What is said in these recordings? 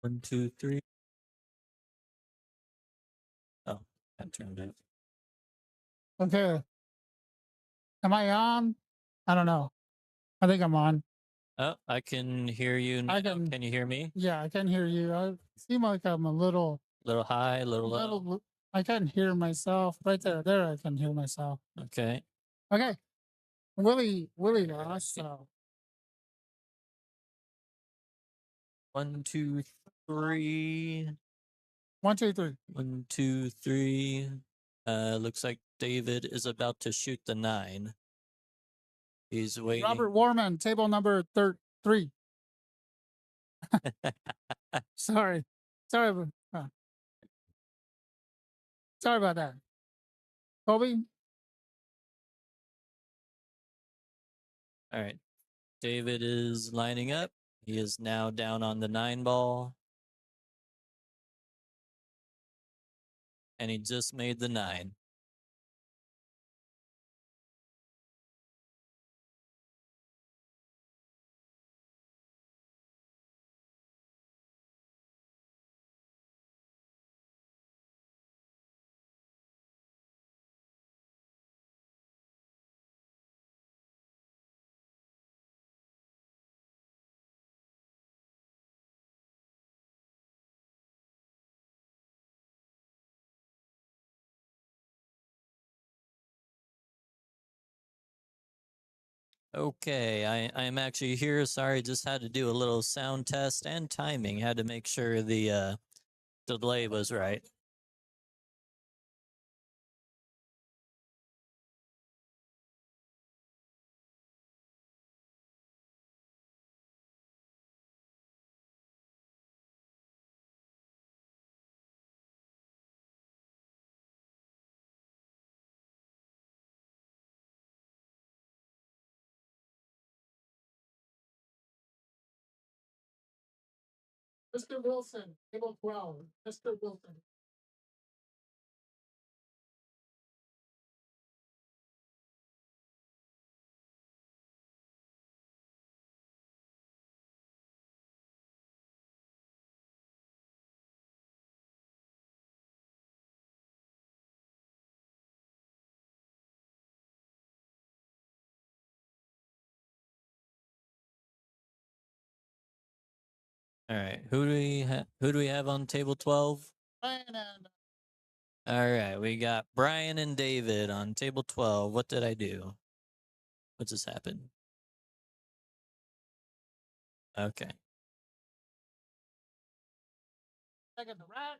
1, 2, 3. Oh, I turned it. Okay. Am I on? I don't know. I think I'm on. Oh, I can hear you now. I can. Can you hear me? Yeah, I can hear you. I seem like I'm a little, Little high, little low. little. I can hear myself right there. There, I can hear myself. Okay. Okay. Willie lost. So 1, 2, 3. 1, 2, 3. 1, 2, 3. Looks like David is about to shoot the 9. He's waiting. Robert Warman, table number 3. Sorry. Sorry. Sorry about that. Kobe. All right. David is lining up. He is now down on the 9 ball. And he just made the 9. Okay, I am actually here. Sorry, just had to do a little sound test and timing. Had to make sure the delay was right. Mr. Wilson, table 12. Mr. Wilson. All right, who do we have on table 12? Brian and All right, we got Brian and David on table 12. What did I do? What just happened? Okay. second the rack.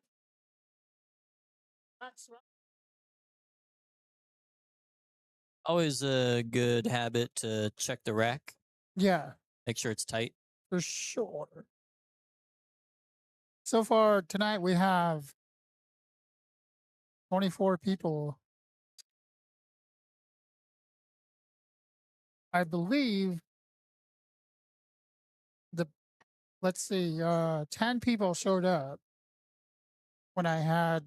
That's right. Always a good habit to check the rack. Yeah, Make sure it's tight. for sure. So far tonight we have 24 people. I believe let's see, 10 people showed up when I had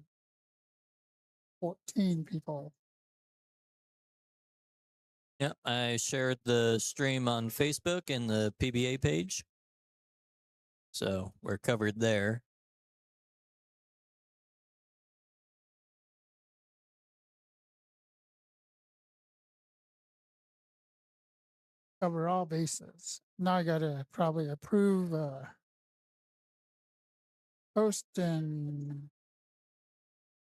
14 people. Yeah, I shared the stream on Facebook and the PBA page. So we're covered there. Cover all bases. Now I gotta probably approve post and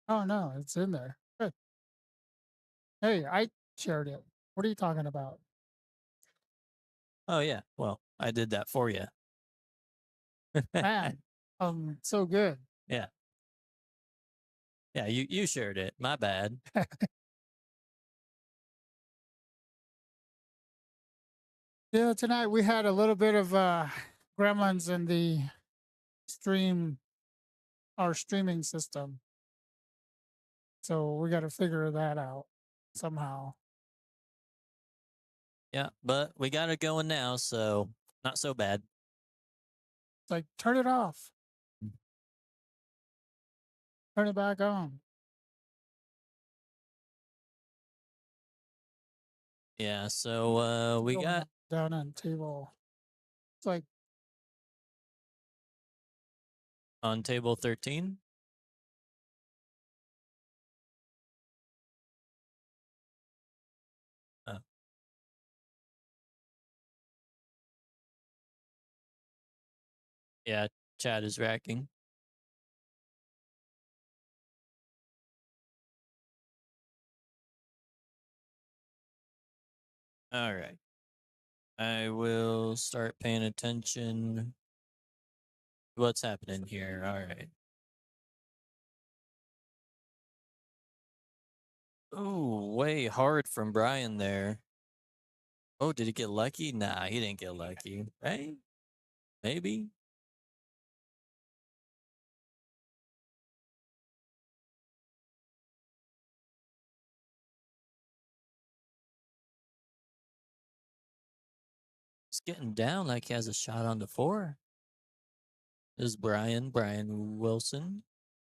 oh no, it's in there. Good. Hey, I shared it. What are you talking about? Oh yeah, well, I did that for you. Man, so good. Yeah. Yeah, you shared it. My bad. Yeah, tonight we had a little bit of gremlins in the our streaming system. So we got to figure that out somehow. Yeah, but we got it going now, so not so bad. It's like, turn it off, turn it back on. Yeah, so we Going got down on table. It's like On table 13. Uh, yeah, chat is racking. All right. I will start paying attention to what's happening here. All right. Oh, way hard from Brian there. Oh, did he get lucky? Nah, he didn't get lucky. Right? Maybe. He's getting down like he has a shot on the 4. This is Brian Wilson,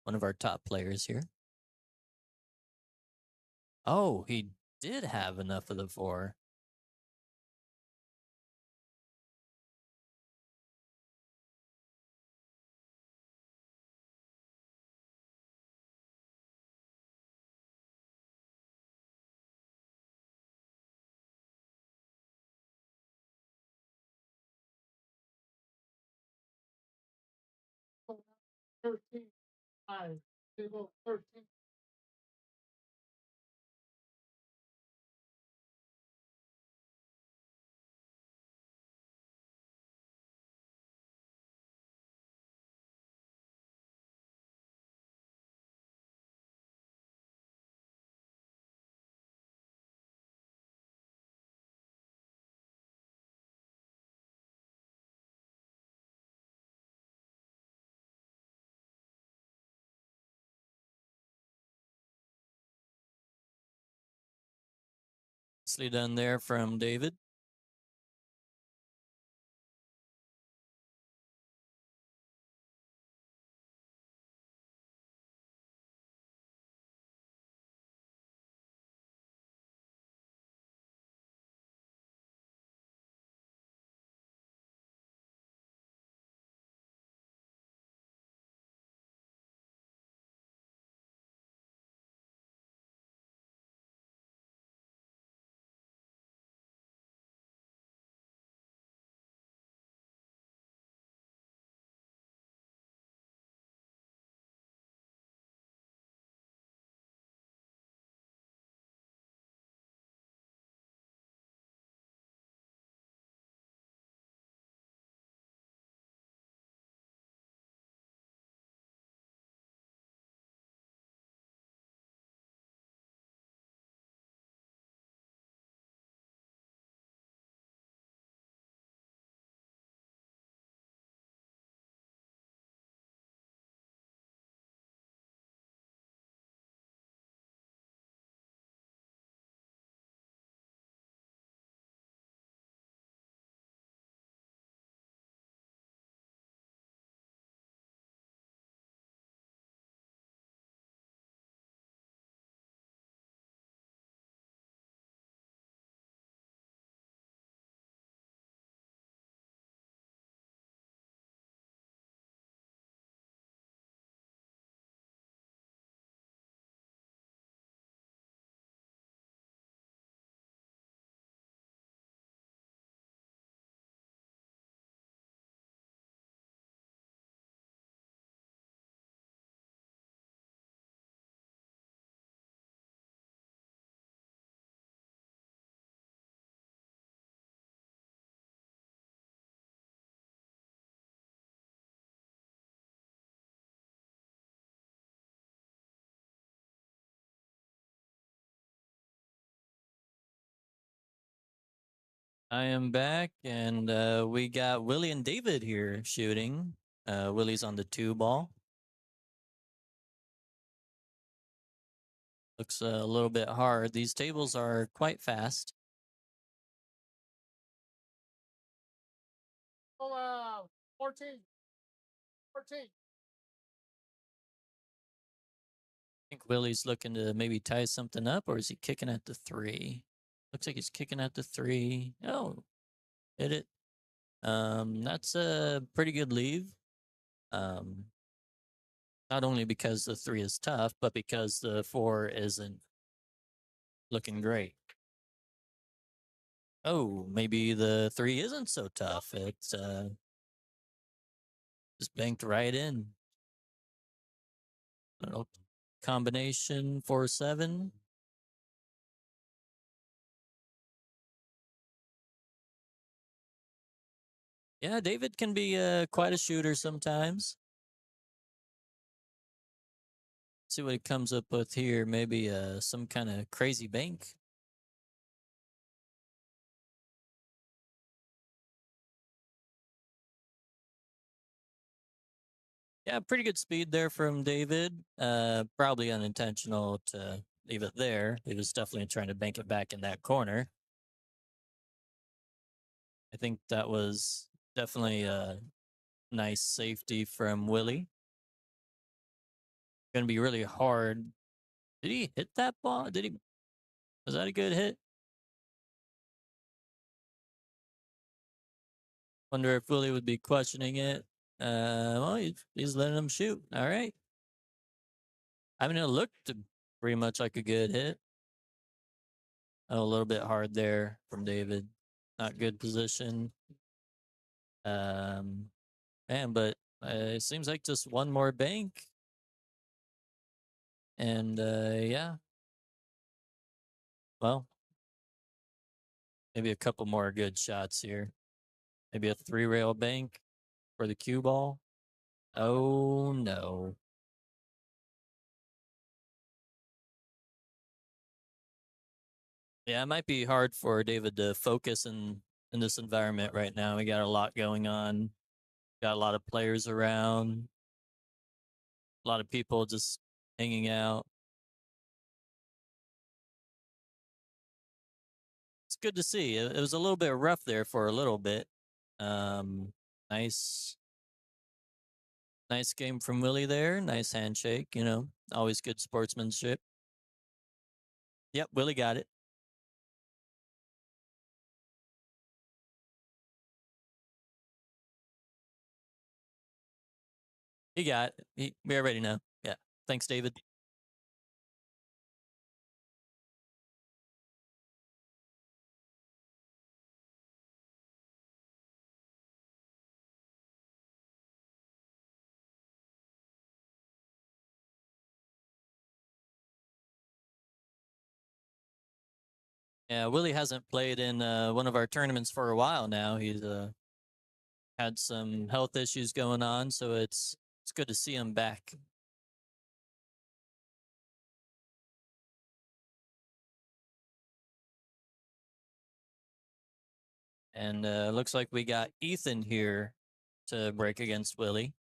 one of our top players here. Oh, he did have enough of the 4. Oh, 13. Hi. Table 13. Nicely done there from David. I am back, and we got Willie and David here shooting. Willie's on the 2 ball. Looks a little bit hard. These tables are quite fast. Oh, 14. 14. I think Willie's looking to maybe tie something up, or is he kicking at the 3? Looks like he's kicking at the 3. Oh, hit it. That's a pretty good leave. Um, Not only because the 3 is tough, but because the 4 isn't looking great. Oh, maybe the 3 isn't so tough. It's just banked right in. Little combination 4-7. Yeah, David can be quite a shooter sometimes. See what he comes up with here. Maybe some kind of crazy bank. Yeah, pretty good speed there from David. Probably unintentional to leave it there. He was definitely trying to bank it back in that corner. I think that was definitely a nice safety from Willie. Going to be really hard. Did he hit that ball? Did he? Was that a good hit? Wonder if Willie would be questioning it. Well, he's letting him shoot. All right. I mean, it looked pretty much like a good hit. Oh, a little bit hard there from David. Not good position. Um, man, but it seems like just one more bank, and yeah, well, maybe a couple more good shots here. Maybe a 3-rail bank for the cue ball. Oh no. Yeah, it might be hard for David to focus in this environment right now. We got a lot going on. Got a lot of players around. A lot of people just hanging out. It's good to see. It was a little bit rough there for a little bit. Um, nice, nice game from Willie there. Nice handshake. Always good sportsmanship. Yep, Willie got it. He got it. We already know. Yeah. Thanks, David. Yeah, Willie hasn't played in one of our tournaments for a while now. He's had some health issues going on, so it's good to see him back. And looks like we got Ethan here to break against Willie.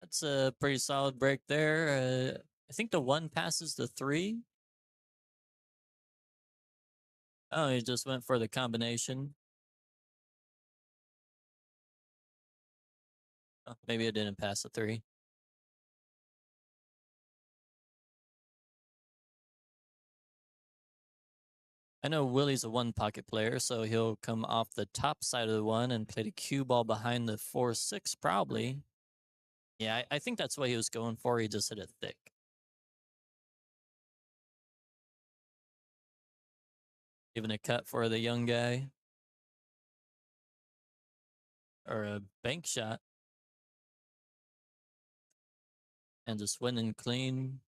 That's a pretty solid break there. I think the 1 passes the 3. Oh, he just went for the combination. Oh, maybe it didn't pass the 3. I know Willie's a 1 pocket player, so he'll come off the top side of the 1 and play the cue ball behind the 4-6 probably. Yeah, I think that's what he was going for. He just hit it thick. Giving a cut for the young guy. Or a bank shot. And just winning clean.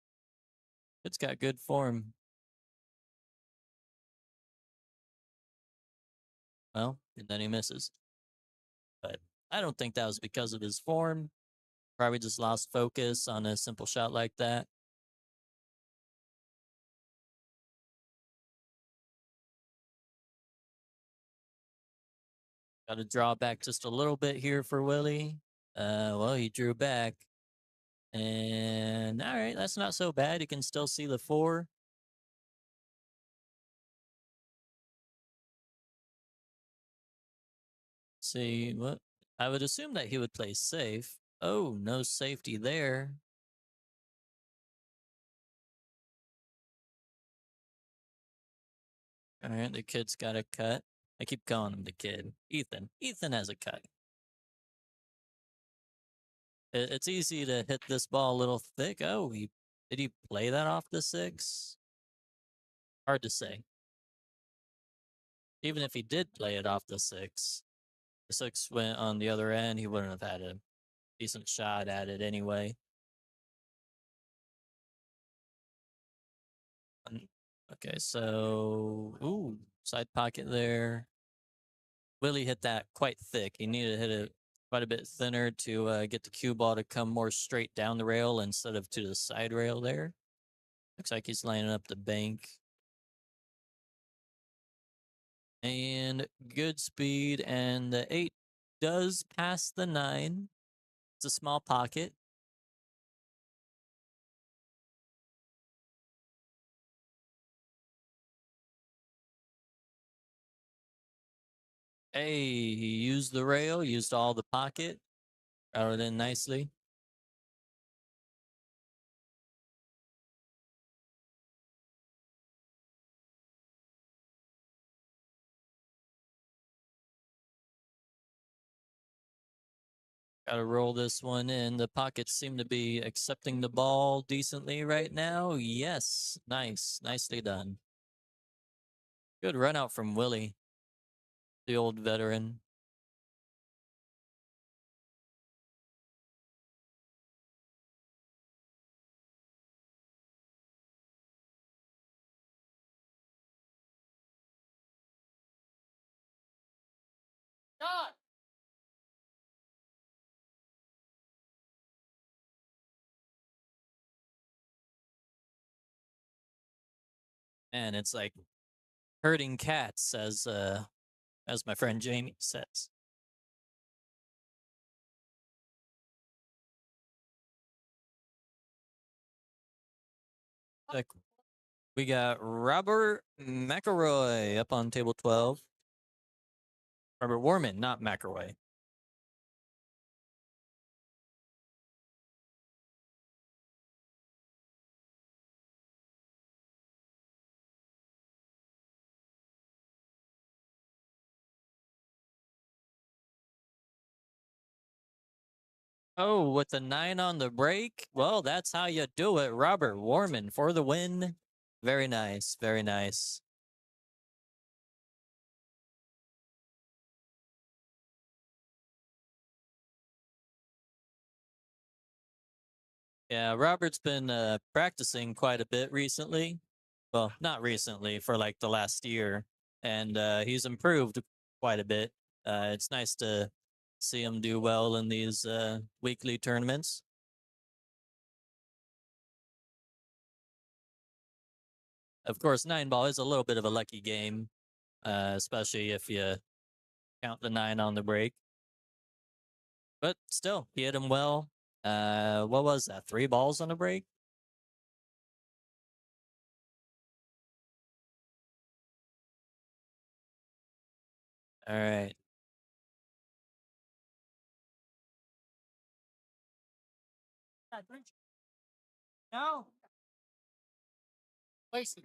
It's got good form. Well, and then he misses. But I don't think that was because of his form. Probably just lost focus on a simple shot like that. Got to draw back just a little bit here for Willie. Well, he drew back. And all right, that's not so bad. You can still see the 4. See what? I would assume that he would play safe. Oh, no safety there. All right, the kid's got a cut. I keep calling him the kid. Ethan. Ethan has a cut. It's easy to hit this ball a little thick. Oh, did he play that off the six? Hard to say. Even if he did play it off the six went on the other end, he wouldn't have had a decent shot at it anyway. Okay, so side pocket there. Willie hit that quite thick. He needed to hit it quite a bit thinner to get the cue ball to come more straight down the rail instead of to the side rail there. Looks like he's lining up the bank. And good speed, and the 8 does pass the 9. It's a small pocket. Hey, he used the rail, used all the pocket, routed in nicely. Gotta roll this one in. The pockets seem to be accepting the ball decently right now. Yes, nice. Nicely done. Good run out from Willie, the old veteran. God. And it's like herding cats, as my friend Jamie says. Like, we got Robert McElroy up on table 12. Robert Warman, not McElroy. Oh, with the 9 on the break. Well, that's how you do it. Robert Warman for the win. Very nice. Very nice. Yeah, Robert's been practicing quite a bit recently. Well, not recently, for like the last year. And he's improved quite a bit. It's nice to see him do well in these weekly tournaments. Of course, 9 ball is a little bit of a lucky game, especially if you count the 9 on the break. But still, he hit him well. What was that? 3 balls on the break? All right. No. Lacey.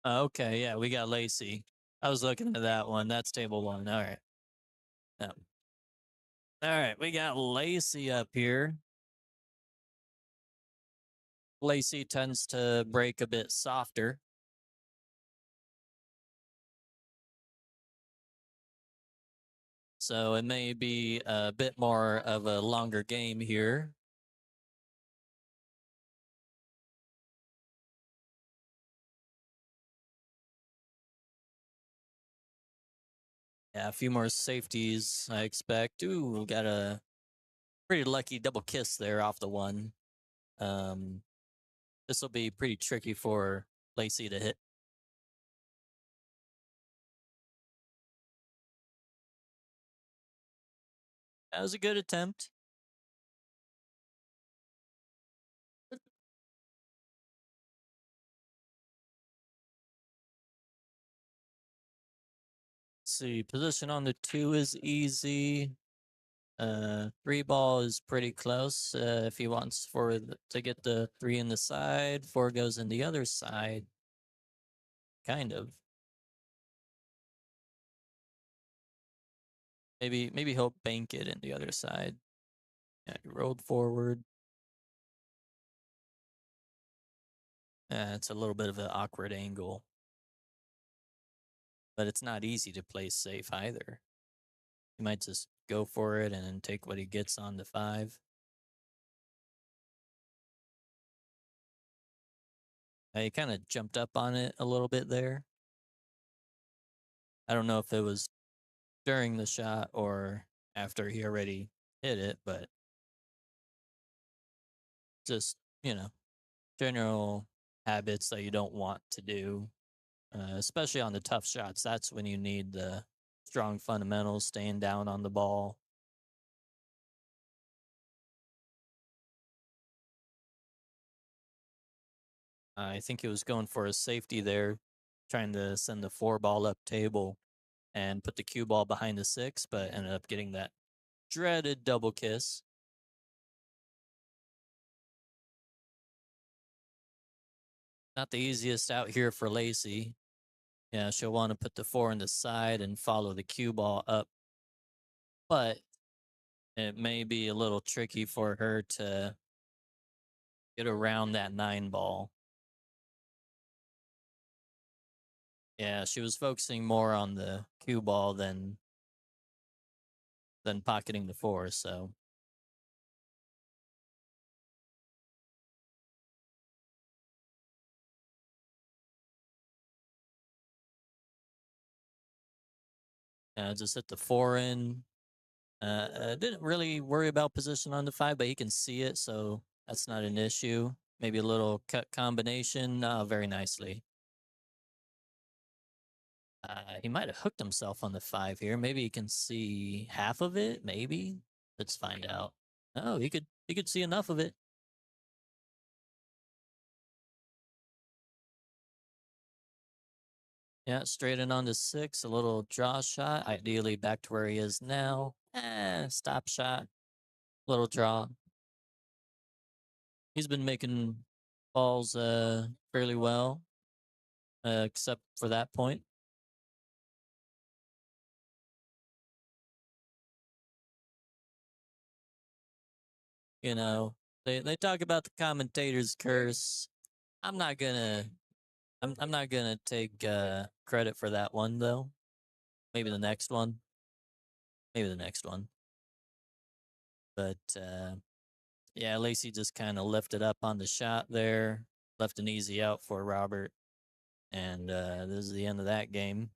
Okay, yeah, we got Lacey. I was looking at that one. That's table 1. All right. Yeah. All right, we got Lacey up here. Lacey tends to break a bit softer. So it may be a bit more of a longer game here. Yeah, a few more safeties, I expect. Ooh, got a pretty lucky double kiss there off the 1. This will be pretty tricky for Lacey to hit. That was a good attempt. Let's see, position on the 2 is easy. 3 ball is pretty close. If he wants to get the 3 in the side, 4 goes in the other side. kind of. Maybe he'll bank it in the other side. Yeah, he rolled forward. It's a little bit of an awkward angle, but it's not easy to play safe either. He might just go for it and then take what he gets on the 5. He kind of jumped up on it a little bit there. I don't know if it was during the shot or after he already hit it, but just, general habits that you don't want to do, especially on the tough shots. That's when you need the strong fundamentals, staying down on the ball. I think he was going for a safety there, trying to send the 4 ball up table and put the cue ball behind the 6, but ended up getting that dreaded double kiss. Not the easiest out here for Lacey. Yeah, she'll want to put the 4 in the side and follow the cue ball up, but it may be a little tricky for her to get around that 9 ball. Yeah, she was focusing more on the cue ball than pocketing the 4, so just hit the 4 in. Didn't really worry about position on the 5, but he can see it, so that's not an issue. Maybe a little cut combination, very nicely. He might have hooked himself on the 5 here. Maybe he can see half of it. Maybe. Let's find out. Oh, he could see enough of it. Yeah, straight in on the 6. A little draw shot. Ideally back to where he is now. Stop shot. Little draw. He's been making balls fairly well, except for that point. You know, they talk about the commentator's curse. I'm not gonna I'm not gonna take credit for that one though. Maybe the next one. Maybe the next one. But yeah, Lacey just kind of lifted up on the shot there, left an easy out for Robert, and this is the end of that game.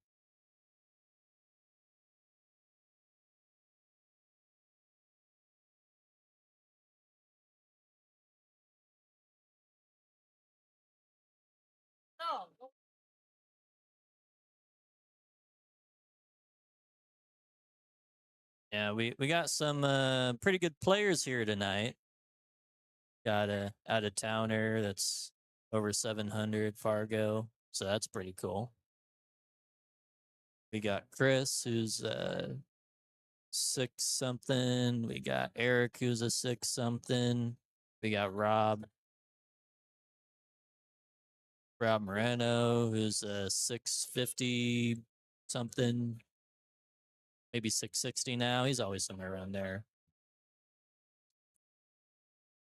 Yeah, we got some pretty good players here tonight. Got a out of towner that's over 700 Fargo, so that's pretty cool. We got Chris, who's 6 something. We got Eric, who's a 6 something. We got Rob Moreno, who's a 650 something, maybe 660 now. He's always somewhere around there.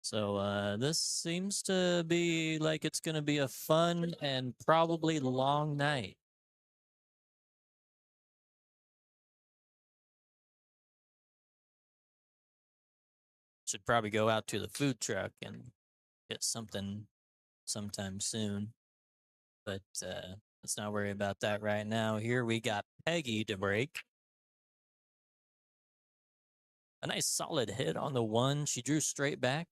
So this seems to be like it's going to be a fun and probably long night. Should probably go out to the food truck and get something sometime soon. But let's not worry about that right now. Here we got Peggy to break. A nice solid hit on the 1. She drew straight back.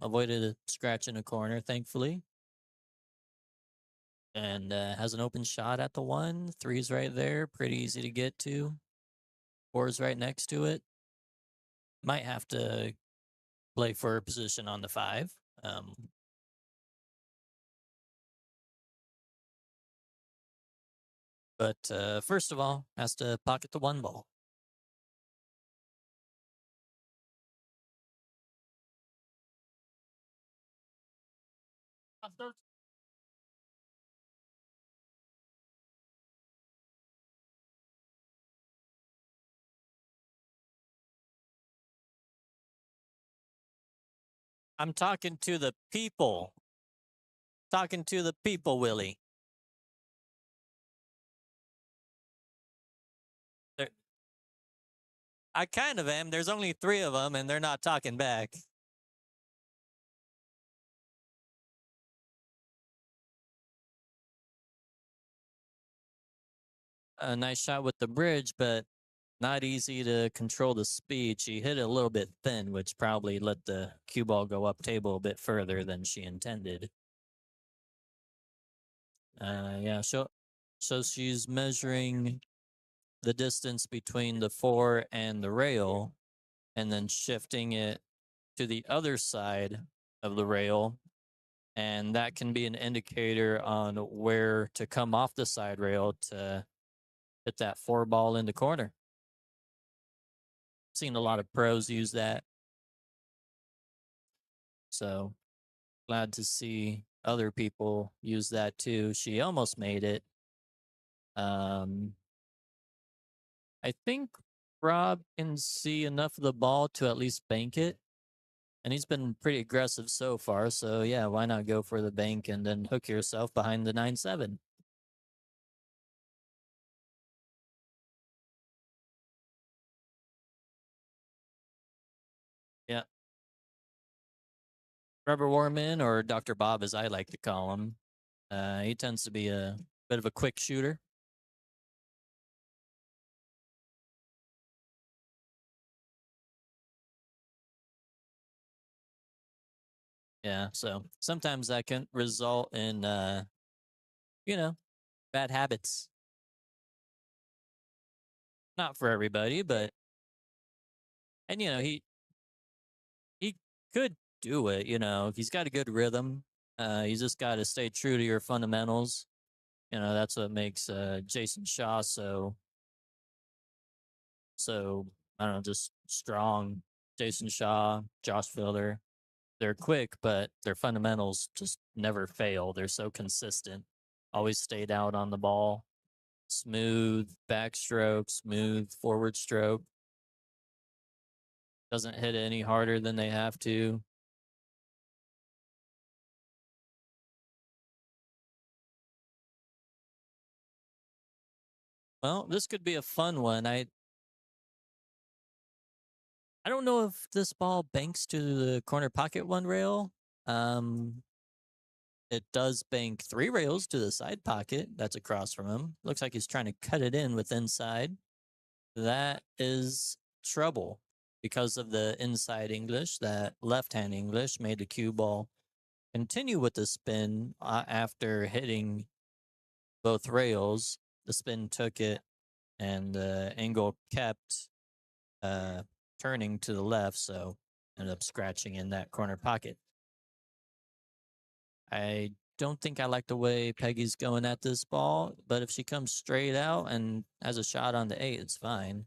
Avoided a scratch in a corner, thankfully. And has an open shot at the 1. 3's right there. Pretty easy to get to. 4's right next to it. Might have to play for a position on the 5. But first of all, has to pocket the 1 ball. I'm talking to the people. Talking to the people, Willie. They're, I kind of am. There's only 3 of them, and they're not talking back. A nice shot with the bridge, but not easy to control the speed. She hit it a little bit thin, which probably let the cue ball go up table a bit further than she intended. Yeah, so she's measuring the distance between the 4 and the rail, and then shifting it to the other side of the rail, and that can be an indicator on where to come off the side rail to hit that 4 ball in the corner. Seen a lot of pros use that, so glad to see other people use that too. She almost made it. I think Rob can see enough of the ball to at least bank it, and he's been pretty aggressive so far. So yeah, why not go for the bank and then hook yourself behind the 9-7? Yeah, Robert Warman, or Dr. Bob as I like to call him. He tends to be a bit of a quick shooter. Yeah, so sometimes that can result in you know, bad habits. Not for everybody, but and he could do it, he's got a good rhythm. You just got to stay true to your fundamentals. That's what makes Jason Shaw so I don't know, just strong. Jason Shaw, Josh Fielder, they're quick, but their fundamentals just never fail. They're so consistent. Always stayed out on the ball. Smooth backstroke, smooth forward stroke. Doesn't hit it any harder than they have to. Well, this could be a fun one. I don't know if this ball banks to the corner pocket one rail. Um, it does bank 3 rails to the side pocket. That's across from him. Looks like he's trying to cut it in with inside. That is trouble because of the inside English. That left hand English made the cue ball continue with the spin after hitting both rails. The spin took it, and the angle kept uh, turning to the left, so ended up scratching in that corner pocket. I don't think I like the way Peggy's going at this ball, but if she comes straight out and has a shot on the 8, it's fine.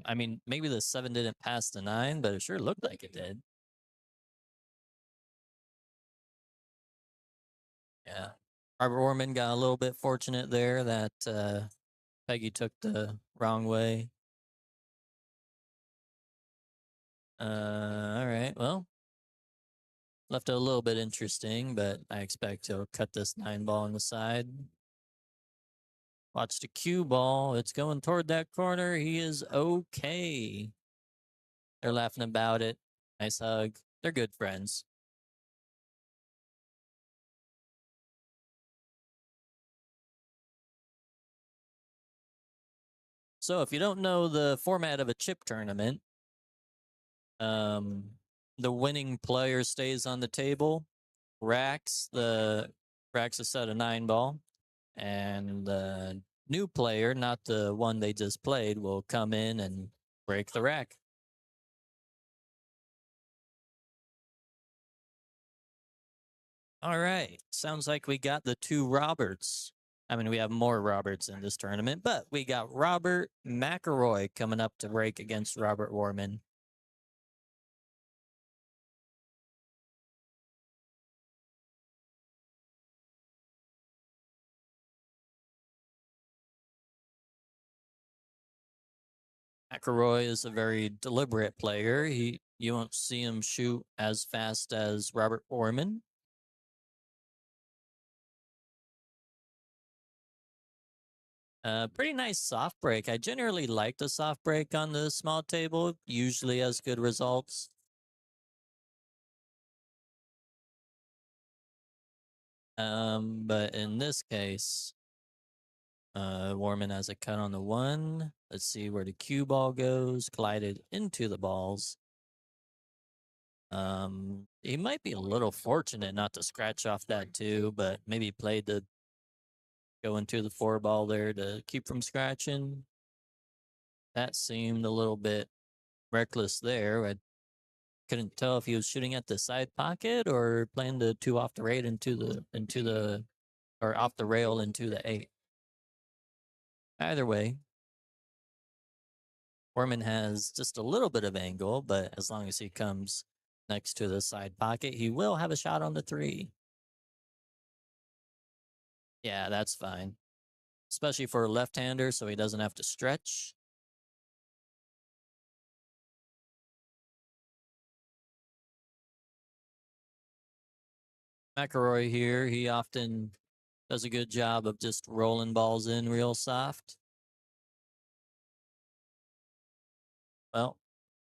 I mean, maybe the 7 didn't pass the 9, but it sure looked like it did. Yeah. Robert Warman got a little bit fortunate there that Peggy took the wrong way. All right. Well, left it a little bit interesting, but I expect he'll cut this 9 ball on the side. Watch the cue ball. It's going toward that corner. He is okay. They're laughing about it. Nice hug. They're good friends. So if you don't know the format of a chip tournament, um, the winning player stays on the table, racks a set of 9 ball, and the new player, not the one they just played, will come in and break the rack. All right. Sounds like we got the 2 Roberts. I mean, we have more Roberts in this tournament, but we got Robert McElroy coming up to break against Robert Warman. McElroy is a very deliberate player. You won't see him shoot as fast as Robert Orman. Pretty nice soft break. I generally like the soft break on the small table. Usually has good results. But in this case, Warman has a cut on the one. Let's see where the cue ball goes. Collided into the balls. He might be a little fortunate not to scratch off that too, but maybe played to go into the four ball there to keep from scratching. That seemed a little bit reckless there. I couldn't tell if he was shooting at the side pocket or playing the two off the rail into the or off the rail into the eight. Either way, Foreman has just a little bit of angle, but as long as he comes next to the side pocket, he will have a shot on the three. Yeah, that's fine. Especially for a left-hander, so he doesn't have to stretch. McElroy here, he often does a good job of just rolling balls in real soft. Well,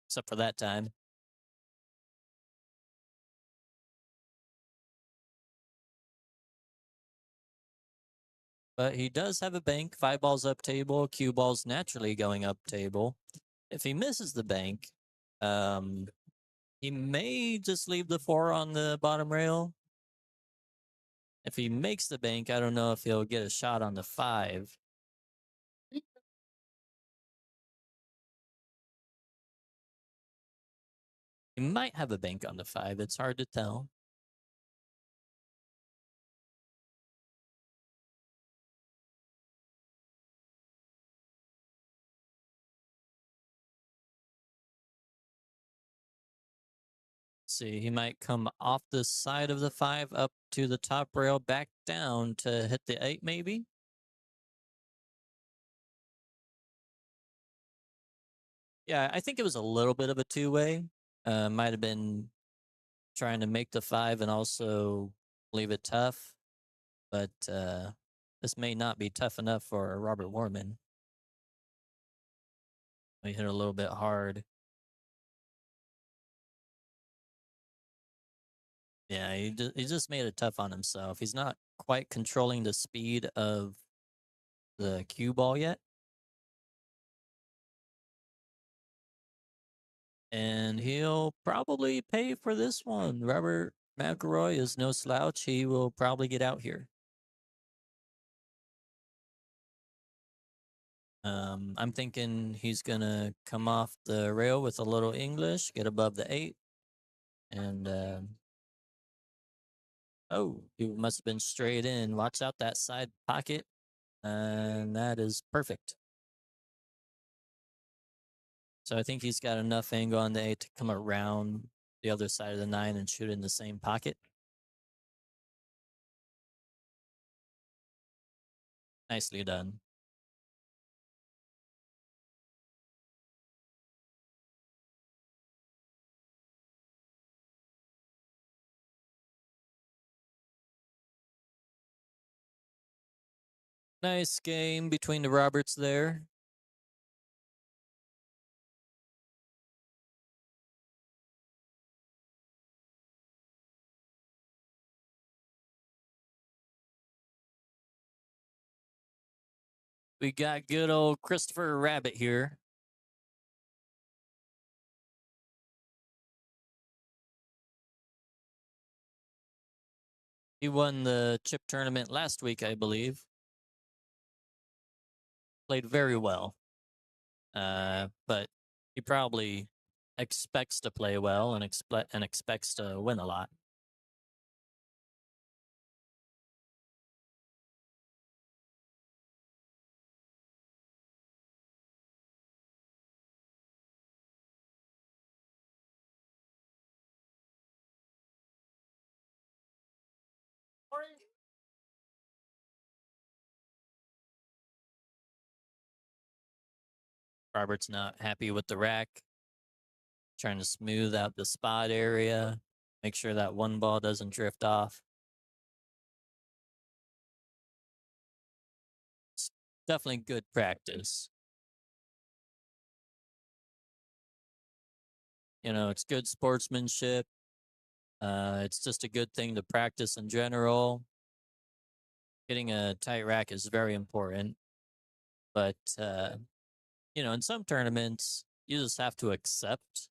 except for that time. But he does have a bank, 5 balls up table, cue balls naturally going up table. If he misses the bank, um, he may just leave the 4 on the bottom rail. If he makes the bank, I don't know if he'll get a shot on the 5. He might have a bank on the 5. It's hard to tell. See, he might come off the side of the 5 up to the top rail, back down to hit the 8 maybe. Yeah, I think it was a little bit of a two-way. Might have been trying to make the 5 and also leave it tough, but this may not be tough enough for Robert Warman. He hit a little bit hard. Yeah, he just made it tough on himself. He's not quite controlling the speed of the cue ball yet. And he'll probably pay for this one. Robert McElroy is no slouch. He will probably get out here. I'm thinking he's gonna come off the rail with a little English, get above the 8, and oh, he must have been straight in. Watch out that side pocket, and that is perfect. So I think he's got enough angle on the 8 to come around the other side of the 9 and shoot in the same pocket. Nicely done. Nice game between the Roberts there. We got good old Christopher Rabbit here. He won the chip tournament last week, I believe. Played very well. But he probably expects to play well and expects to win a lot. Robert's not happy with the rack, trying to smooth out the spot area, make sure that one ball doesn't drift off. It's definitely good practice. You know, it's good sportsmanship. It's just a good thing to practice in general. Getting a tight rack is very important, but you know, in some tournaments, you just have to accept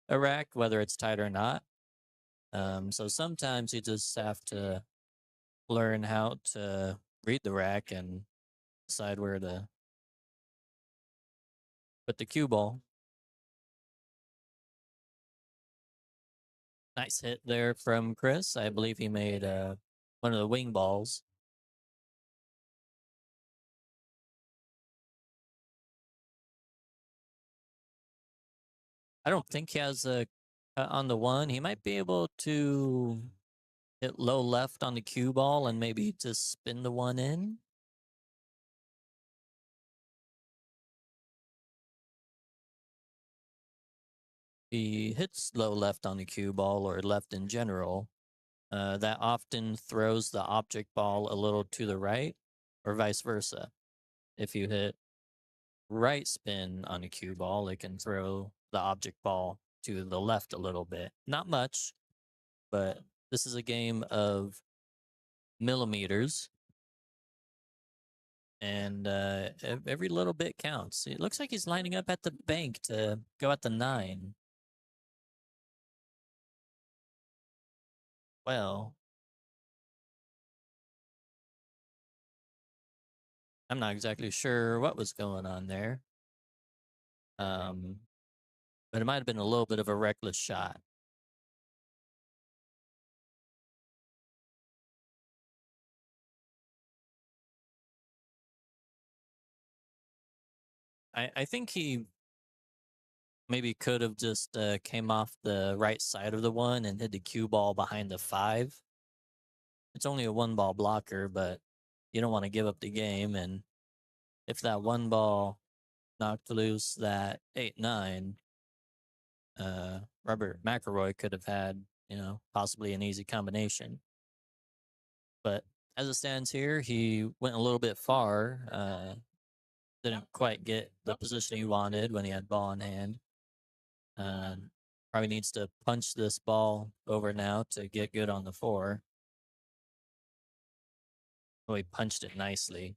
a rack, whether it's tight or not. So sometimes you just have to learn how to read the rack and decide where to put the cue ball. Nice hit there from Chris. I believe he made one of the wing balls. I don't think he has a on the one. He might be able to hit low left on the cue ball and maybe just spin the one in. He hits low left on the cue ball or left in general. That often throws the object ball a little to the right or vice versa. If you hit right spin on a cue ball, it can throw the object ball to the left a little bit. Not much, but this is a game of millimeters, and every little bit counts. It looks like he's lining up at the bank to go at the 9. Well, I'm not exactly sure what was going on there. But it might have been a little bit of a reckless shot. I think he maybe could have just came off the right side of the one and hit the cue ball behind the 5. It's only a one ball blocker, but you don't want to give up the game. And if that one ball knocked loose that 8-9, Robert McElroy could have had, you know, possibly an easy combination. But as it stands here, he went a little bit far. Didn't quite get the position he wanted when he had ball in hand. Probably needs to punch this ball over now to get good on the 4. Oh, he punched it nicely.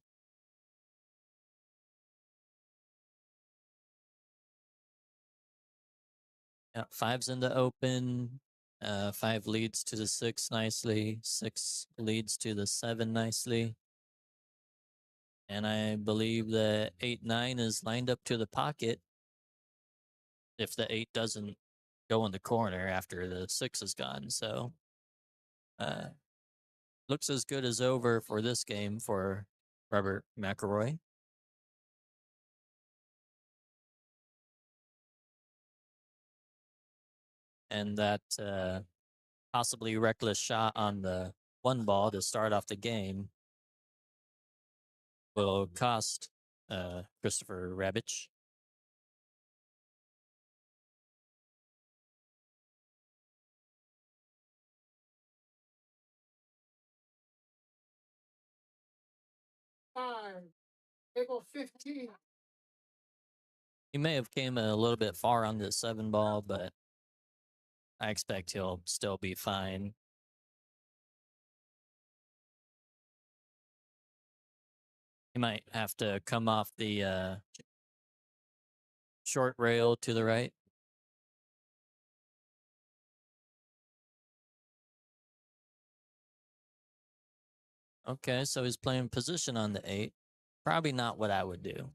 Yeah, 5's in the open. 5 leads to the 6 nicely. 6 leads to the 7 nicely. And I believe the 8-9 is lined up to the pocket. If the 8 doesn't go in the corner after the 6 is gone. So, uh, looks as good as over for this game for Robert McElroy. And that possibly reckless shot on the one ball to start off the game will cost Christopher Rabich. Table 15. He may have came a little bit far on the 7 ball, but I expect he'll still be fine. He might have to come off the short rail to the right. Okay, so he's playing position on the 8. Probably not what I would do.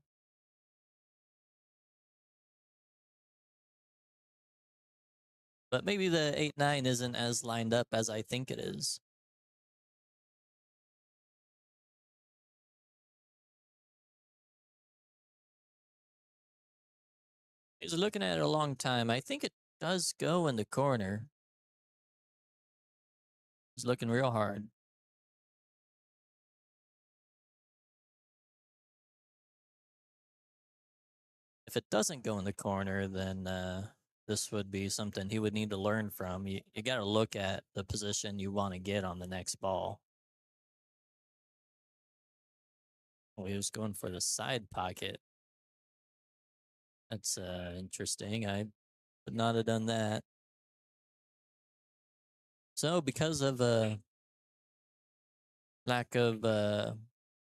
But maybe the 8-9 isn't as lined up as I think it is. He's looking at it a long time. I think it does go in the corner. He's looking real hard. if it doesn't go in the corner, then this would be something he would need to learn from. You got to look at the position you want to get on the next ball. Well, he was going for the side pocket. That's interesting. I would not have done that. So, because of lack of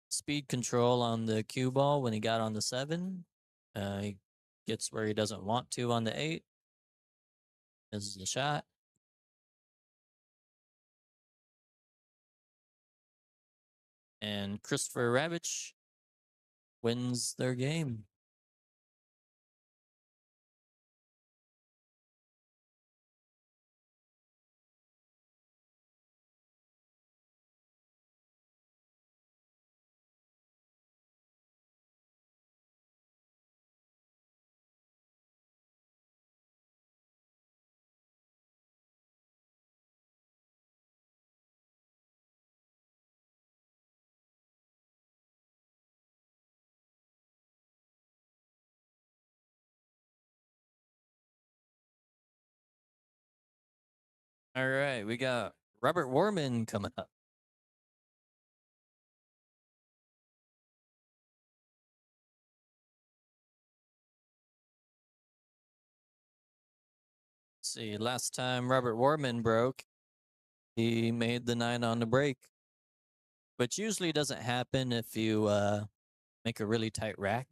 speed control on the cue ball when he got on the 7, he gets where he doesn't want to on the 8. This is the shot. And Christopher Ravitch wins their game. All right, we got Robert Warman coming up. See, last time Robert Warman broke, he made the 9 on the break, which usually doesn't happen if you make a really tight rack.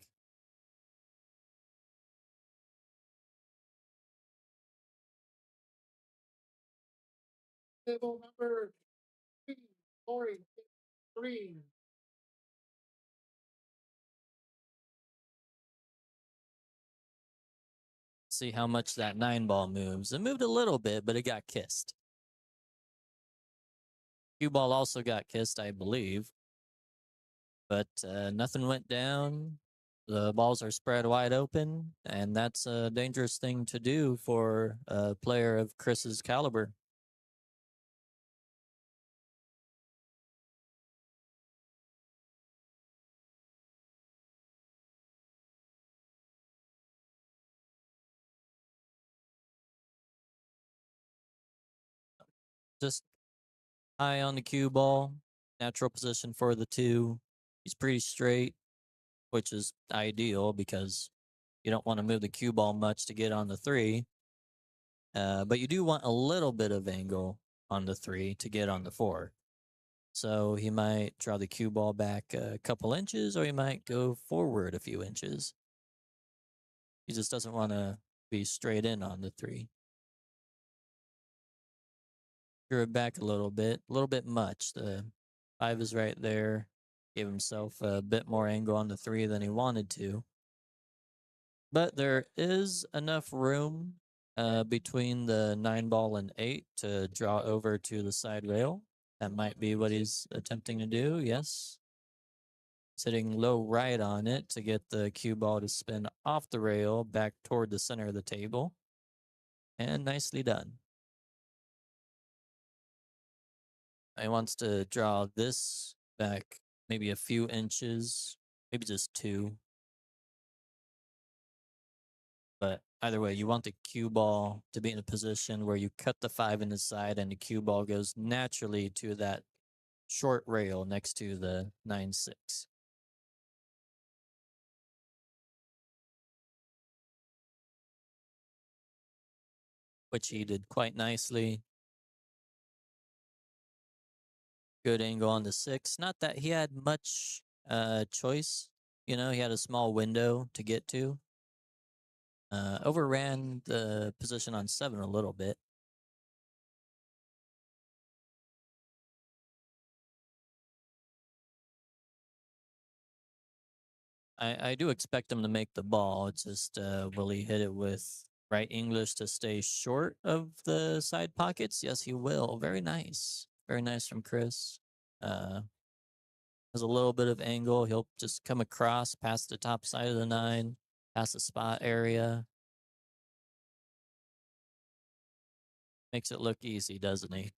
Table number 343. See how much that 9 ball moves. It moved a little bit, but it got kissed. Cue ball also got kissed, I believe. But nothing went down. The balls are spread wide open, and that's a dangerous thing to do for a player of Chris's caliber. Just high on the cue ball, natural position for the 2. He's pretty straight, which is ideal because you don't want to move the cue ball much to get on the 3. But you do want a little bit of angle on the 3 to get on the 4. So he might draw the cue ball back a couple inches, or he might go forward a few inches. He just doesn't want to be straight in on the 3. Drew it back a little bit much. The 5 is right there. Gave himself a bit more angle on the 3 than he wanted to. But there is enough room between the 9 ball and 8 to draw over to the side rail. That might be what he's attempting to do, yes. Sitting low right on it to get the cue ball to spin off the rail back toward the center of the table. And nicely done. He wants to draw this back maybe a few inches, maybe just 2. But either way, you want the cue ball to be in a position where you cut the 5 in the side and the cue ball goes naturally to that short rail next to the 9-6. Which he did quite nicely. Good angle on the 6. Not that he had much choice. You know, he had a small window to get to. Overran the position on 7 a little bit. I do expect him to make the ball. It's just will he hit it with right English to stay short of the side pockets? Yes, he will. Very nice. Very nice from Chris. Has a little bit of angle. He'll just come across past the top side of the 9, past the spot area. Makes it look easy, doesn't he?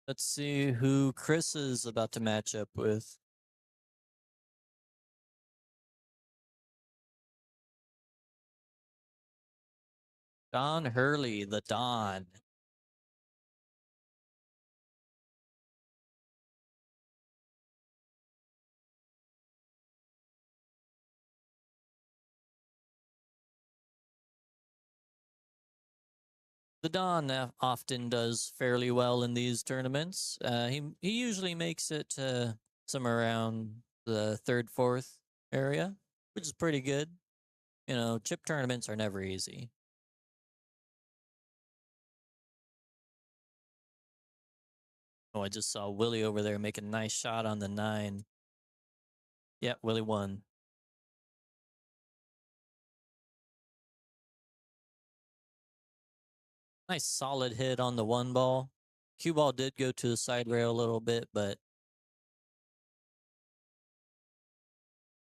Let's see who Chris is about to match up with. Don Hurley, the Don. The Don often does fairly well in these tournaments. He usually makes it to somewhere around the third, fourth area, which is pretty good. You know, chip tournaments are never easy. Oh, I just saw Willie over there make a nice shot on the 9. Yeah, Willie won. Nice solid hit on the 1 ball. Cue ball did go to the side rail a little bit, but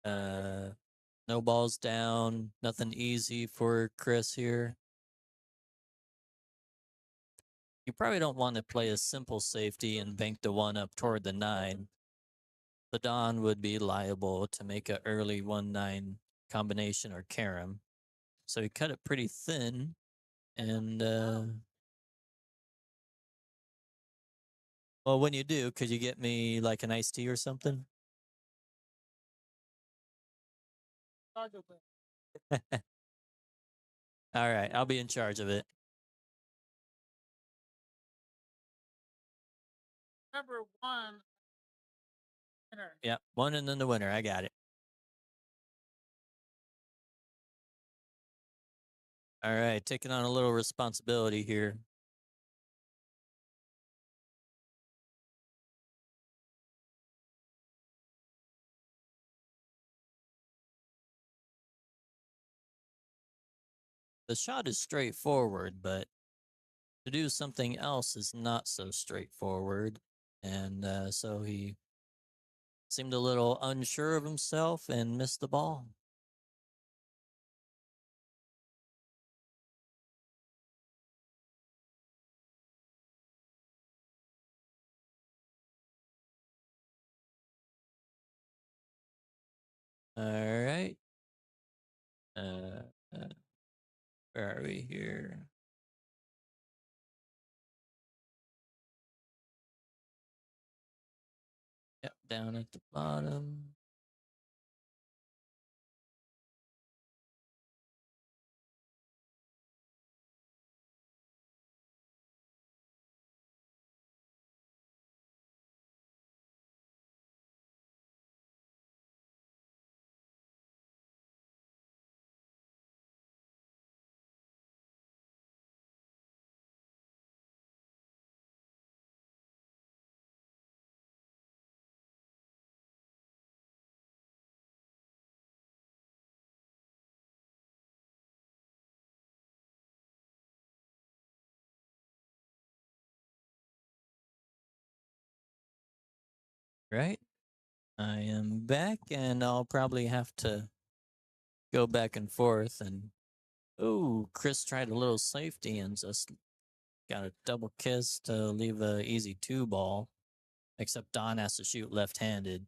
no balls down. Nothing easy for Chris here. You probably don't want to play a simple safety and bank the 1 up toward the 9. The Don would be liable to make a early 1-9 combination or carom. So he cut it pretty thin and well, when you do, could you get me like an iced tea or something? All right, I'll be in charge of it. Number 1. Winner. Yeah, 1 and then the winner. I got it. All right, taking on a little responsibility here. The shot is straightforward, but to do something else is not so straightforward. And so he seemed a little unsure of himself and missed the ball. All right. Uh, uh, where are we here? Yep, down at the bottom. Right. I am back, and I'll probably have to go back and forth. And oh, Chris tried a little safety and just got a double kiss to leave a easy 2 ball. Except Don has to shoot left-handed.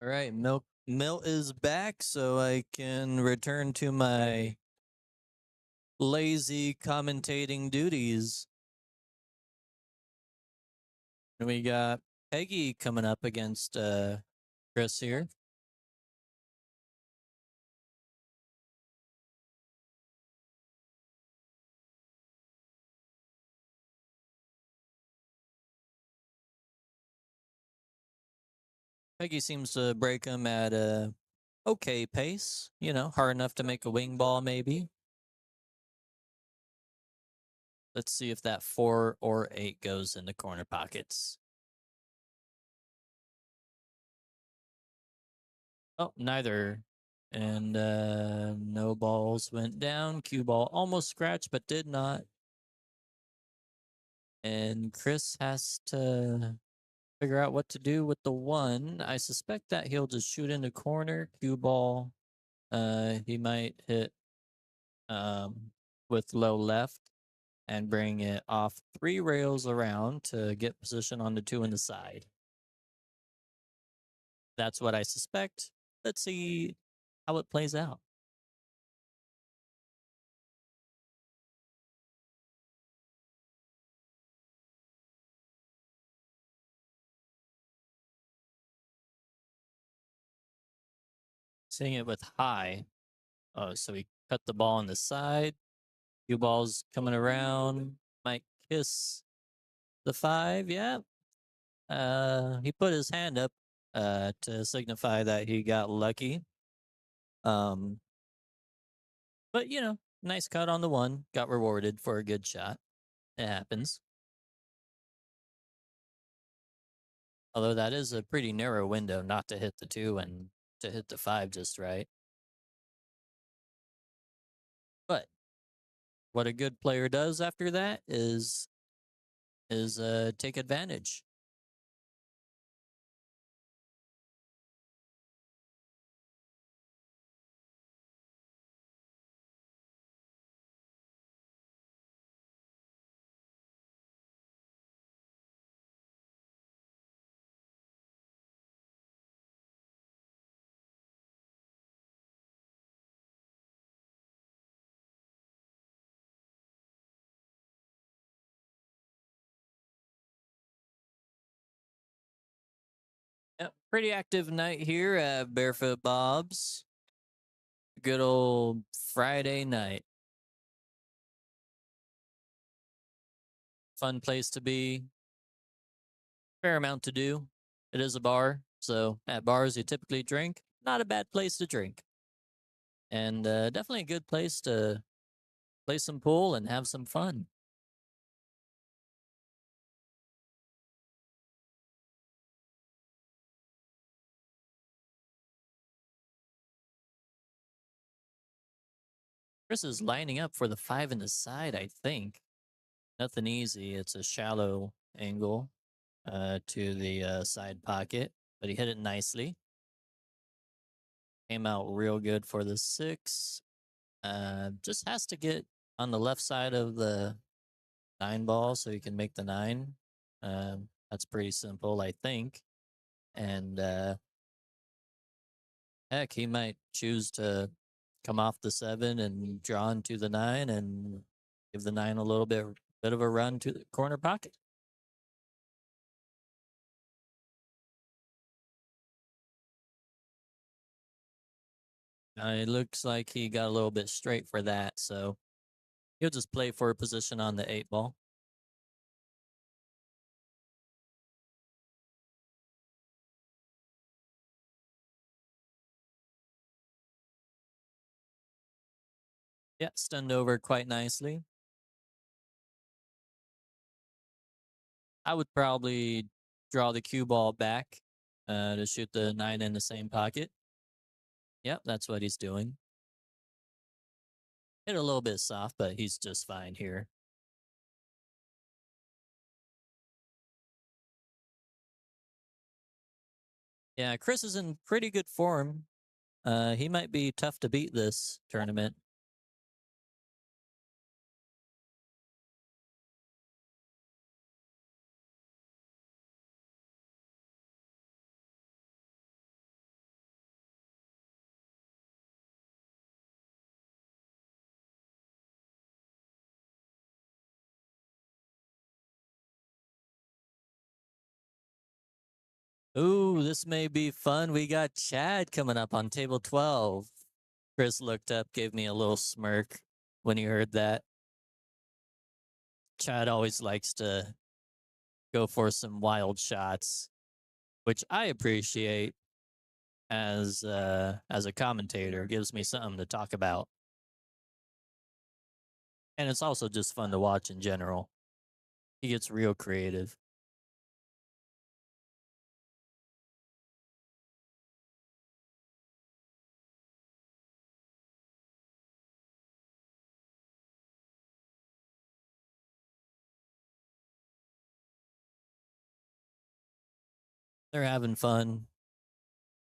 All right, Milt is back, so I can return to my lazy commentating duties. And we got Peggy coming up against Chris here. Peggy seems to break him at a okay pace, you know, hard enough to make a wing ball maybe. Let's see if that 4 or 8 goes in the corner pockets. Oh, neither. And no balls went down. Cue ball almost scratched, but did not. And Chris has to figure out what to do with the 1. I suspect that he'll just shoot in the corner. Cue ball. He might hit with low left and bring it off 3 rails around to get position on the 2 in the side. That's what I suspect. Let's see how it plays out. Seeing it with high. Oh, so he cut the ball on the side. Cue ball's coming around. Might kiss the 5. Yeah. He put his hand up to signify that he got lucky. Um, but you know, nice cut on the 1. Got rewarded for a good shot. It happens. Although that is a pretty narrow window not to hit the 2 and to hit the 5 just right. But what a good player does after that is take advantage. Yep, pretty active night here at Barefoot Bob's. Good old Friday night. Fun place to be. Fair amount to do. It is a bar, so at bars you typically drink. Not a bad place to drink. And definitely a good place to play some pool and have some fun. Chris is lining up for the 5 in the side, I think. Nothing easy. It's a shallow angle to the side pocket, but he hit it nicely. Came out real good for the 6. Just has to get on the left side of the 9 ball so he can make the 9. That's pretty simple, I think. And heck, he might choose to come off the 7 and draw into the 9 and give the 9 a little bit of a run to the corner pocket. It looks like he got a little bit straight for that, so he'll just play for a position on the 8 ball. Yeah, stunned over quite nicely. I would probably draw the cue ball back to shoot the 9 in the same pocket. Yep, that's what he's doing. Hit a little bit soft, but he's just fine here. Yeah, Chris is in pretty good form. He might be tough to beat this tournament. Ooh, this may be fun. We got Chad coming up on table 12. Chris looked up, gave me a little smirk when he heard that. Chad always likes to go for some wild shots, which I appreciate as a commentator. It gives me something to talk about. And it's also just fun to watch in general. He gets real creative. They're having fun,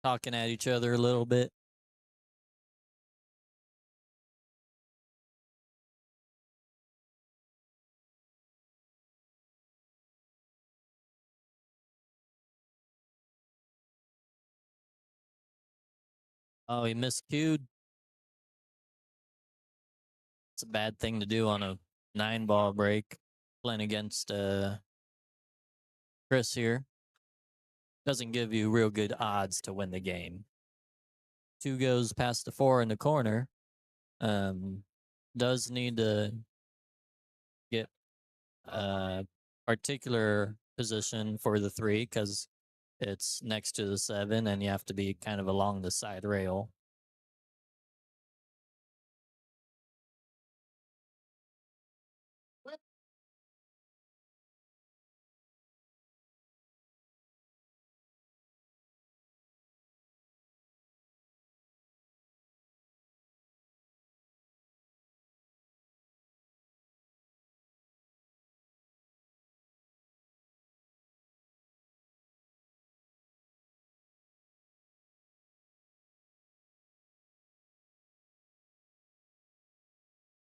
talking at each other a little bit. Oh, he miscued. It's a bad thing to do on a 9-ball break playing against Chris here. Doesn't give you real good odds to win the game. 2 goes past the 4 in the corner. Does need to get a particular position for the 3 because it's next to the 7 and you have to be kind of along the side rail.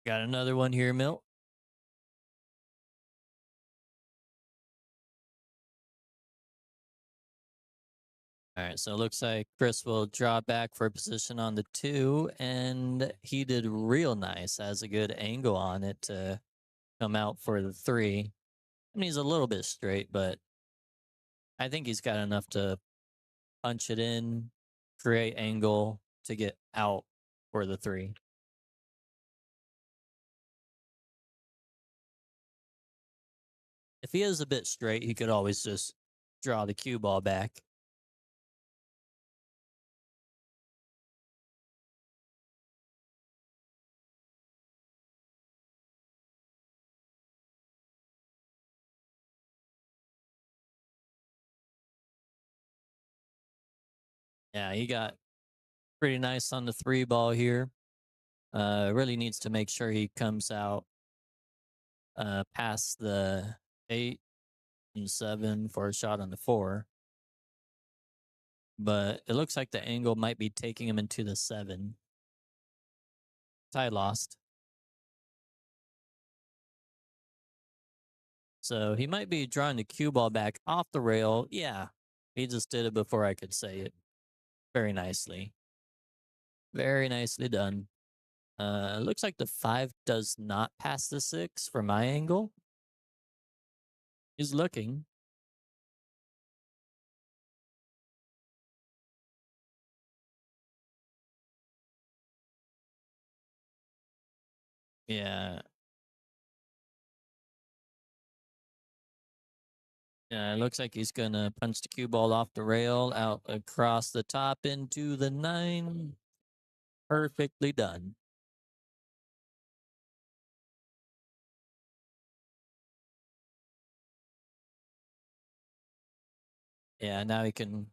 Got another one here, Milt. All right, so it looks like Chris will draw back for a position on the 2, and he did real nice. Has a good angle on it to come out for the 3. I mean, he's a little bit straight, but I think he's got enough to punch it in, create angle to get out for the 3. If he is a bit straight, he could always just draw the cue ball back. Yeah, he got pretty nice on the 3 ball here. Really needs to make sure he comes out past the 8 and 7 for a shot on the 4. But it looks like the angle might be taking him into the 7. Ty lost. So he might be drawing the cue ball back off the rail. Yeah, he just did it before I could say it. Very nicely. Very nicely done. Looks like the 5 does not pass the 6 from my angle. He's looking. Yeah. Yeah, it looks like he's gonna punch the cue ball off the rail out across the top into the 9. Perfectly done. Yeah, now he can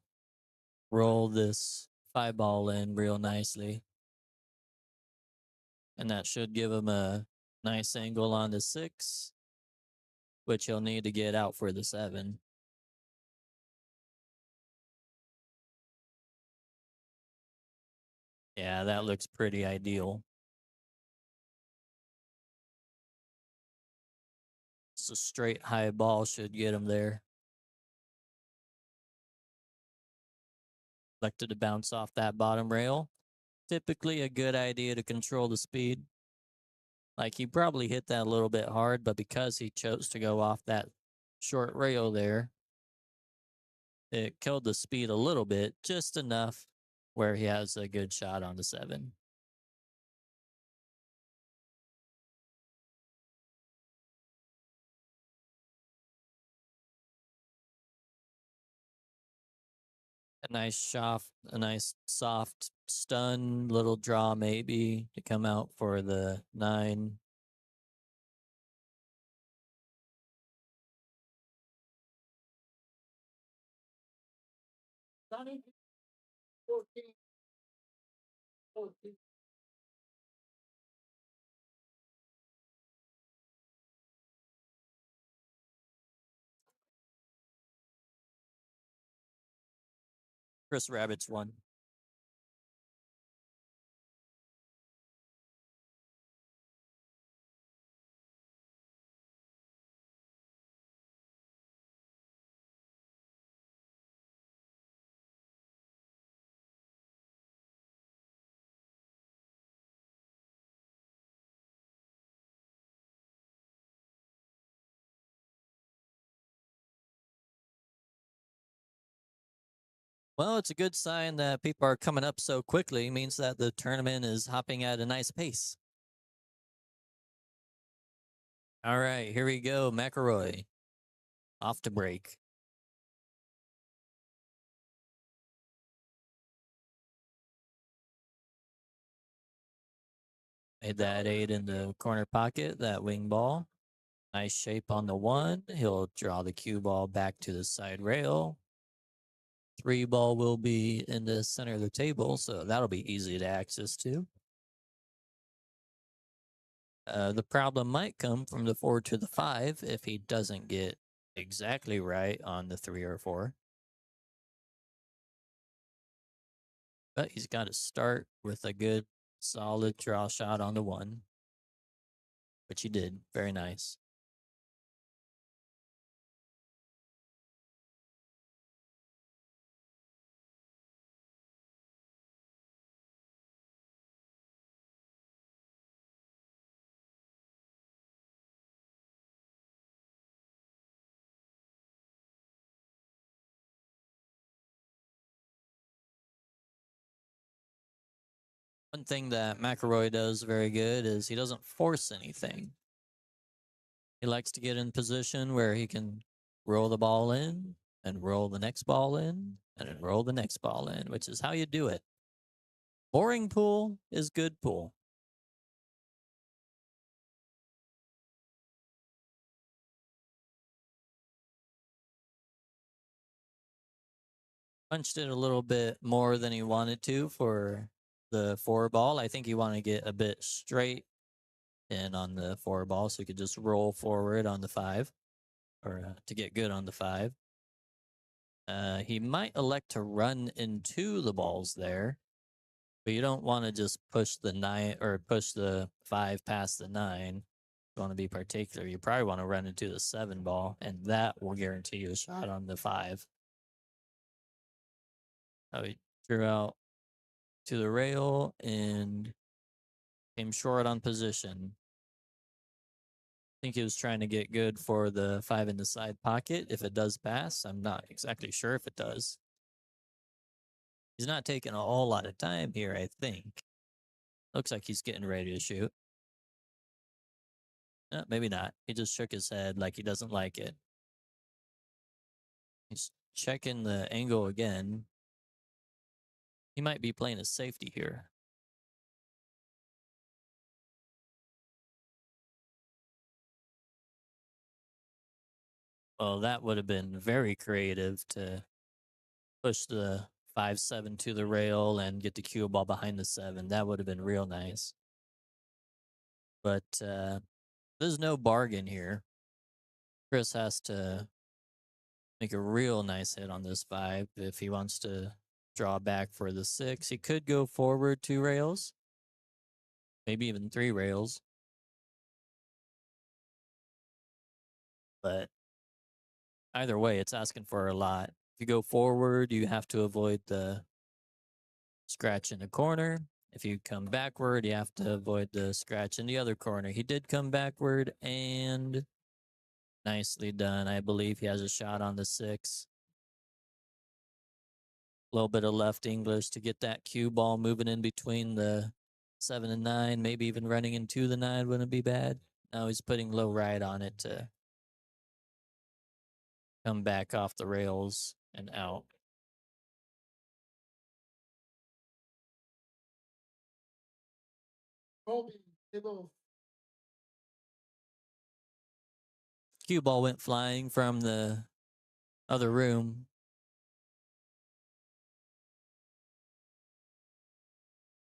roll this 5 ball in real nicely. And that should give him a nice angle on the 6, which he'll need to get out for the 7. Yeah, that looks pretty ideal. It's a straight high ball should get him there. Elected to bounce off that bottom rail. Typically a good idea to control the speed. Like he probably hit that a little bit hard, but because he chose to go off that short rail there, It killed the speed a little bit, just enough where he has a good shot on the 7. A nice soft stun, little draw maybe to come out for the 9. Chris Rabbit's won. Well, it's a good sign that people are coming up so quickly. It means that the tournament is hopping at a nice pace. All right, here we go. McElroy off to break. Made that 8 in the corner pocket, that wing ball. Nice shape on the 1. He'll draw the cue ball back to the side rail. 3 ball will be in the center of the table, so that'll be easy to access to. The problem might come from the 4 to the 5 if he doesn't get exactly right on the 3 or 4. But he's got to start with a good, solid draw shot on the 1, which he did. Very nice. One thing that McElroy does very good is he doesn't force anything. He likes to get in position where he can roll the ball in and roll the next ball in and then roll the next ball in, which is how you do it. Boring pool is good pool. Punched it a little bit more than he wanted to for the 4 ball. I think he wanted to get a bit straight in on the 4 ball so he could just roll forward on the 5 or to get good on the 5. He might elect to run into the balls there, but you don't want to just push the 9 or push the 5 past the 9. You want to be particular. You probably want to run into the 7 ball, and that will guarantee you a shot on the 5. He drew out to the rail and came short on position. I think he was trying to get good for the 5 in the side pocket. If it does pass, I'm not exactly sure if it does. He's not taking a whole lot of time here, I think. Looks like he's getting ready to shoot. Maybe not. He just shook his head like he doesn't like it. He's checking the angle again. He might be playing a safety here. Well, that would have been very creative to push the 5-7 to the rail and get the cue ball behind the 7. That would have been real nice. But there's no bargain here. Chris has to make a real nice hit on this 5 if he wants to draw back for the 6. He could go forward 2 rails, maybe even 3 rails. But either way, it's asking for a lot. If you go forward, you have to avoid the scratch in the corner. If you come backward, you have to avoid the scratch in the other corner. He did come backward, and nicely done. I believe he has a shot on the 6. little bit of left English to get that cue ball moving in between the 7 and 9, maybe even running into the 9 wouldn't be bad. Now he's putting low right on it to come back off the rails and out. Colby, table. Cue ball went flying from the other room.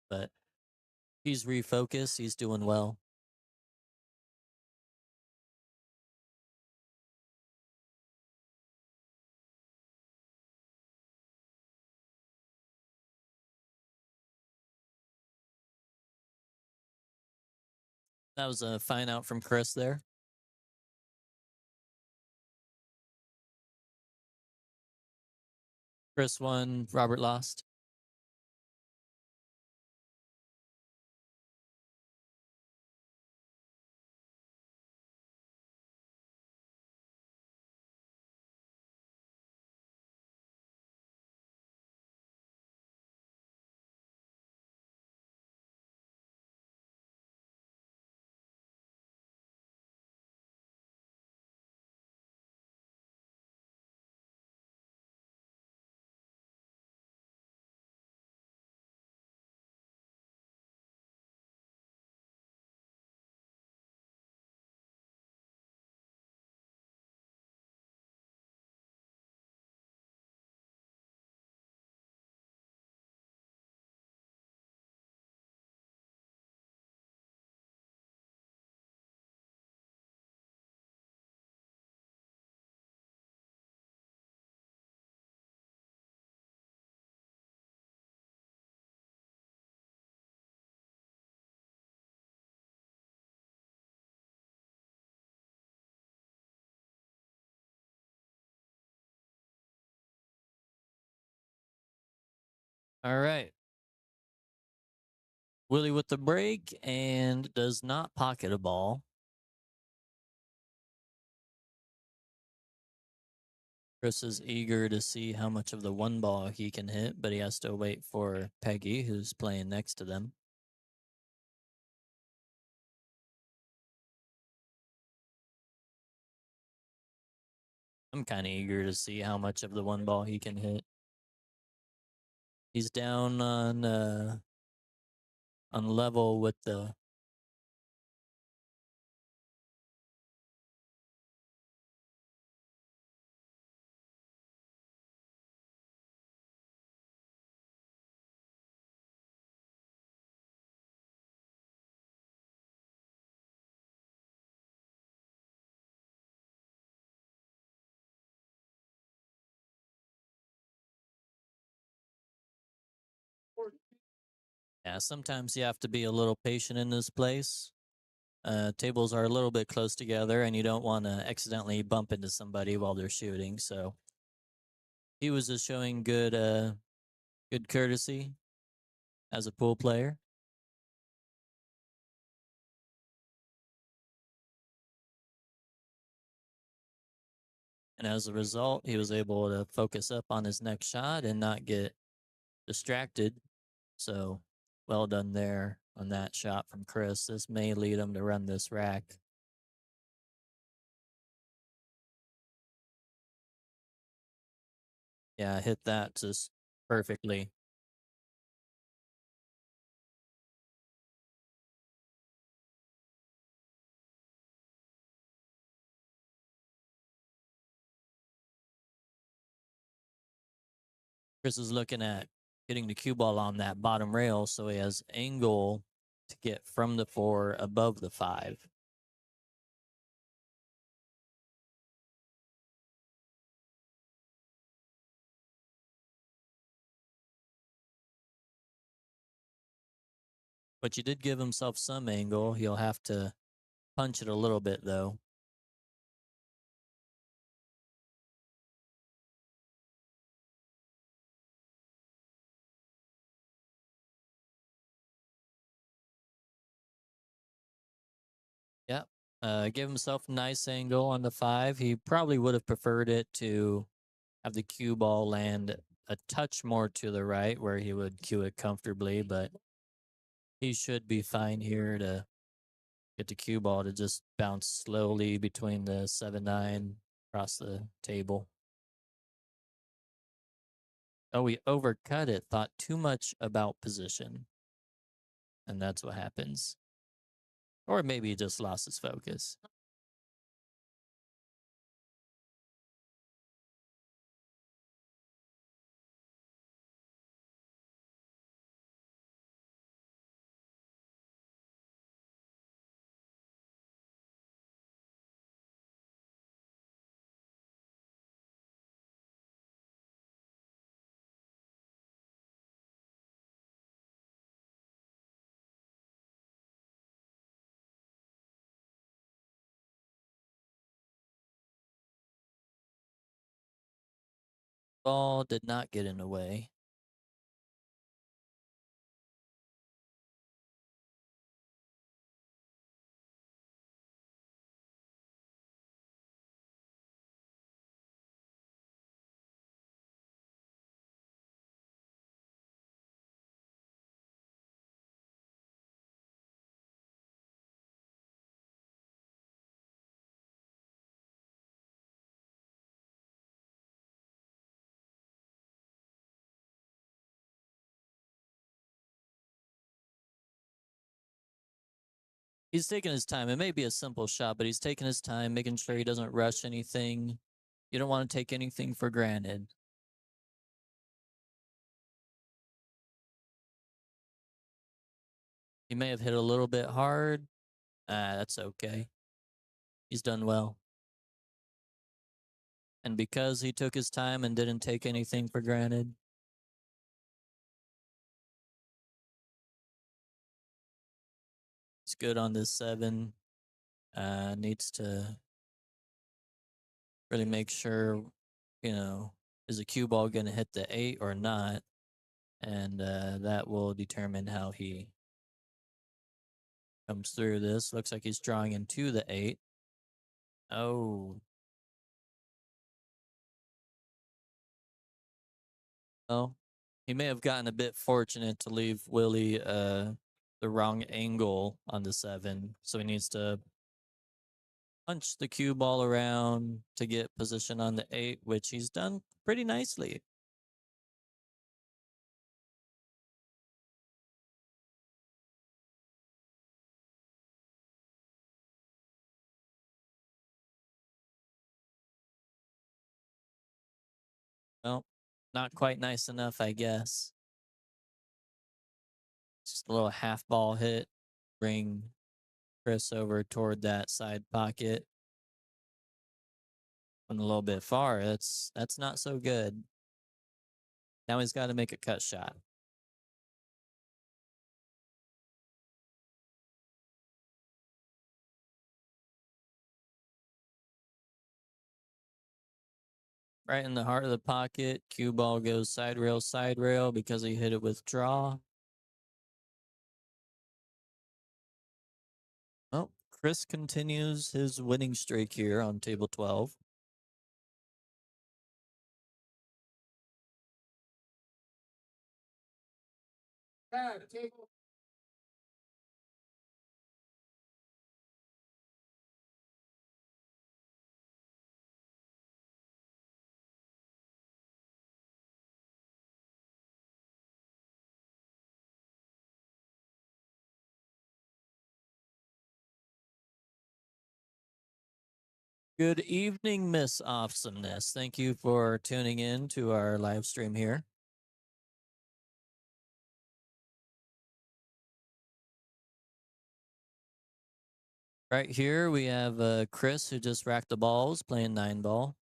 But he's refocused. He's doing well. That was a fine out from Chris there. Chris won, Robert lost. All right. Willie with the break and does not pocket a ball. Chris is eager to see how much of the one ball he can hit, but he has to wait for Peggy, who's playing next to them. I'm kind of eager to see how much of the one ball he can hit. He's down on level with the yeah. Sometimes you have to be a little patient in this place. Tables are a little bit close together, and you don't want to accidentally bump into somebody while they're shooting. So he was just showing good courtesy as a pool player. And as a result, he was able to focus up on his next shot and not get distracted. So well done there on that shot from Chris. This may lead him to run this rack. Yeah, hit that just perfectly. Chris is looking at getting the cue ball on that bottom rail so he has angle to get from the 4 above the 5. But you did give himself some angle. He'll have to punch it a little bit though. Yep. Give himself a nice angle on the 5. He probably would have preferred it to have the cue ball land a touch more to the right where he would cue it comfortably, but he should be fine here to get the cue ball to just bounce slowly between the 7-9 across the table. Oh, we overcut it, thought too much about position. And that's what happens. Or maybe he just lost his focus. Ball did not get in the way. He's taking his time. It may be a simple shot, but he's taking his time, making sure he doesn't rush anything. You don't want to take anything for granted. He may have hit a little bit hard. That's okay. He's done well. And because he took his time and didn't take anything for granted, he's good on this 7. Needs to really make sure, is a cue ball going to hit the 8 or not? And that will determine how he comes through this. Looks like he's drawing into the 8. Oh. Well, he may have gotten a bit fortunate to leave Willie the wrong angle on the 7. So he needs to punch the cue ball around to get position on the 8, which he's done pretty nicely. Well, not quite nice enough, I guess. Just a little half ball hit, bring Chris over toward that side pocket. Went a little bit far. That's not so good. Now he's got to make a cut shot. Right in the heart of the pocket. Cue ball goes side rail because he hit it with draw. Well, Chris continues his winning streak here on table 12. Good evening, Miss Awesomeness. Thank you for tuning in to our live stream here. Right here, we have Chris, who just racked the balls, playing 9-ball.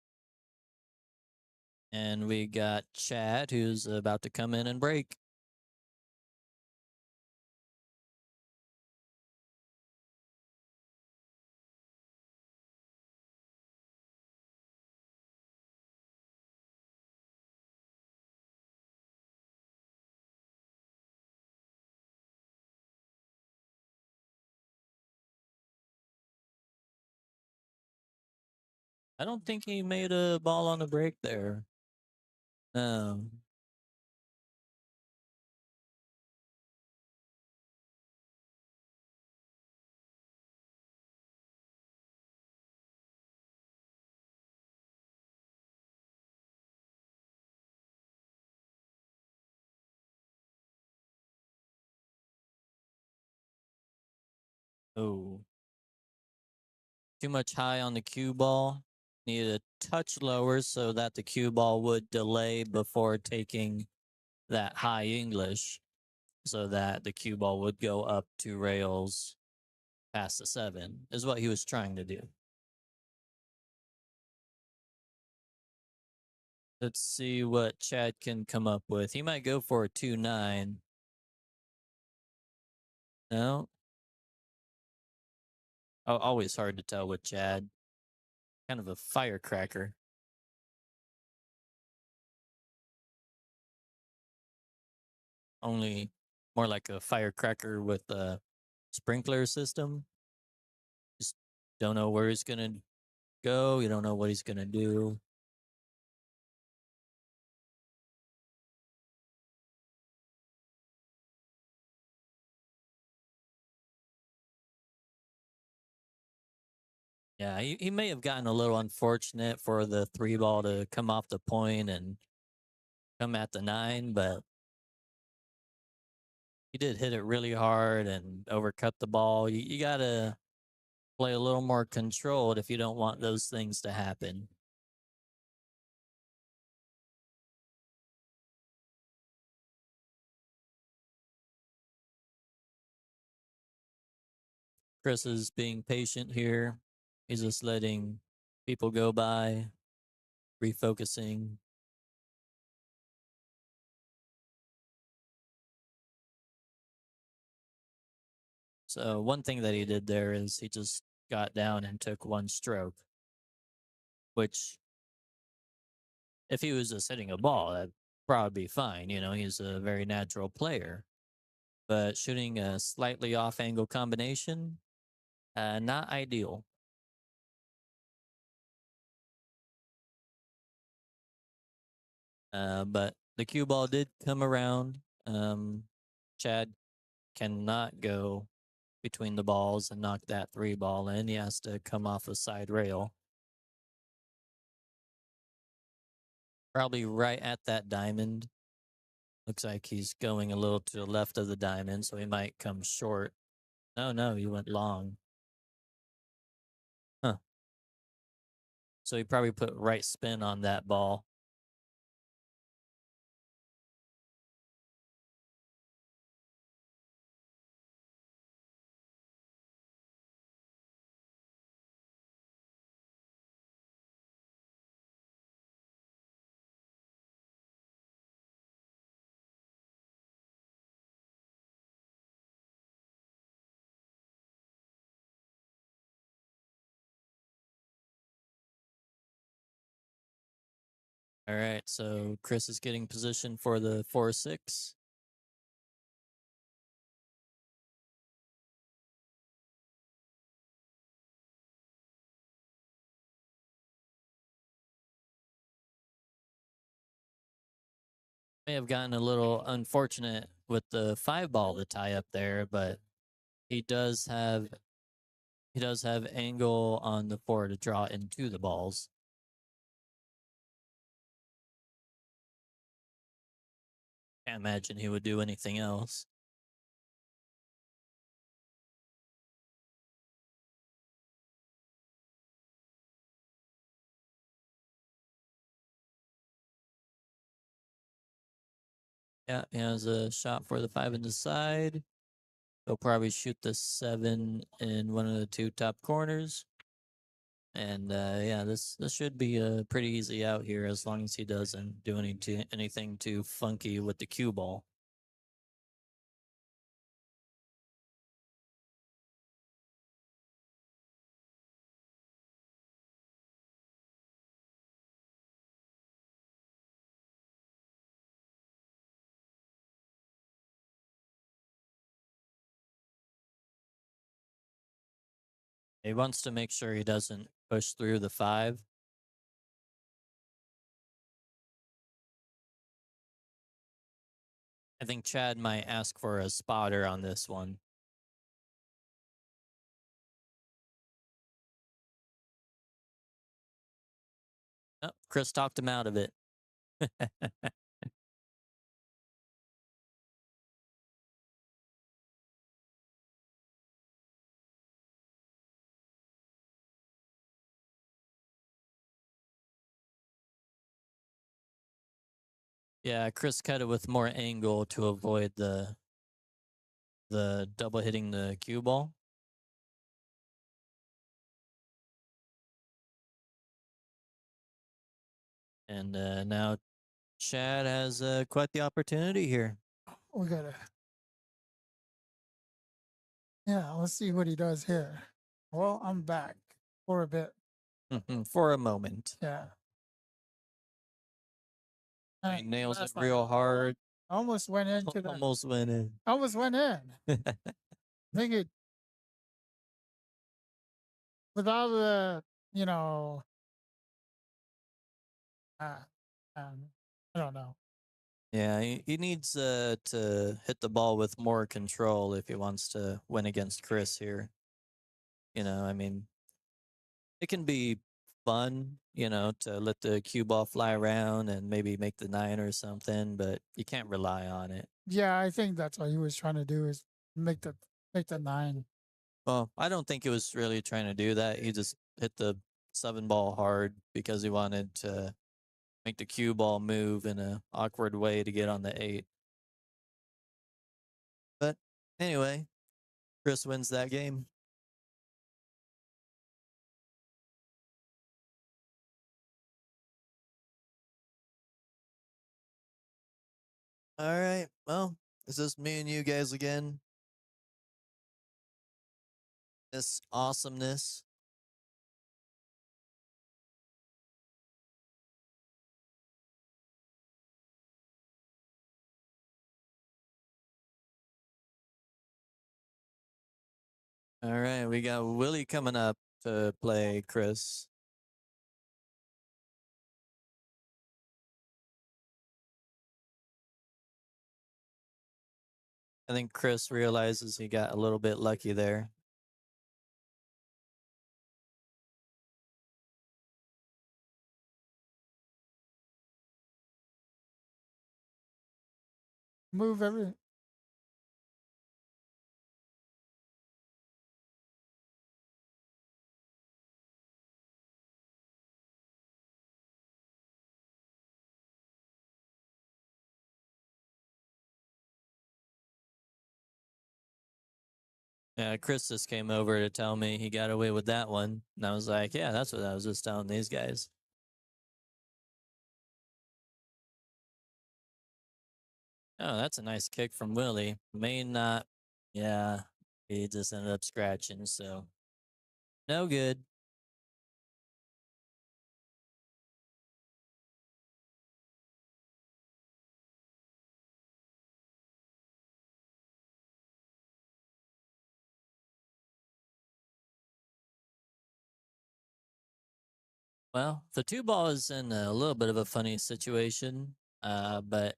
And we got Chad, who's about to come in and break. I don't think he made a ball on the break there. No. Oh, too much high on the cue ball. Needed a touch lower so that the cue ball would delay before taking that high English, so that the cue ball would go up two rails past the seven, is what he was trying to do. Let's see what Chad can come up with. He might go for a 2-9. No? Oh, always hard to tell with Chad. Kind of a firecracker. Only more like a firecracker with a sprinkler system. Just don't know where he's going to go. You don't know what he's going to do. Yeah, he may have gotten a little unfortunate for the three ball to come off the point and come at the nine, but he did hit it really hard and overcut the ball. You got to play a little more controlled if you don't want those things to happen. Chris is being patient here. He's just letting people go by, refocusing. So one thing that he did there is he just got down and took one stroke, which if he was just hitting a ball, that'd probably be fine. You know, he's a very natural player. But shooting a slightly off angle combination, not ideal. But the cue ball did come around. Chad cannot go between the balls and knock that three ball in. He has to come off a side rail. Probably right at that diamond. Looks like he's going a little to the left of the diamond, so he might come short. No, he went long. Huh. So he probably put right spin on that ball. All right, so Chris is getting position for the 4-6. May have gotten a little unfortunate with the five ball to tie up there, but he does have angle on the four to draw into the balls. Can't imagine he would do anything else. Yeah, he has a shot for the five in the side. He'll probably shoot the seven in one of the two top corners. And yeah, this should be a pretty easy out here as long as he doesn't do anything too funky with the cue ball. He wants to make sure he doesn't push through the five. I think Chad might ask for a spotter on this one. Oh, Chris talked him out of it. Yeah, Chris cut it with more angle to avoid the double hitting the cue ball. And now Chad has quite the opportunity here. We gotta. Yeah, let's see what he does here. Well, I'm back for a bit. For a moment. Yeah. He nails it Last time, real hard. almost went into the. Almost went in. Almost went in. I think it with all the you know. Uh, I don't know. Yeah, he needs to hit the ball with more control if he wants to win against Chris here. I mean, it can be fun, to let the cue ball fly around and maybe make the nine or something, but you can't rely on it. Yeah, I think that's what he was trying to do is make the make the nine. Well, I don't think he was really trying to do that. He just hit the seven ball hard because he wanted to make the cue ball move in a awkward way to get on the eight. But anyway, Chris wins that game. All right. Well, it's just me and you guys again. This awesomeness. All right, we got Willie coming up to play Chris. I think Chris realizes he got a little bit lucky there. Move every. Yeah, Chris just came over to tell me he got away with that one. And I was like, yeah, that's what I was just telling these guys. Oh, that's a nice kick from Willie. May not. Yeah, he just ended up scratching, so no good. Well, the two ball is in a little bit of a funny situation, but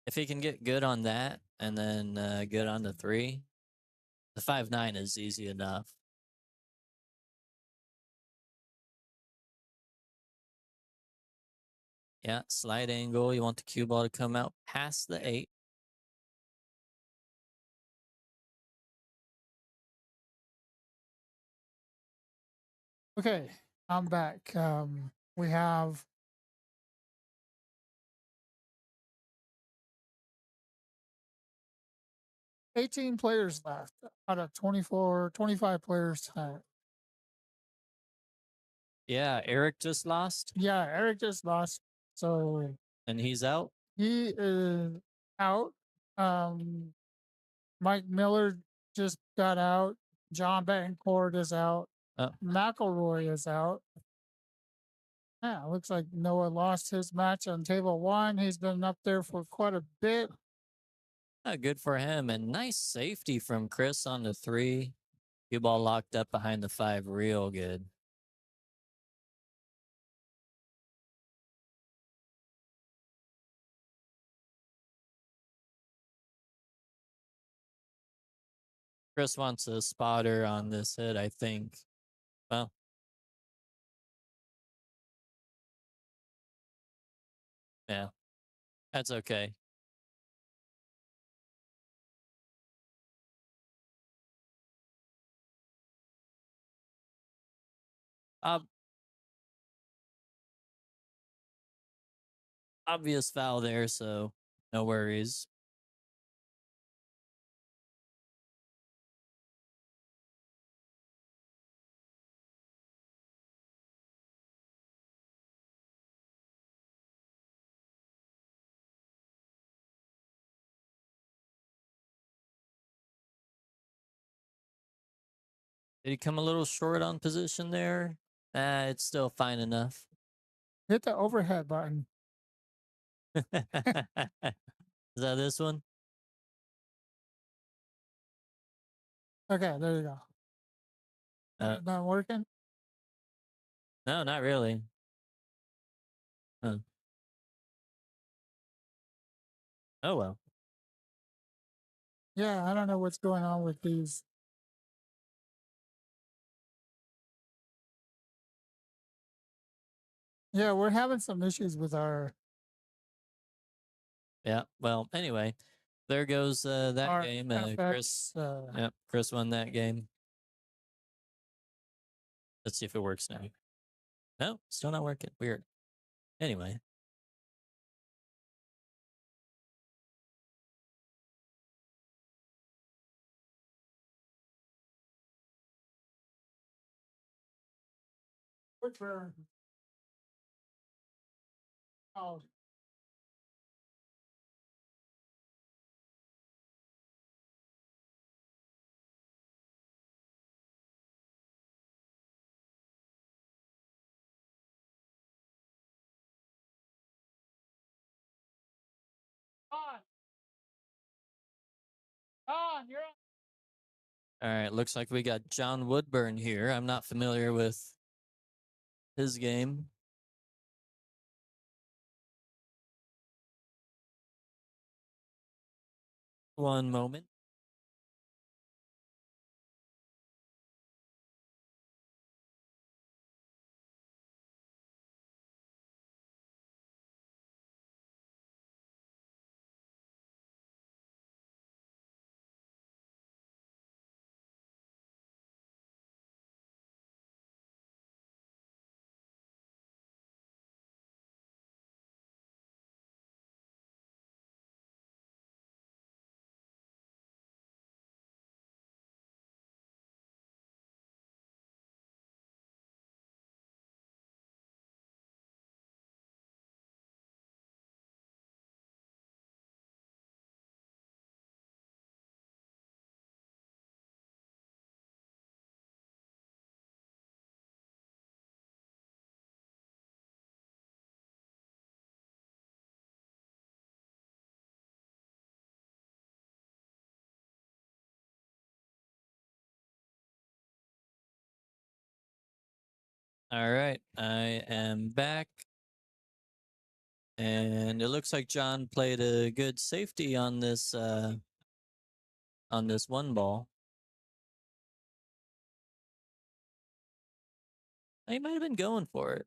if he can get good on that and then good on the three, the 5-9 is easy enough. Yeah, slight angle. You want the cue ball to come out past the 8. Okay, I'm back. We have 18 players left out of 24, 25 players tonight. Yeah, Eric just lost Yeah, Eric just lost, so and he's out. he is out. Mike Miller just got out. John Betancourt is out. Oh, McElroy is out. Yeah, looks like Noah lost his match on table one. He's been up there for quite a bit. good for him. And nice safety from Chris on the 3. Cue ball locked up behind the 5 real good. Chris wants a spotter on this hit, I think. Well, yeah, that's okay. Uh, obvious foul there, so no worries. Did he come a little short on position there? It's still fine enough. Hit the overhead button. Is that this one? Okay, there you go. Uh, Not working? no, not really. Huh. Oh well. Yeah, I don't know what's going on with these. Yeah, we're having some issues with our Yeah. Well, anyway, there goes that our game. Chris. FX. Yep, Chris won that game. Let's see if it works now. No, still not working. Weird. Anyway. Which were oh, on, you're on. All right. Looks like we got John Woodburn here. I'm not familiar with his game. One moment. All right. I am back. And it looks like John played a good safety on this one ball. He might have been going for it.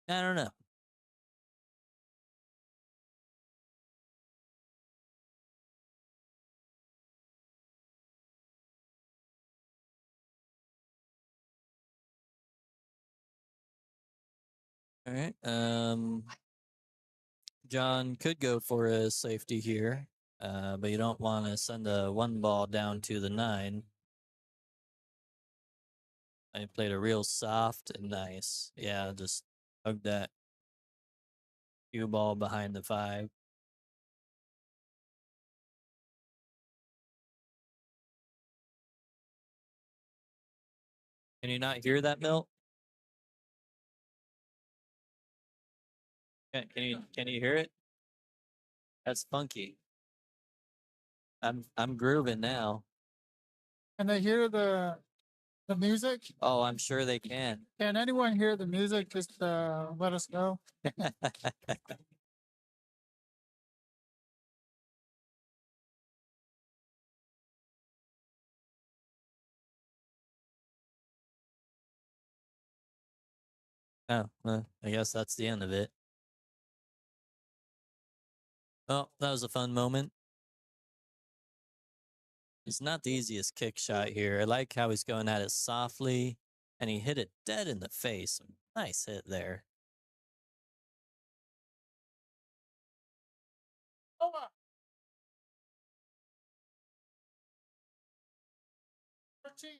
I don't know. All right. John could go for a safety here, but you don't want to send a one ball down to the 9. I played a real soft and nice. Yeah, just hug that cue ball behind the 5. Can you not hear that, Milt? Can you hear it? That's funky. I'm grooving now. Can they hear the music? Oh, I'm sure they can. Can anyone hear the music? Just let us know. Oh, well, I guess that's the end of it. Oh, that was a fun moment. It's not the easiest kick shot here. I like how he's going at it softly, and he hit it dead in the face. Nice hit there. Over. 13.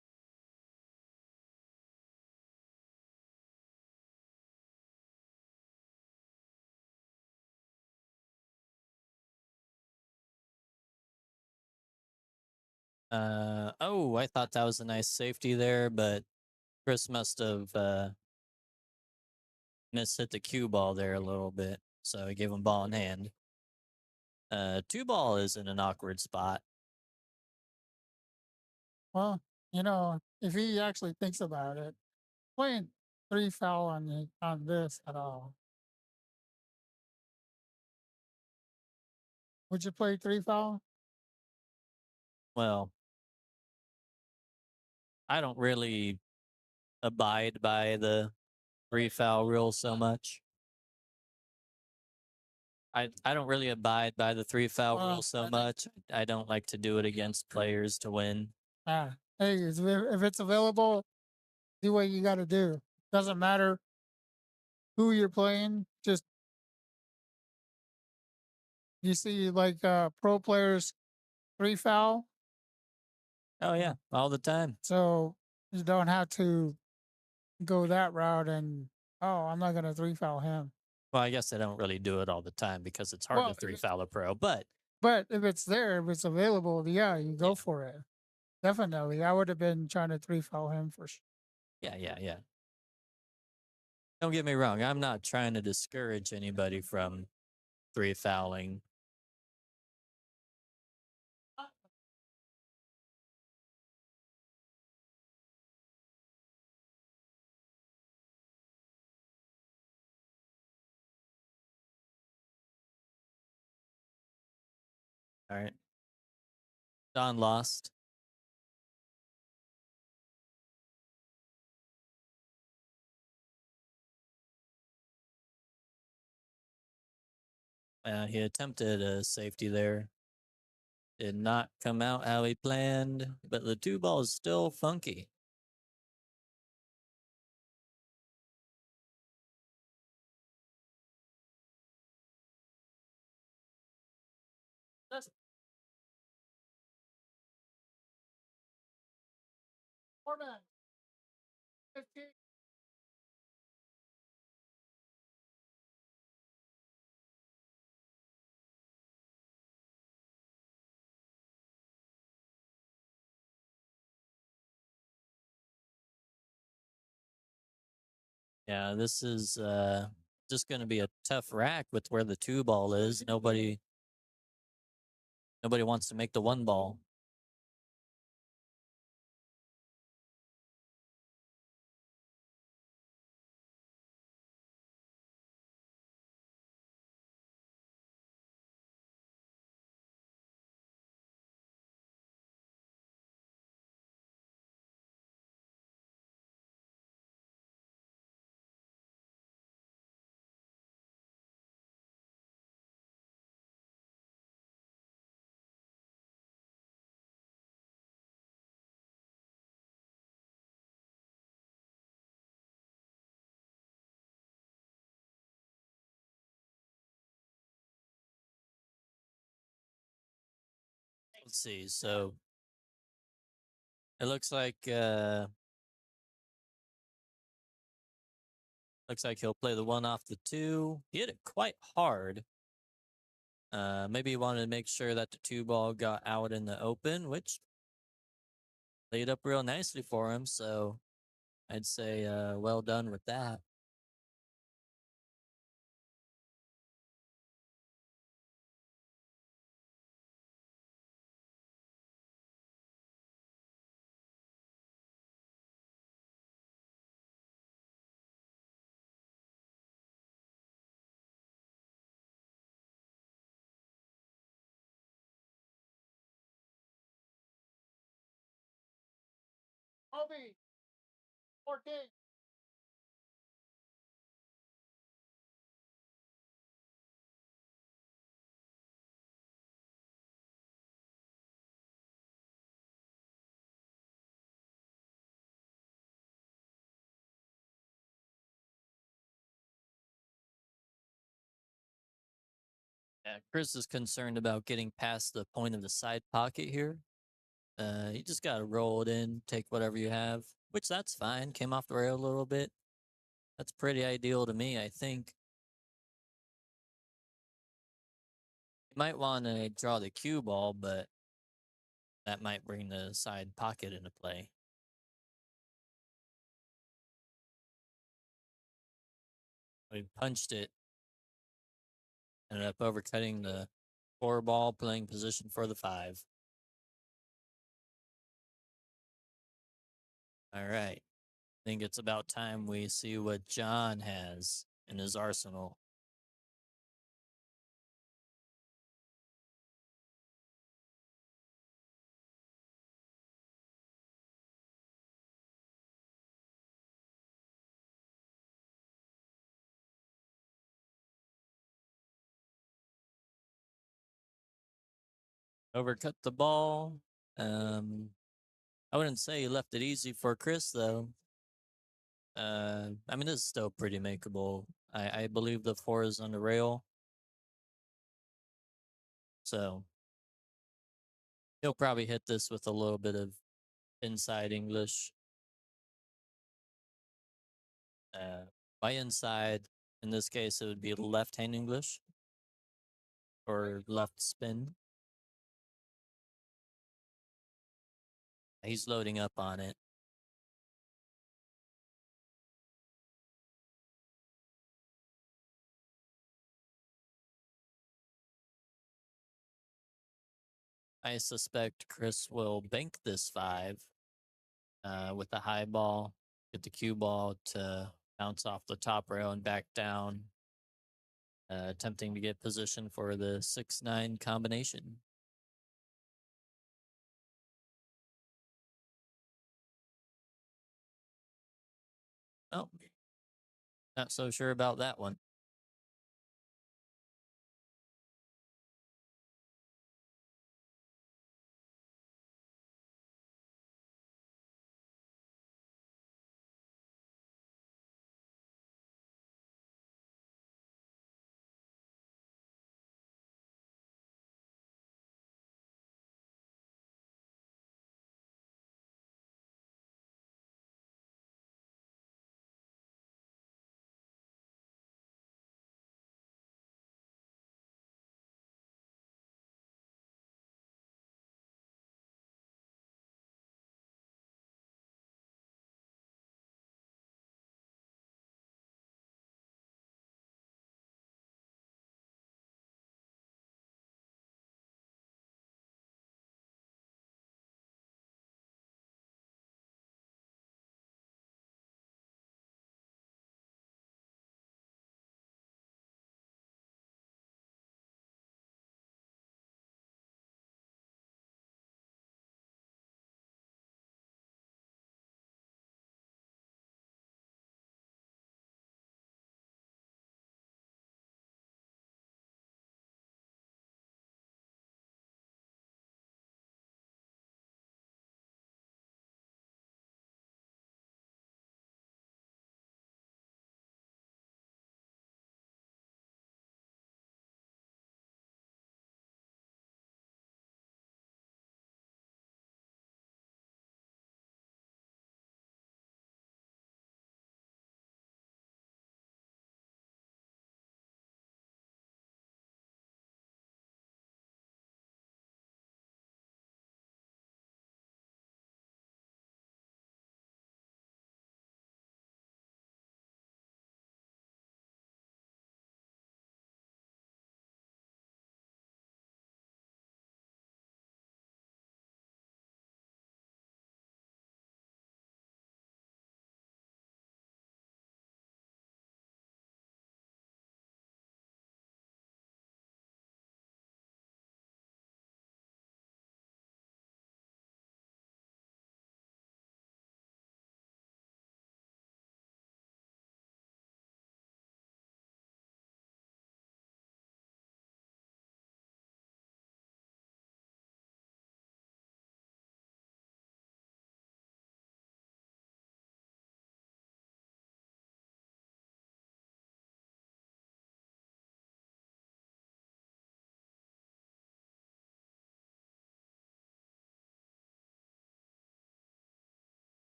Oh, I thought that was a nice safety there, but Chris must have mishit the cue ball there a little bit. So he gave him ball in hand. Two ball is in an awkward spot. Well, if he actually thinks about it, playing three foul on this at all. Would you play three foul? Well, I don't really abide by the three foul rule so much. I don't really abide by the three foul rule Well, so I think much. I don't like to do it against players to win. hey, if it's available, do what you got to do. Doesn't matter who you're playing. Just you see, like pro players three foul, Oh yeah, all the time. so you don't have to go that route. And oh, I'm not gonna three foul him. Well, I guess I don't really do it all the time because it's hard to Well, three foul a pro, but but if it's there, if it's available, yeah, you yeah, go for it. Definitely, I would have been trying to three foul him for sure. yeah. Don't get me wrong. I'm not trying to discourage anybody from three fouling. All right. Don lost. He attempted a safety there. Did not come out how he planned, but the two ball is still funky. That's 4 minutes. 15. Yeah, this is just going to be a tough rack with where the two ball is. Nobody wants to make the one ball. Let's see. So it looks like he'll play the one off the two. He hit it quite hard. Maybe he wanted to make sure that the two ball got out in the open, which laid up real nicely for him. So I'd say well done with that. Kobe, 14. Yeah, Chris is concerned about getting past the point of the side pocket here. You just gotta roll it in, take whatever you have, which that's fine. Came off the rail a little bit. That's pretty ideal to me, I think. You might want to draw the cue ball, but that might bring the side pocket into play. We punched it, ended up overcutting the 4 ball, playing position for the 5. All right. I think it's about time we see what John has in his arsenal. Overcut the ball. I wouldn't say he left it easy for Chris though. I mean, this is still pretty makeable. I believe the 4 is on the rail, so he'll probably hit this with a little bit of inside English. By inside, in this case, it would be left hand English or left spin. He's loading up on it. I suspect Chris will bank this 5 with the high ball, get the cue ball to bounce off the top rail and back down, attempting to get position for the 6-9 combination. Oh, not so sure about that one.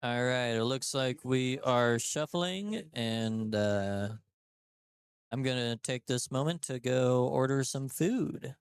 All right. It looks like we are shuffling, and I'm gonna take this moment to go order some food.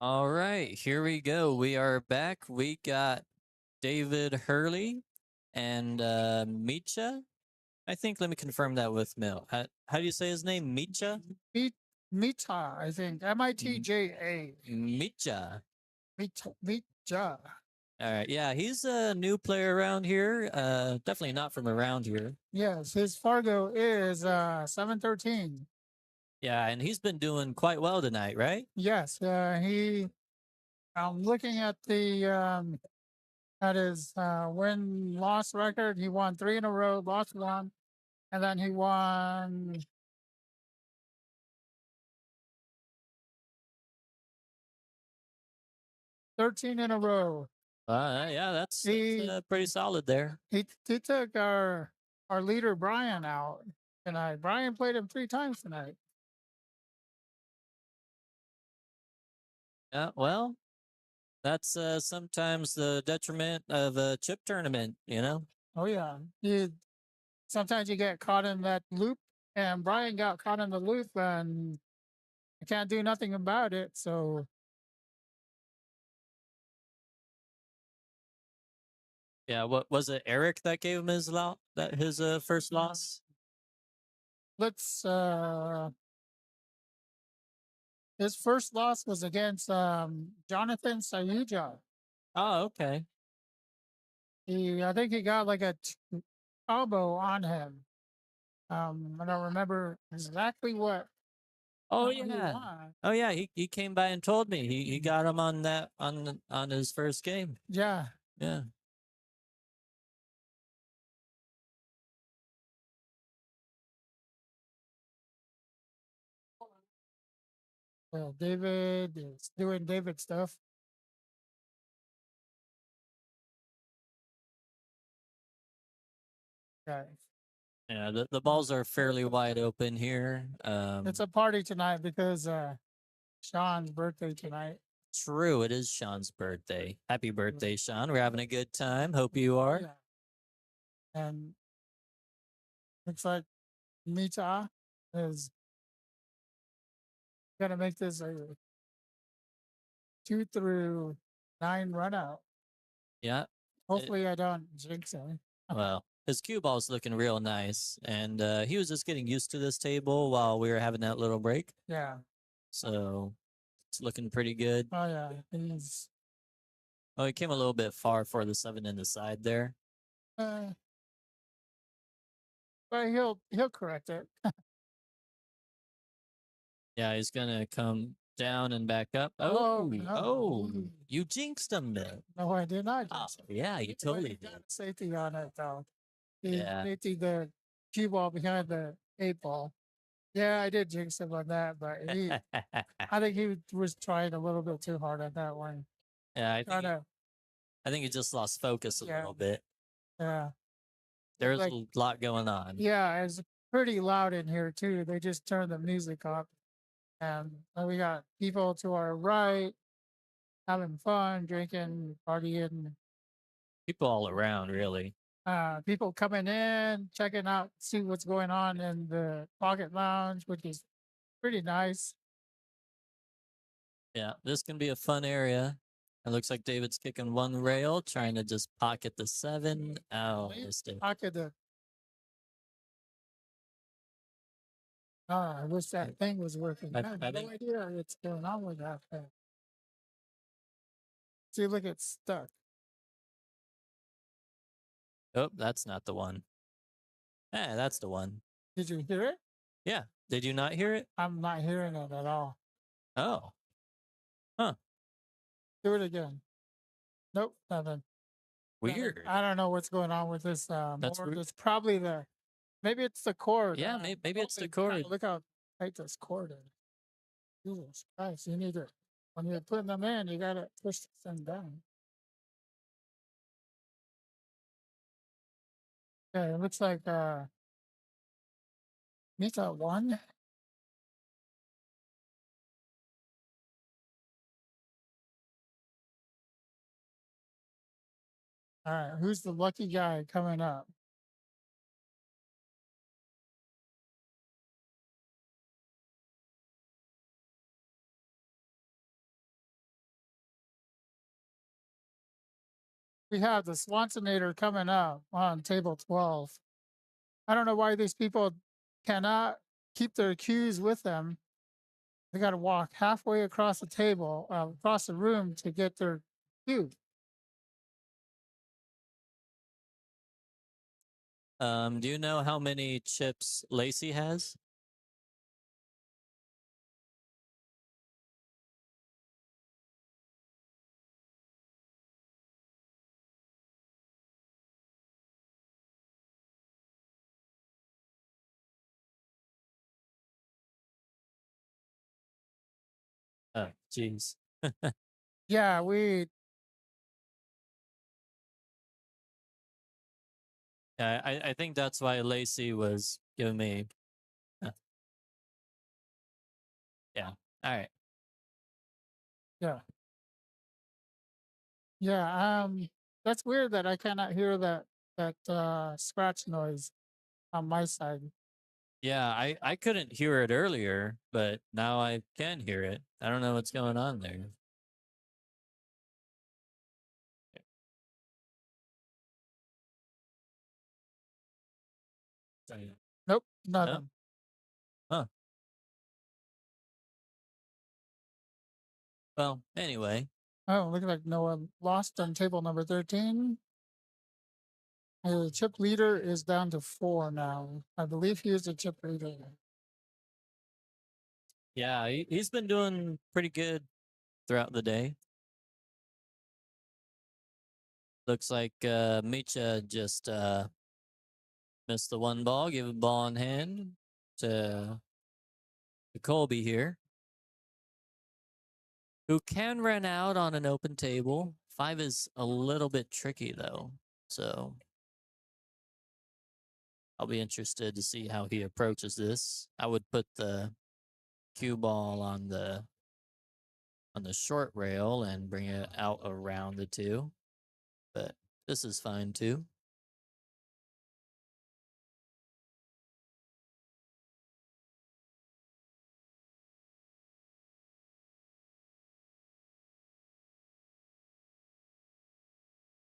All right, here we go. We are back. We got David Hurley and Micha. I think let me confirm that with Mil. How do you say his name? Micha? Meet Mita, I think. Mitja. Micha. Mitja. All right. Yeah, he's a new player around here. Definitely not from around here. Yes, his Fargo is 713. Yeah, and he's been doing quite well tonight, right? Yes, I'm looking at his win loss record. He won 3 in a row, lost 1, and then he won 13 in a row. Yeah, that's He pretty solid there. he took our leader Brian out tonight. Brian played him 3 times tonight. Yeah, well, that's sometimes the detriment of a chip tournament, you know? Oh yeah. Sometimes you get caught in that loop, and Brian got caught in the loop, and I can't do nothing about it. So Yeah, what was it? Eric that gave him his first loss? let's his first loss was against Jonathan Sayuja. Oh, okay. I think he got like a elbow on him. I don't remember exactly what. Oh He yeah. won. Oh yeah, he came by and told me he got him on that on his first game. Yeah. Yeah. Well, David is doing David stuff. Okay. Yeah, the balls are fairly wide open here. It's a party tonight because Sean's birthday tonight. True, it is Sean's birthday. Happy birthday, Sean. We're having a good time. Hope you are. Yeah. And looks like Mita is gonna make this a 2 through 9 run out. Yeah. Hopefully I don't jinx him. Well, his cue ball's looking real nice, and he was just getting used to this table while we were having that little break. Yeah. So it's looking pretty good. Oh yeah. He's Oh, he came a little bit far for the 7 in the side there. uh, but he'll correct it. Yeah, he's gonna come down and back up. Oh, Oh, no. oh, you jinxed him there. No, I did not Oh, jinx it. yeah, you totally He did. got a safety on it though. He Yeah. safety the cue ball behind the 8 ball. Yeah, I did jinx him on that, but I think he was trying a little bit too hard on that one. Yeah, Trying I think he just lost focus a Yeah. little bit. yeah. There's like- a lot going on. Yeah, it's pretty loud in here too. They just turned the music up, and we got people to our right having fun, drinking, partying. People all around, really. People coming in, checking out, see what's going on in the Pocket Lounge, which is pretty nice. Yeah, this can be a fun area. It looks like David's kicking one rail, trying to just pocket the 7. Oh, Please missed it. Pocket the. I wish that thing was working. I- I have I no think- idea what's going on with that thing. See, look, it's stuck. Oh, that's not the one. Yeah, that's the one. Did you hear it? Yeah. Did you not hear it? I'm not hearing it at all. Oh. Do it again. Nope, nothing. Nothing. Weird. I don't know what's going on with this. That's Board. weird. It's probably maybe it's the cord. Yeah, maybe it's the holy cow, cord. Look how tight this cord is. Jesus Christ! You need to when you're putting them in, you gotta push this thing down. Okay, it looks like Mita won. All right, who's the lucky guy coming up? we have the Swansonator coming up on table 12. I don't know why these people cannot keep their cues with them. They got to walk halfway across the table, across the room to get their cue. Do you know how many chips Lacey has? Oh, jeez. Yeah, we Yeah, I think that's why Lacey was giving me. uh, yeah. All right. yeah. Yeah, that's weird that I cannot hear that scratch noise on my side. Yeah, I couldn't hear it earlier, but now I can hear it. I don't know what's going on there. Nope, No? nothing. Huh. Well, anyway. Oh, looks like Noah lost on table number 13. The chip leader is down to 4 now. I believe he is the chip leader. Yeah, he's been doing pretty good throughout the day. Looks like Micha just missed the one ball, give a ball in hand to Colby here, who can run out on an open table. 5 is a little bit tricky though, so I'll be interested to see how he approaches this. I would put the cue ball on the short rail and bring it out around the 2, but this is fine too.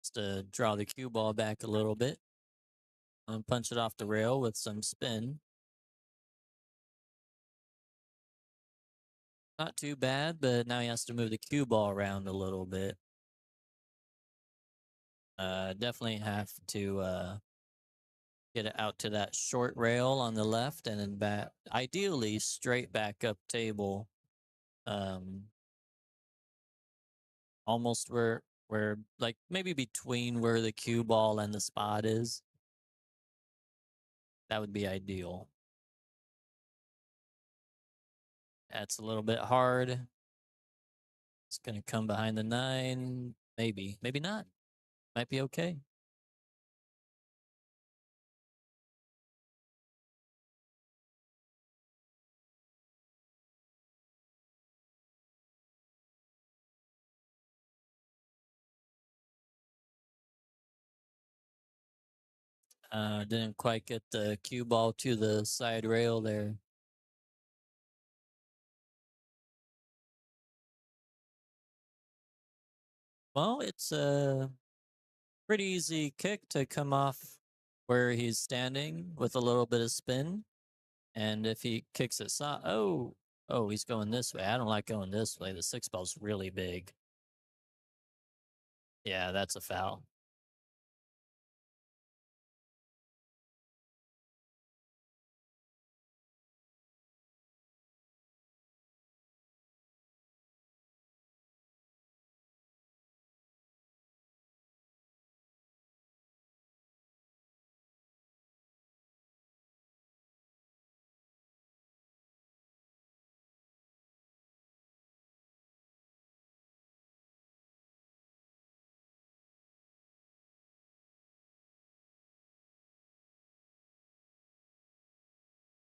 Just to draw the cue ball back a little bit and punch it off the rail with some spin. Not too bad, but now he has to move the cue ball around a little bit. Definitely have to get it out to that short rail on the left and then back, ideally straight back up table. Almost where like maybe between where the cue ball and the spot is. That would be ideal. That's a little bit hard. It's gonna come behind the 9. Maybe, maybe not. Might be okay. Didn't quite get the cue ball to the side rail there. Well, it's a pretty easy kick to come off where he's standing with a little bit of spin. And if he kicks it, oh, he's going this way. I don't like going this way. The 6 ball's really big. Yeah, that's a foul.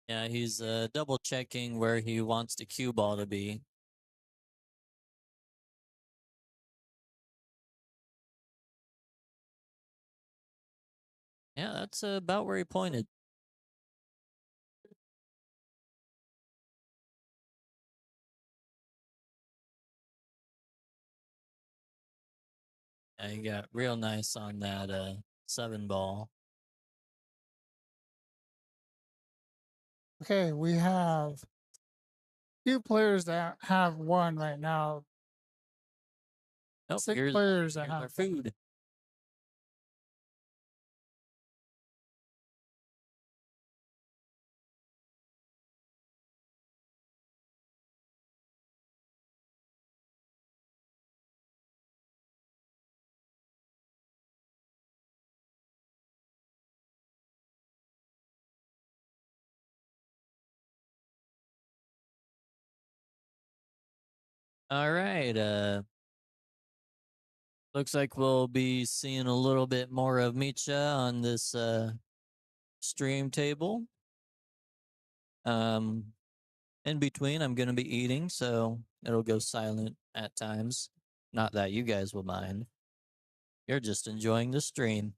Yeah, he's double checking where he wants the cue ball to be. Yeah, that's about where he pointed. I got real nice on that 7 ball. Okay, we have few players that have one right now. Nope, 6 here's players that our have food. All right. Looks like we'll be seeing a little bit more of Micha on this stream table. In between, I'm going to be eating, so it'll go silent at times. Not that you guys will mind. You're just enjoying the stream.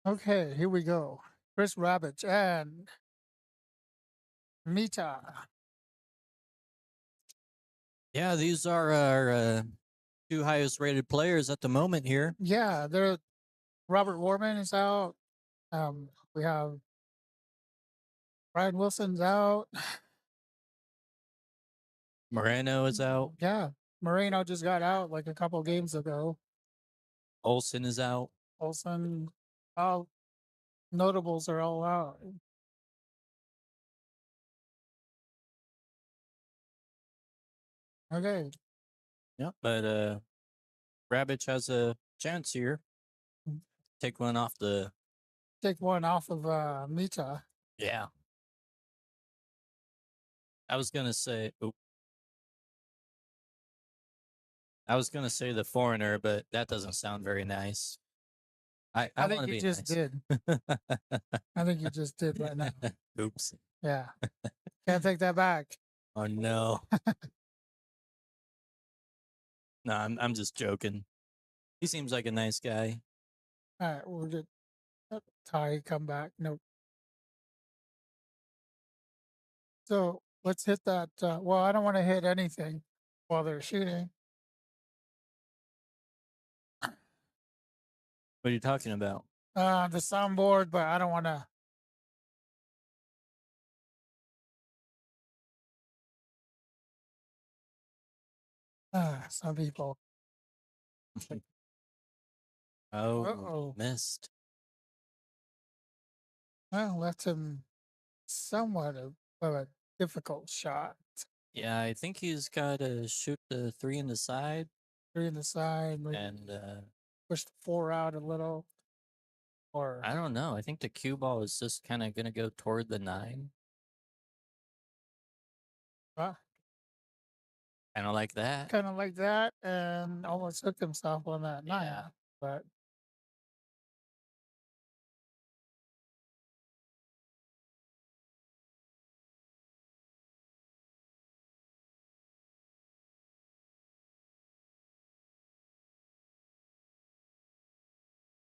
Okay, here we go. Chris Rabbit and Mita. Yeah, these are our two highest rated players at the moment here. Yeah, they're Robert Warman is out. We have Brian Wilson's out. Moreno is out. Yeah, Moreno just got out like a couple games ago. Olsen is out. Olsen, all notables are all out. Okay, Yep. But Ravage has a chance here. Mm. Take one off the. take one off of Mita. Yeah. I was gonna say. Oop. I was gonna say the foreigner, but that doesn't sound very nice. I I want think to you be just nice. did. I think you just did right now. Oops. Yeah, can't take that back. Oh no. No, I'm just joking. He seems like a nice guy. All right, we'll get Ty come back. Nope. So let's hit that. Well, I don't want to hit anything while they're shooting. What are you talking about? The soundboard, but I don't want to. Some people. Oh, Uh-oh. missed. Well, left him somewhat of a difficult shot. Yeah, I think he's got to shoot the 3 in the side Three in the side, maybe and push the four out a little. Or I don't know. I think the cue ball is just kind of going to go toward the 9. Kind of like that. kind of like that, and almost hooked himself on that nine. Yeah. But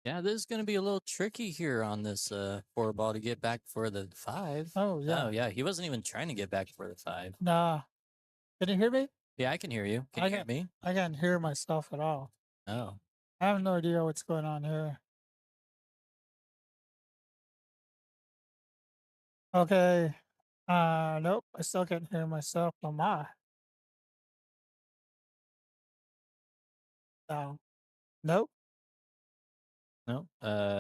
Yeah, this is going to be a little tricky here on this 4 ball to get back for the 5. oh yeah, Oh, yeah. He wasn't even trying to get back for the 5. nah. Can you hear me? Yeah, I can hear you. Can I you hear can't. me? I can't hear myself at all. Oh. I have no idea what's going on here. Okay. Nope. I still can't hear myself. Oh my. No. Nope. No.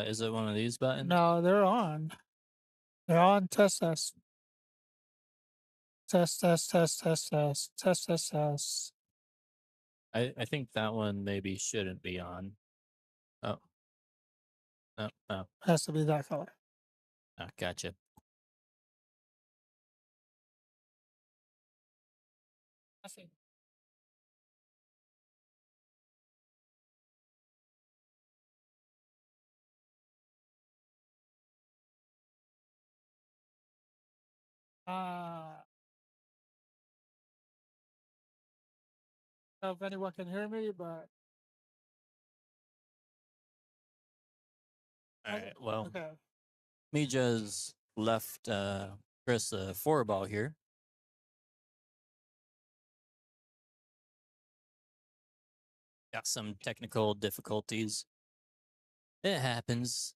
Is it one of these buttons? No, they're on. They're on. Test test. Test test test test test test test test. I think that one maybe shouldn't be on. Oh. Oh, oh, Has to be that color. oh, gotcha. Nothing. Don't know if anyone can hear me, but All right. Well, okay. Mija's left Chris a 4 ball here. Got some technical difficulties. It happens.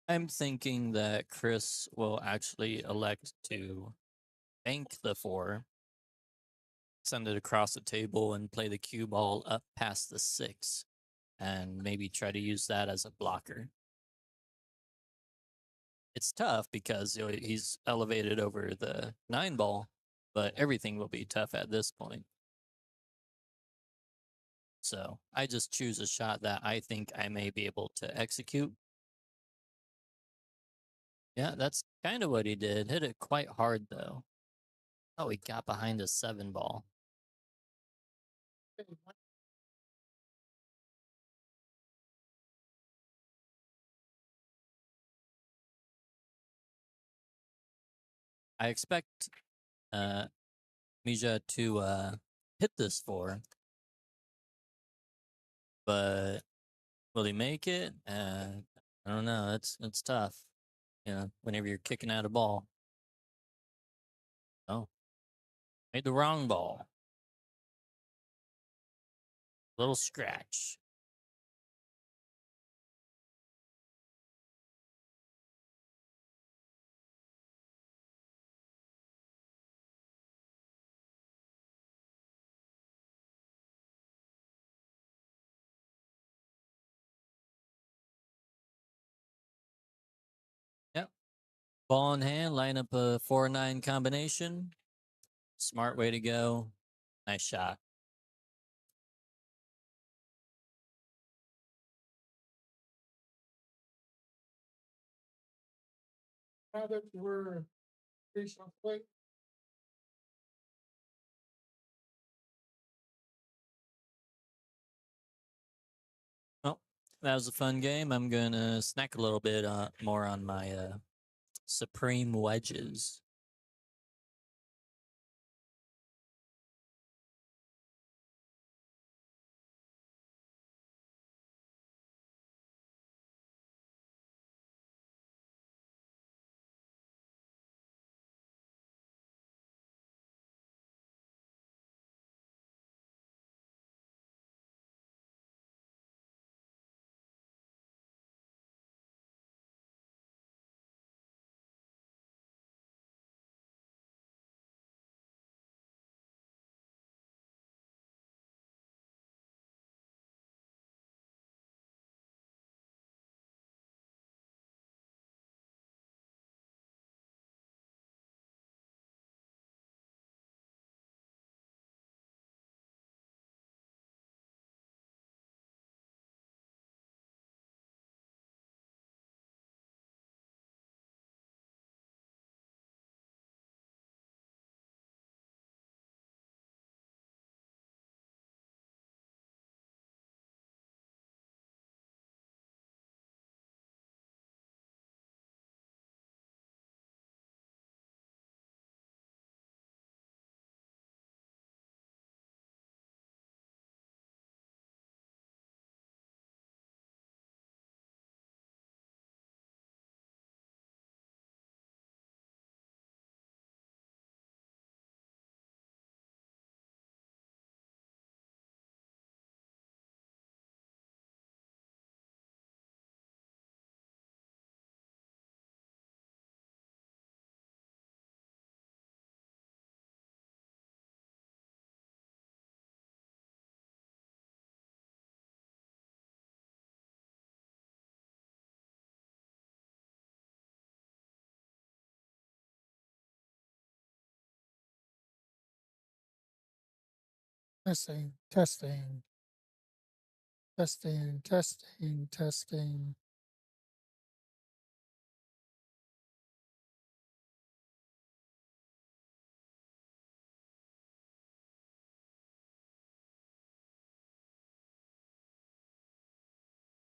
I'm thinking that Chris will actually elect to bank the 4, send it across the table, and play the cue ball up past the 6, and maybe try to use that as a blocker. It's tough because he's elevated over the 9 ball, but everything will be tough at this point. So I just choose a shot that I think I may be able to execute. Yeah, that's kind of what he did. Hit it quite hard, though. Oh, he got behind a 7 ball. I expect Mija to hit this for, but will he make it? I don't know. It's tough. You know, whenever you're kicking out a ball. Oh, made the wrong ball. Little scratch. Yep. Ball in hand, line up a 4-9 combination. Smart way to go. Nice shot. Now that we're plate. Well, that was a fun game. I'm gonna snack a little bit more on my Supreme wedges. Testing, testing, testing, testing, testing.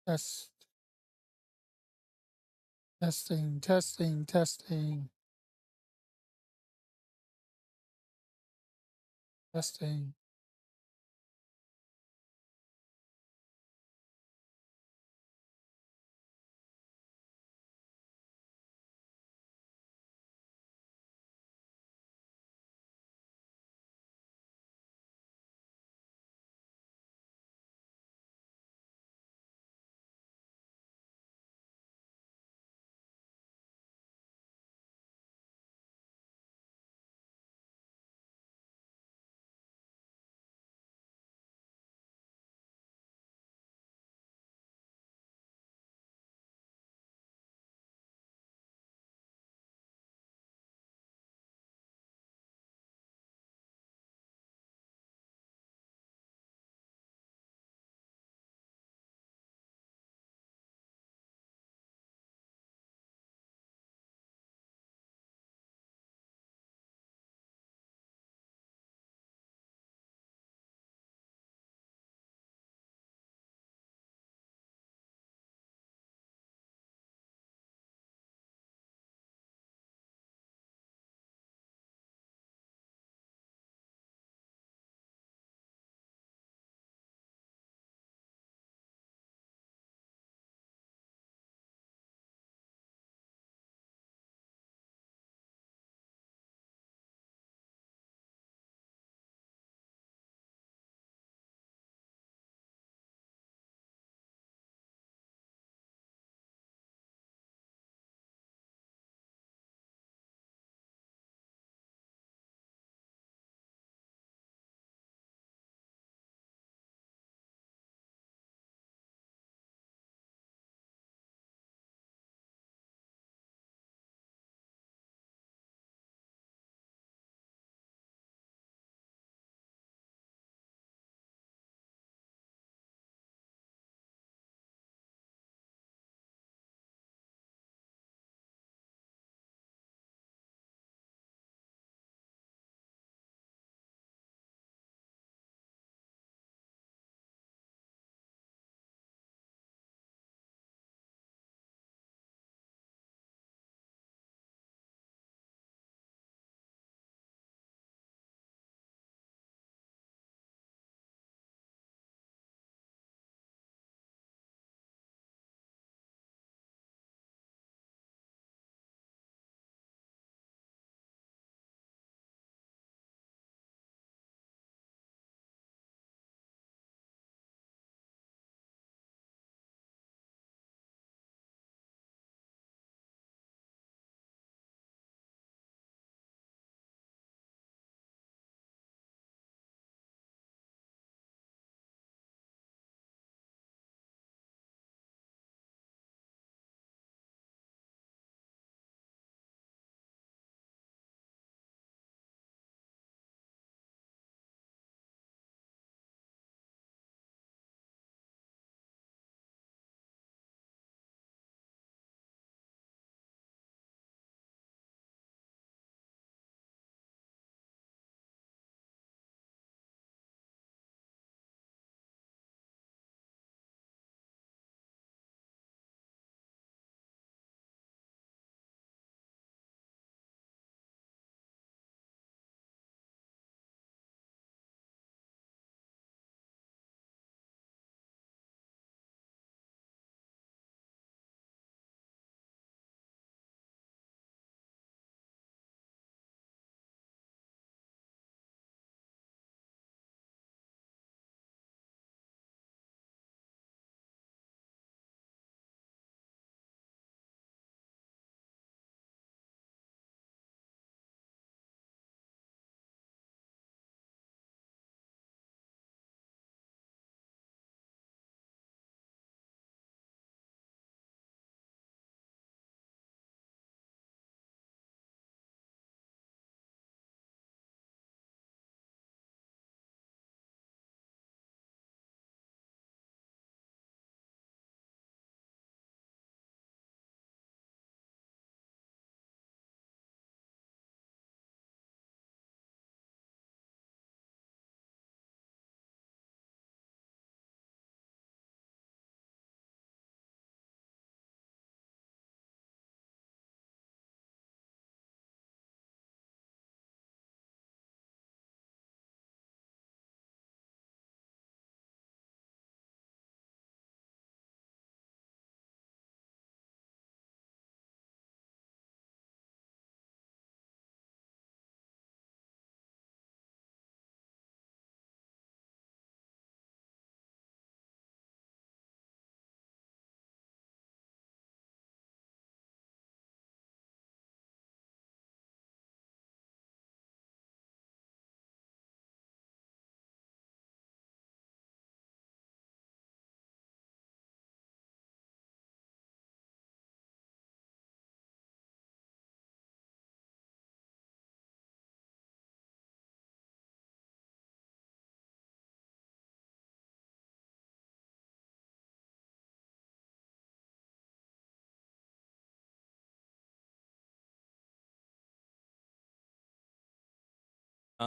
Test, testing, testing, testing, testing.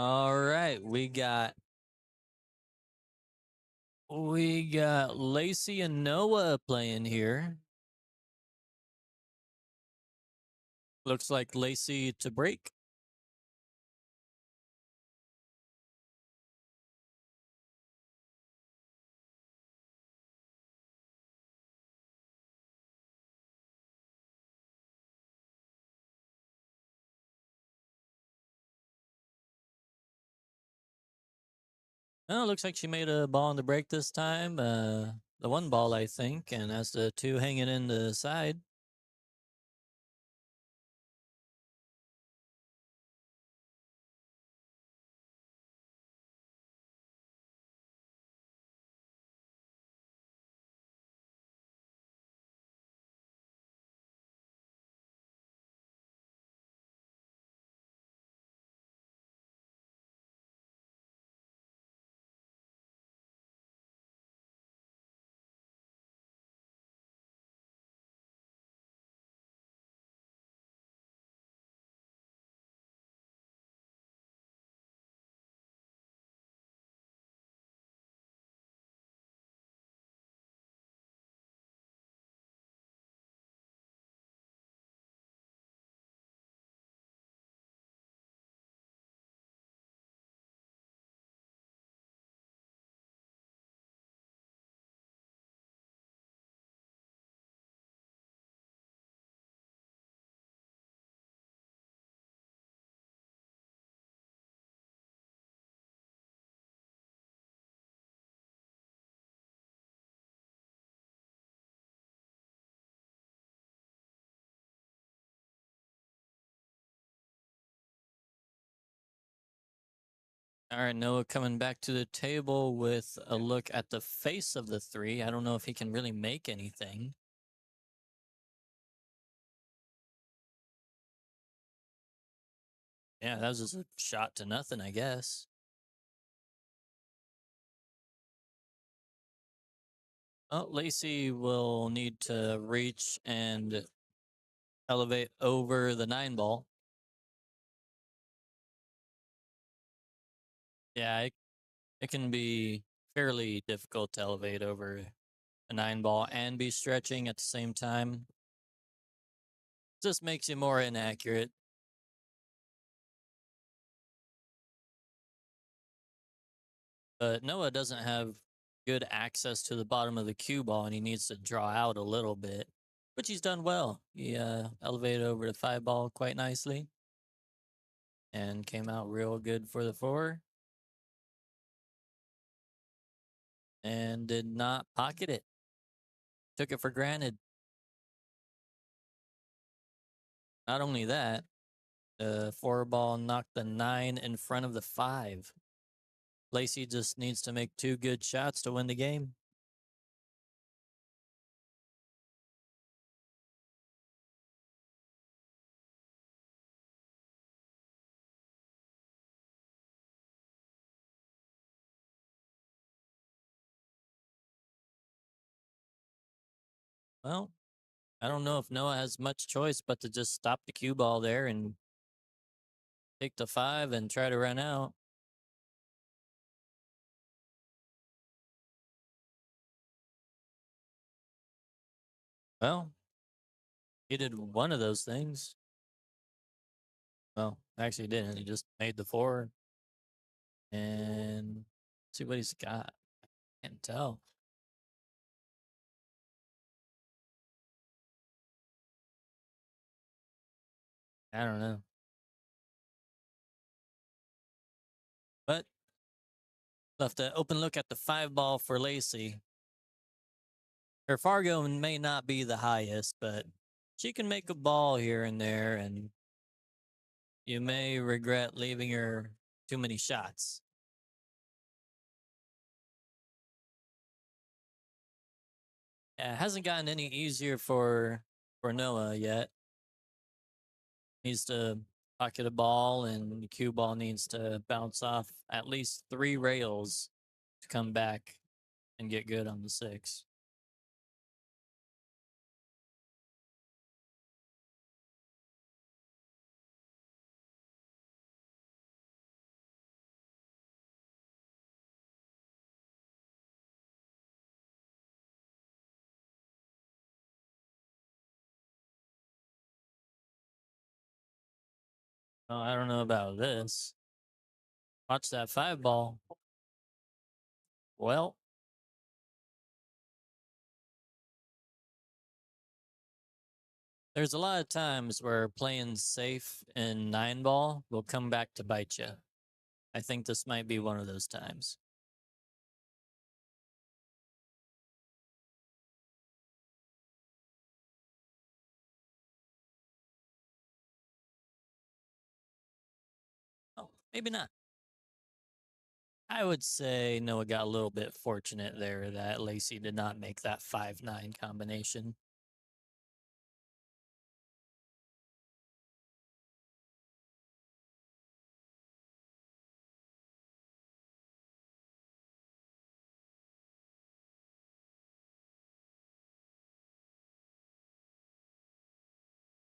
All right, we got Lacey and Noah playing here. Looks like Lacey to break. Oh, looks like she made a ball on the break this time. The one ball, I think, and has the two hanging in the side. All right, Noah coming back to the table with a look at the face of the three. I don't know if he can really make anything. Yeah, that was just a shot to nothing, I guess. Well, Lacey will need to reach and elevate over the 9 ball. Yeah, it can be fairly difficult to elevate over a 9 ball and be stretching at the same time. Just makes you more inaccurate. But Noah doesn't have good access to the bottom of the cue ball, and he needs to draw out a little bit, which he's done well. He elevated over the 5 ball quite nicely and came out real good for the 4 and did not pocket it. Took it for granted. Not only that, the 4 ball knocked the 9 in front of the 5. Lacey just needs to make 2 good shots to win the game. Well, I don't know if Noah has much choice but to just stop the cue ball there and take the 5 and try to run out. Well, he did one of those things. Well, actually, he didn't. He just made the 4 and see what he's got. Can't tell. I don't know. But left an open look at the 5 ball for Lacey. Her Fargo may not be the highest, but she can make a ball here and there, and you may regret leaving her too many shots. Yeah, it hasn't gotten any easier for Noah yet. Needs to pocket a ball, and the cue ball needs to bounce off at least 3 rails to come back and get good on the 6. Oh, I don't know about this. Watch that 5 ball. Well, there's a lot of times where playing safe in 9 ball will come back to bite you. I think this might be one of those times. Oh, maybe not. I would say Noah got a little bit fortunate there that Lacey did not make that 5-9 combination.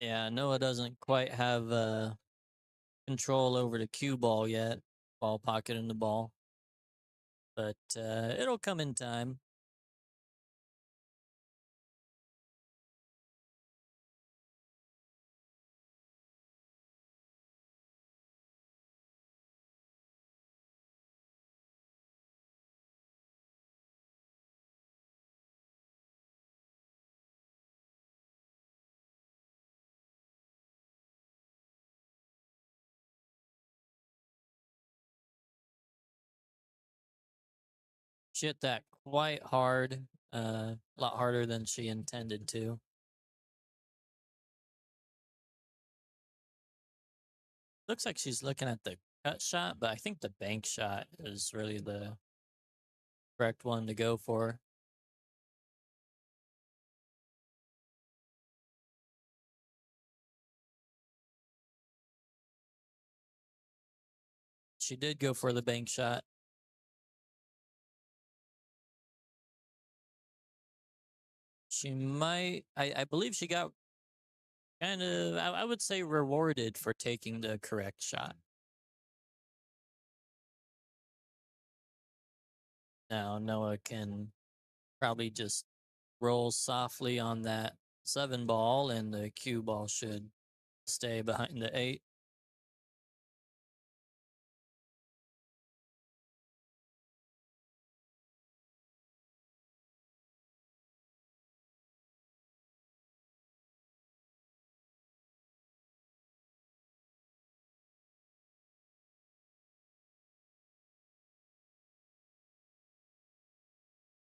Yeah, Noah doesn't quite have control over the cue ball yet, ball pocket and the ball, but it'll come in time. She hit that quite hard, a lot harder than she intended to. Looks like she's looking at the cut shot, but I think the bank shot is really the correct one to go for. She did go for the bank shot. She might, I believe she got kind of, I would say, rewarded for taking the correct shot. Now Noah can probably just roll softly on that 7 ball, and the cue ball should stay behind the 8.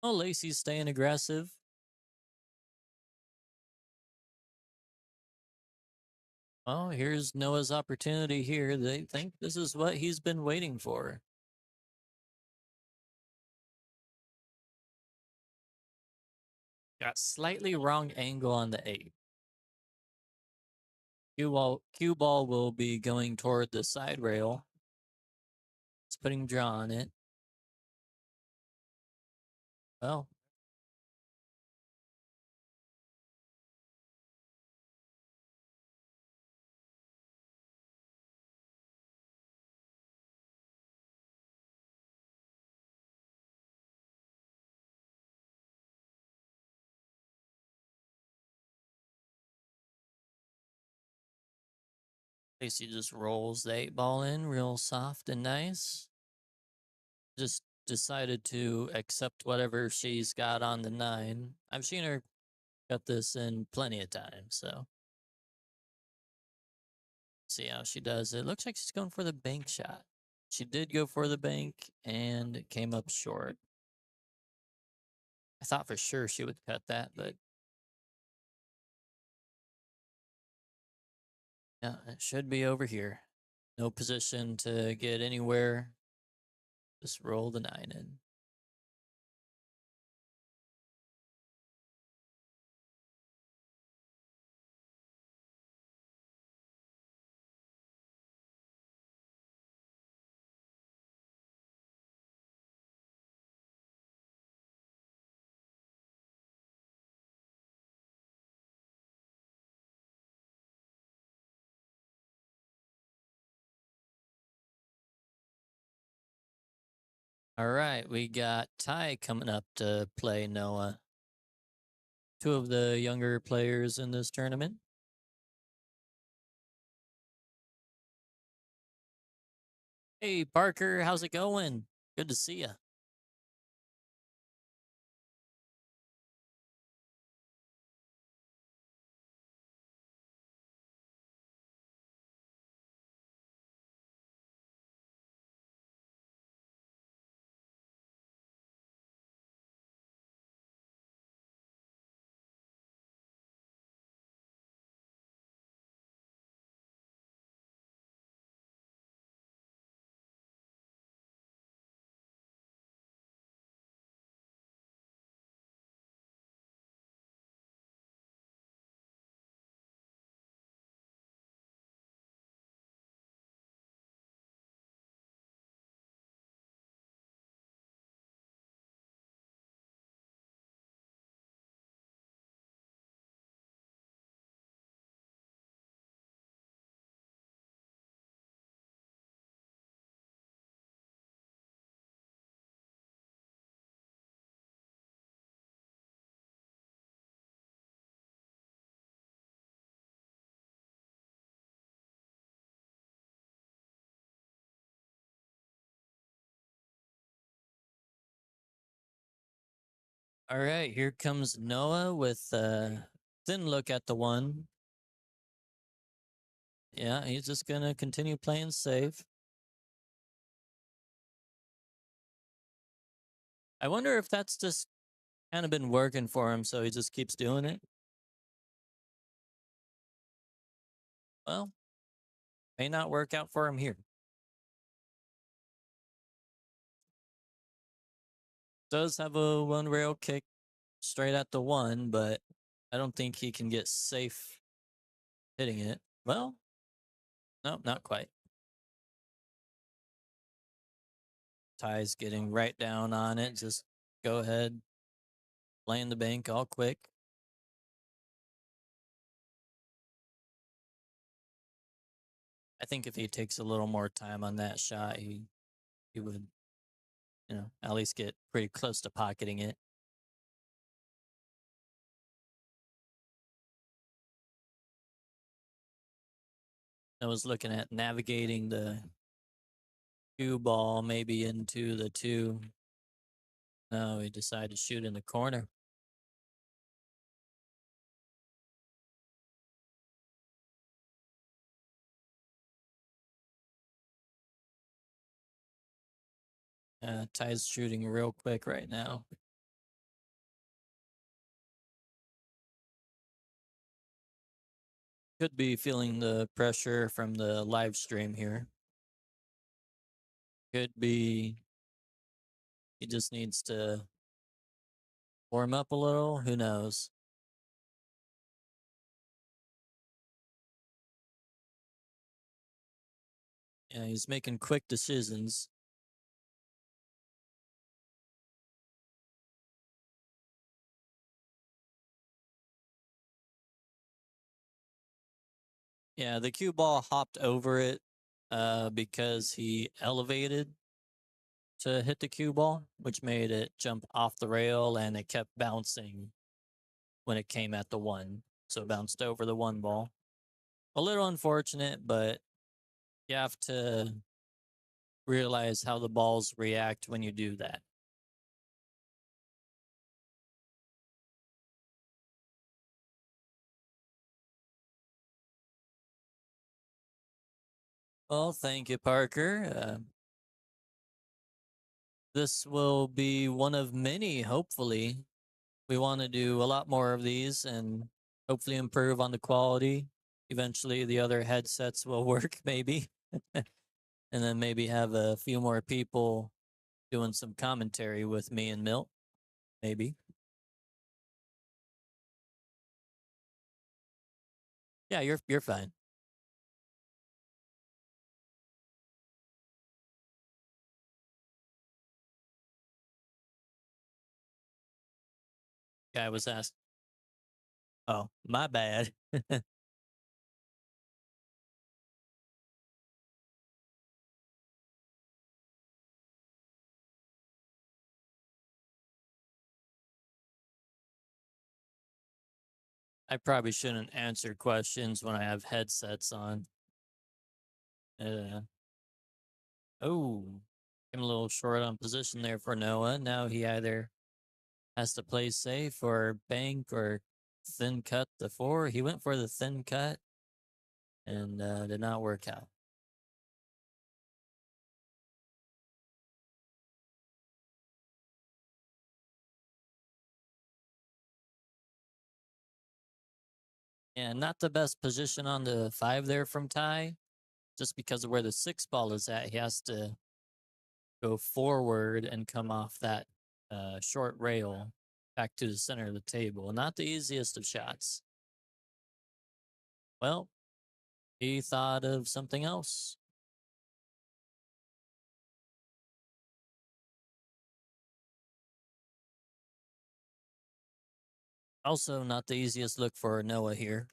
Oh, Lacey's staying aggressive. Oh, here's Noah's opportunity here. They think this is what he's been waiting for. Got slightly wrong angle on the 8. Cue ball will be going toward the side rail. It's putting draw on it. Well, Lacey just rolls the 8 ball in real soft and nice. Just decided to accept whatever she's got on the 9. I've seen her cut this in plenty of times, so see how she does it. Looks like she's going for the bank shot. She did go for the bank and it came up short. I thought for sure she would cut that, but yeah, it should be over here. No position to get anywhere. Just roll the 9 in. All right, we got Ty coming up to play Noah. Two of the younger players in this tournament. Hey, Parker, how's it going? Good to see you. All right, here comes Noah with thin look at the one. Yeah, he's just gonna continue playing safe. I wonder if that's just kind of been working for him, so he just keeps doing it. Well, may not work out for him here. Does have a one rail kick straight at the one, but I don't think he can get safe hitting it. Well, no, not quite. Ty's getting right down on it. Just go ahead, land the bank all quick. I think if he takes a little more time on that shot, he would, at least get pretty close to pocketing it. I was looking at navigating the cue ball maybe into the two. No, he decided to shoot in the corner. Ty's shooting real quick right now. Could be feeling the pressure from the live stream here. Could be he just needs to warm up a little. Who knows? Yeah, he's making quick decisions. Yeah, the cue ball hopped over it because he elevated to hit the cue ball, which made it jump off the rail, and it kept bouncing when it came at the one. So it bounced over the one ball. A little unfortunate, but you have to realize how the balls react when you do that. Well, thank you, Parker. This will be one of many, hopefully. We want to do a lot more of these and hopefully improve on the quality. Eventually, the other headsets will work, maybe. And then maybe have a few more people doing some commentary with me and Milt, maybe. Yeah, you're fine. Guy was asked. Oh, my bad. I probably shouldn't answer questions when I have headsets on. Uh, Oh, came a little short on position there for Noah. Now he either has to play safe or bank or thin cut the four. He went for the thin cut and did not work out. And not the best position on the five there from Ty, just because of where the six ball is at. He has to go forward and come off that short rail back to the center of the table. Not the easiest of shots. Well, he thought of something else. Also, not the easiest look for Noah here.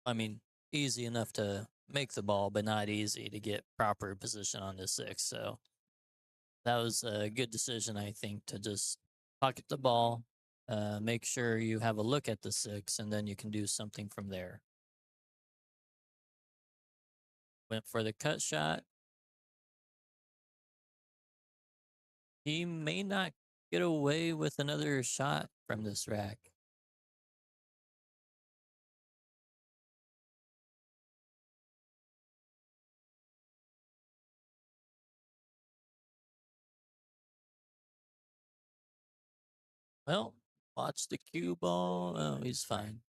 I mean, easy enough to make the ball, but not easy to get proper position on the six. So that was a good decision, I think, to just pocket the ball, make sure you have a look at the six, and then you can do something from there. Went for the cut shot. He may not get away with another shot from this rack. Well, watch the cue ball. Oh, he's fine.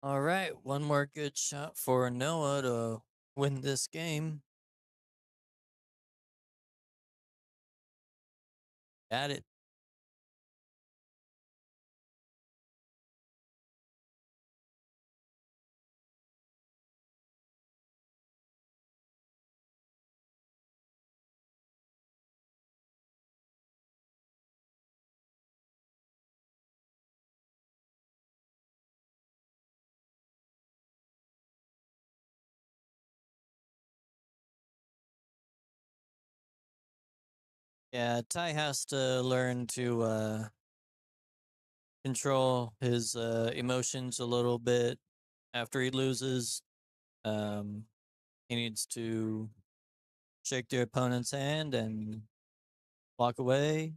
All right, one more good shot for Noah to win this game. Got it. Yeah, Ty has to learn to control his emotions a little bit after he loses. Um, he needs to shake the opponent's hand and walk away.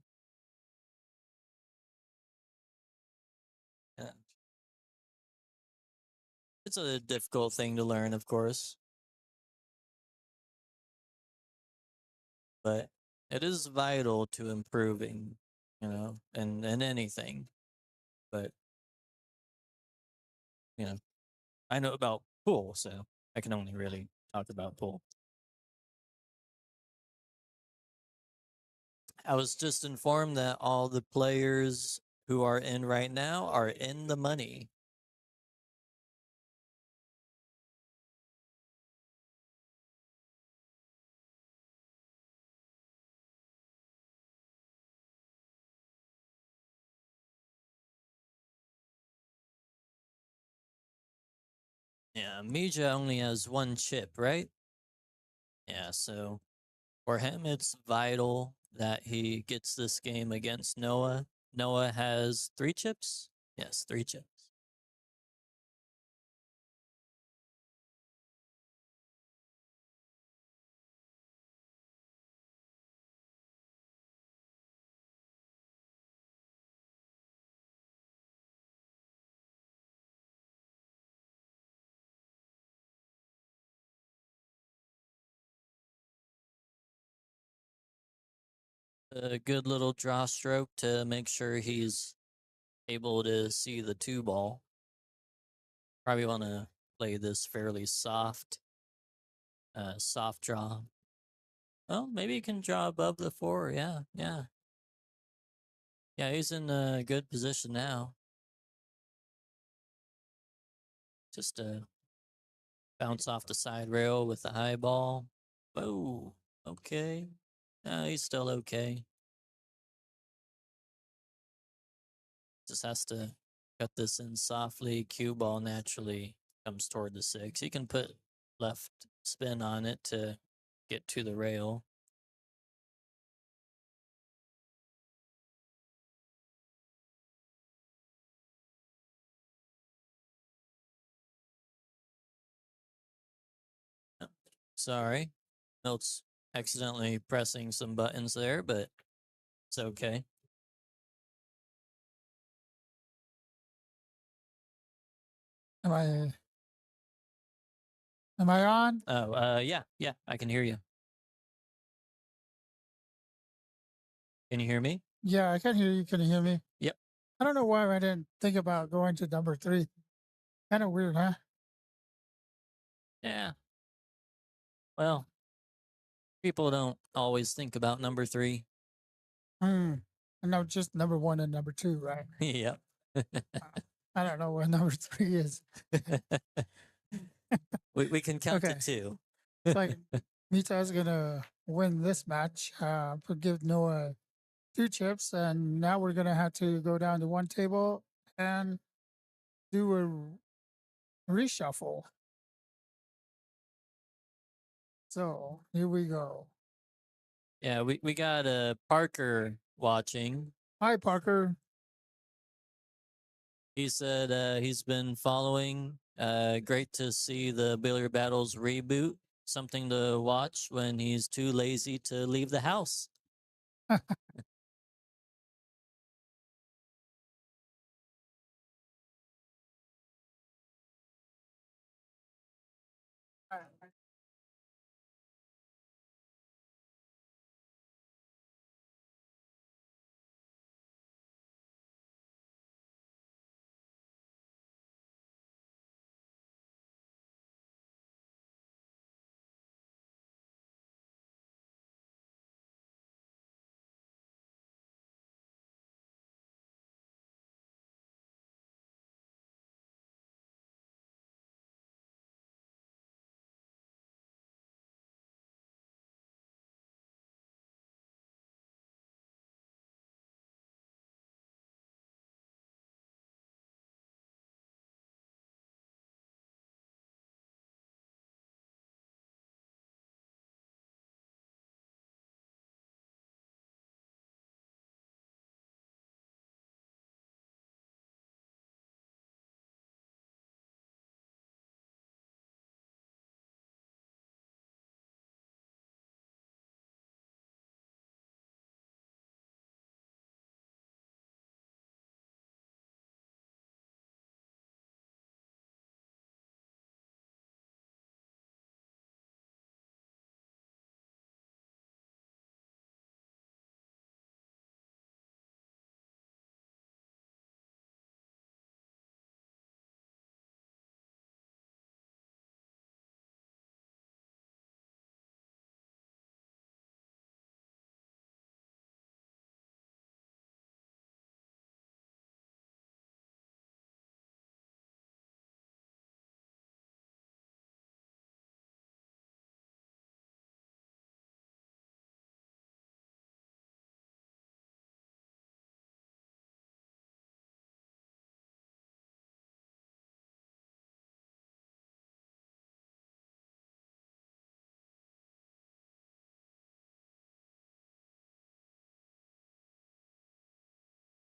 Yeah. It's a difficult thing to learn, of course, but it is vital to improving, in anything. But, you know, I know about pool, so I can only really talk about pool. I was just informed that all the players who are in right now are in the money. Yeah, Mija only has one chip, right? Yeah, so for him, it's vital that he gets this game against Noah. Noah has three chips? Yes, three chips. A good little draw stroke to make sure he's able to see the two ball. Probably want to play this fairly soft draw. Well, maybe he can draw above the four. Yeah, yeah. Yeah, he's in a good position now. Just bounce off the side rail with the high ball. Oh, okay. He's still okay. Just has to cut this in softly. Cue ball naturally comes toward the 6. You can put left spin on it to get to the rail. Sorry. Milt's accidentally pressing some buttons there, but it's okay. Am I on? Oh, yeah, I can hear you. Can you hear me? Yeah, I can hear you. Can you hear me? Yep. I don't know why I didn't think about going to number 3. Kind of weird, huh? Yeah. Well, people don't always think about number 3. I know just number 1 and number 2, right? Yep. I don't know what number 3 is. we can count Okay. to 2. It's like Mita's gonna win this match. But give Noah 2 chips, and now we're gonna have to go down to 1 table and do a reshuffle. So here we go. Yeah, we got Parker watching. Hi, Parker. He said he's been following. Great to see the Billiard Battles reboot. Something to watch when he's too lazy to leave the house.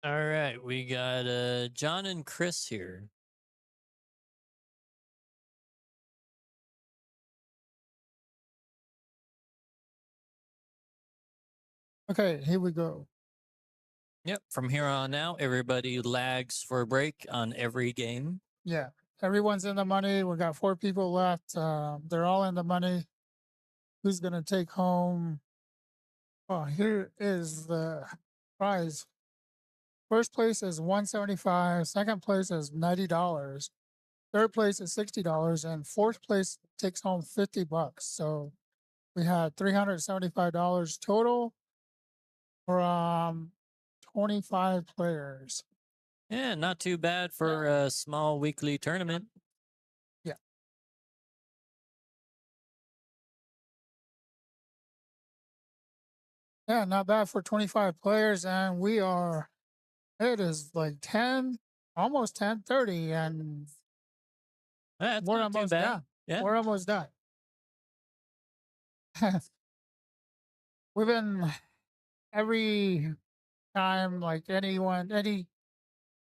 All right, we got John and Chris here. Okay, here we go. Yep. From here on out, everybody lags for a break on every game. Yeah, everyone's in the money. We got 4 people left. They're all in the money. Who's gonna take home? Oh, here is the prize. First place is $175. Second place is $90. Third place is $60, and fourth place takes home $50. So we had $375 total from 25 players. Yeah, not too bad for a small weekly tournament. Yeah, not bad for 25 players, and we are. It is like 10, almost 10:30, and That's we're not too almost bad. done. Yeah. We're almost done. We've been every time like any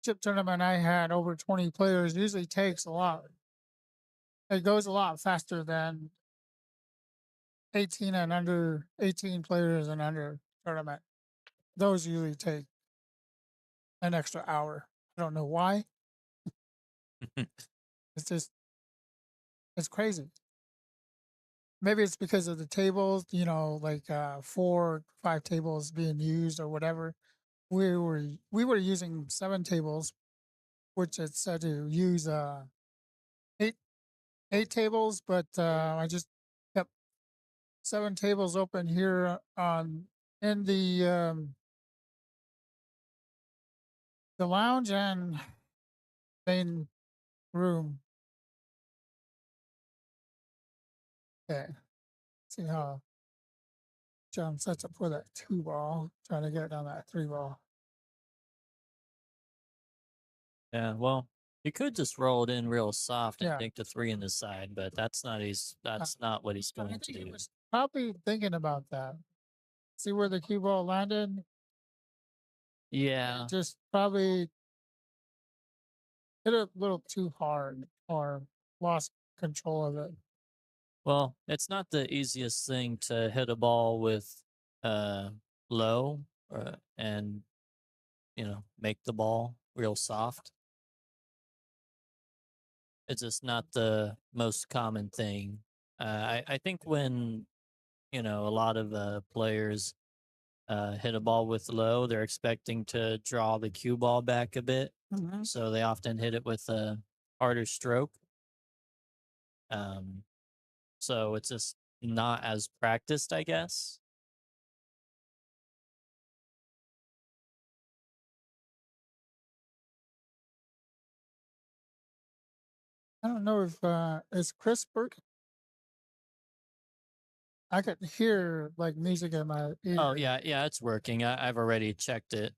chip tournament I had over 20 players usually takes a lot. It goes a lot faster than 18 and under 18 players and under tournament. Those usually take an extra hour. I don't know why. It's just it's crazy. Maybe it's because of the tables, like 4, 5 tables being used or whatever. We were using 7 tables, which it said to use eight 8 tables, but I just kept 7 tables open here on in the lounge and main room. Okay, see how John sets up for that 2 ball, trying to get it on that 3 ball. Yeah. Well, he could just roll it in real soft and Yeah, take the 3 in the side, but that's not uh, that's not what he's I going think to he do. was probably thinking about that. See where the cue ball landed? Yeah. Just probably hit it a little too hard or lost control of it. Well, it's not the easiest thing to hit a ball with uh low and make the ball real soft. It's just not the most common thing. I think when a lot of players hit a ball with low, they're expecting to draw the cue ball back a bit, Hmm. so they often hit it with a harder stroke. Um, so it's just not as practiced, I guess. I don't know if is Chris working. I could hear like music in my Oh ear. yeah, yeah, it's working. I've already checked it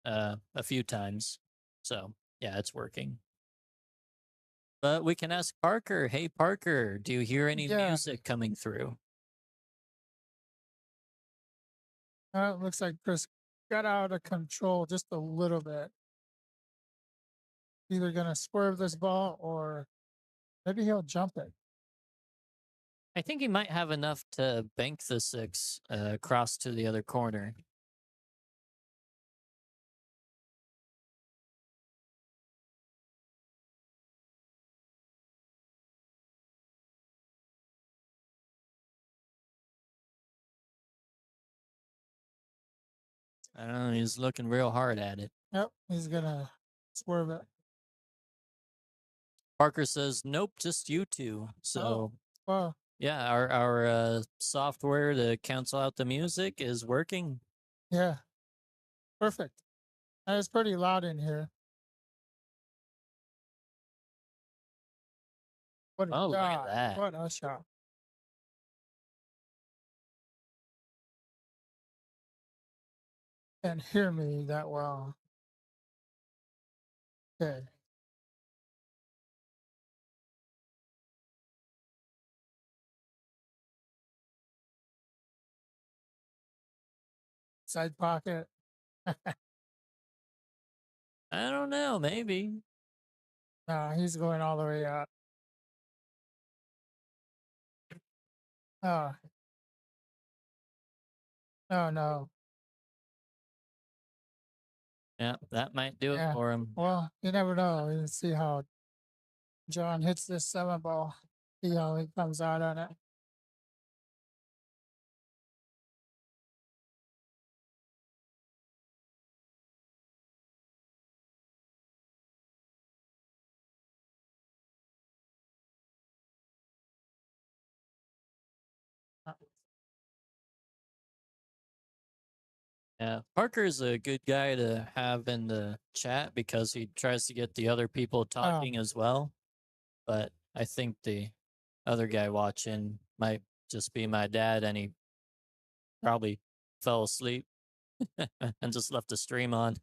a few times, so yeah, it's working. But we can ask Parker. Hey, Parker, do you hear any Yeah, music coming through? it looks like Chris got out of control just a little bit. Either gonna swerve this ball or maybe he'll jump it. I think he might have enough to bank the 6 across to the other corner. I don't know. He's looking real hard at it. Yep, he's gonna swerve it. Parker says, "Nope, just you two." Oh, So well, yeah, our software to cancel out the music is working. yeah, perfect. And it's pretty loud in here. What a Oh, look at shot! that. What a shot! Can't hear me that well. Okay, side pocket. I don't know. Maybe. No, he's going all the way out. Oh, no, no. Yeah, that might do it Yeah. for him. Well, you never know. You see how John hits this 7 ball. See how he comes out on it. Uh, Yeah, Parker's a good guy to have in the chat because he tries to get the other people Oh, talking as well. But I think the other guy watching might just be my dad, and he probably fell asleep and just left the stream on.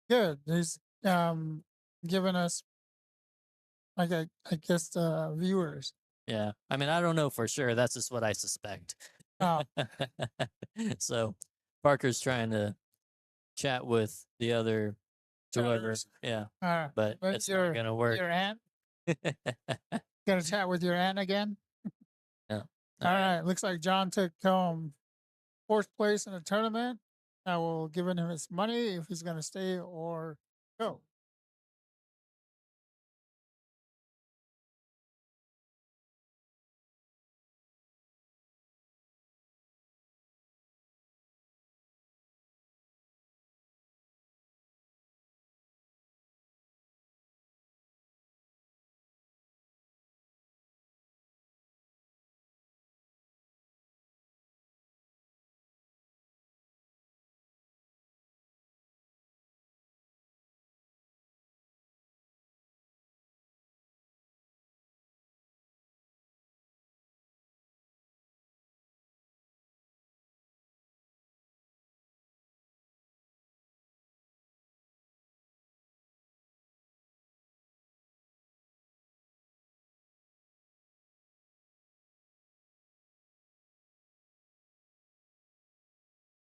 Good. He's giving us like I guess viewers. Yeah. I mean, I don't know for sure. That's just what I suspect. Oh, So Parker's trying to chat with the other whoever. chatters. Yeah. But But it's not gonna work. your aunt gonna chat with your aunt again. Yeah. All right. Looks like John took home fourth place in the tournament. I will give him his money if he's gonna stay or go.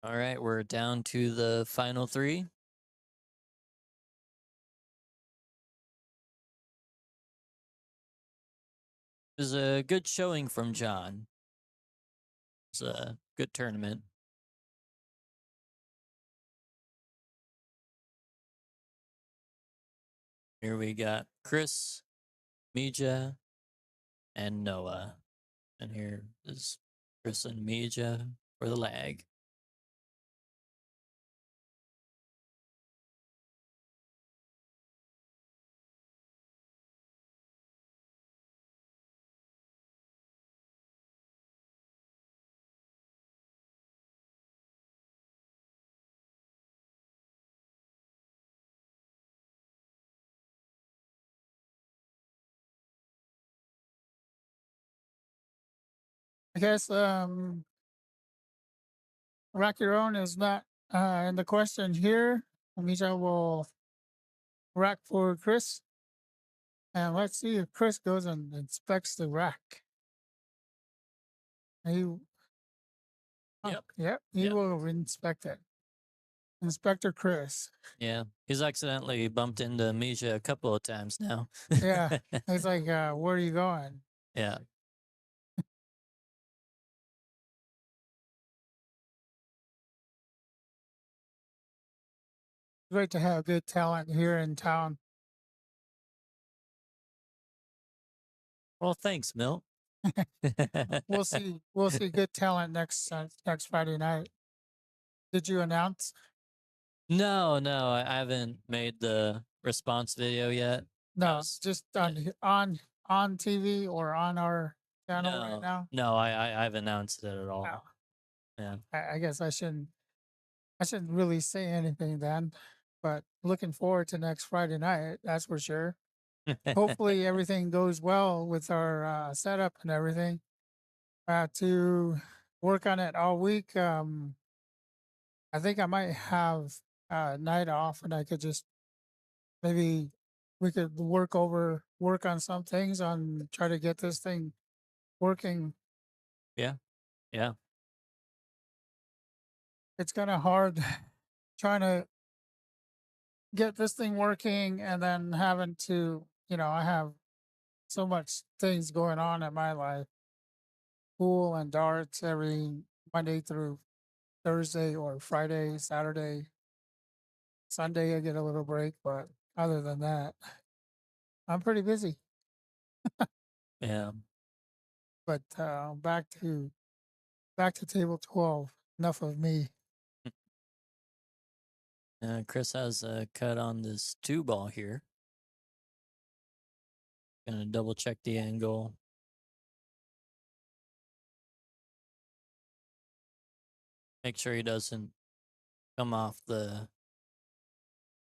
All right, we're down to the final three. It was a good showing from John. It's a good tournament. Here we got Chris, Mija, and Noah. And here is Chris and Mija for the lag. I guess Rack Your Own is not in the question here. Misha will rack for Chris. And let's see if Chris goes and inspects the rack. He, Yep. Yep. He Yep. will inspect it. Inspector Chris. Yeah, he's accidentally bumped into Misha a couple of times now. Yeah. He's like, where are you going? Yeah. Great to have good talent here in town. Well, thanks, Milt. We'll see. We'll see good talent next Friday night. Did you announce? No, I haven't made the response video yet. No, was- just on TV or on our channel right now. No, I haven't announced it at all. Oh, Yeah. I guess I shouldn't really say anything then. But looking forward to next Friday night. That's for sure. Hopefully everything goes well with our setup and everything. To work on it all week. I think I might have a night off and I could just maybe we could work on some things on try to get this thing working. Yeah. It's kind of hard trying to get this thing working and then having to, I have so much things going on in my life. Pool and darts every Monday through Thursday or Friday, Saturday. Sunday I get a little break, but other than that, I'm pretty busy. Yeah. But back to table 12. Enough of me. Chris has a cut on this 2-ball here. Gonna double check the angle. Make sure he doesn't come off the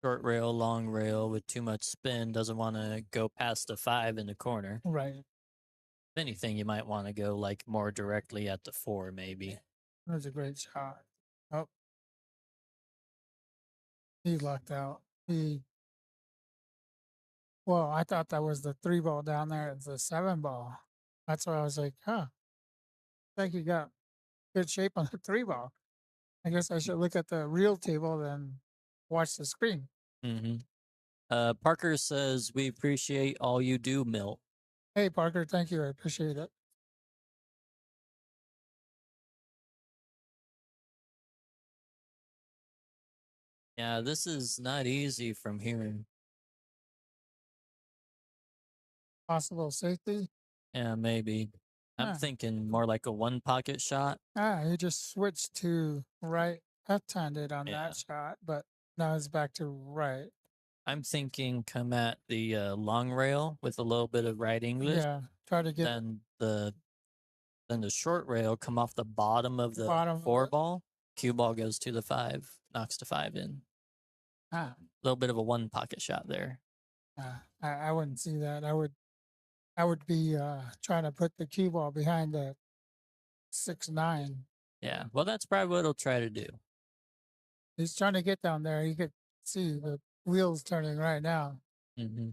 short rail, long rail with too much spin. Doesn't want to go past the 5 in the corner. Right. If anything, you might want to go like more directly at the 4, maybe. That was a great shot. Oh, he lucked out. Well, I thought that was the 3 ball down there. It's the 7 ball. That's why I was like, huh, I think you got good shape on the 3 ball. I guess I should look at the real table than watch the screen. Mm-hmm. Parker says, we appreciate all you do, Milt. Hey, Parker, thank you. I appreciate it. Yeah, this is not easy from here. Possible safety. Yeah, maybe. I'm Huh. thinking more like a one pocket shot. He just switched to right left-handed on Yeah. that shot, but now it's back to right. I'm thinking come at the long rail with a little bit of right English. Yeah, try to get Then the short rail come off the bottom of the bottom of 4 ball. Cue ball goes to the 5, knocks the 5 in. Ah, A little bit of a one pocket shot there. I wouldn't see that. I would be trying to put the cue ball behind the 6-9. Yeah. Well, that's probably what he'll try to do. He's trying to get down there. You could see the wheels turning right now. Mm-hmm.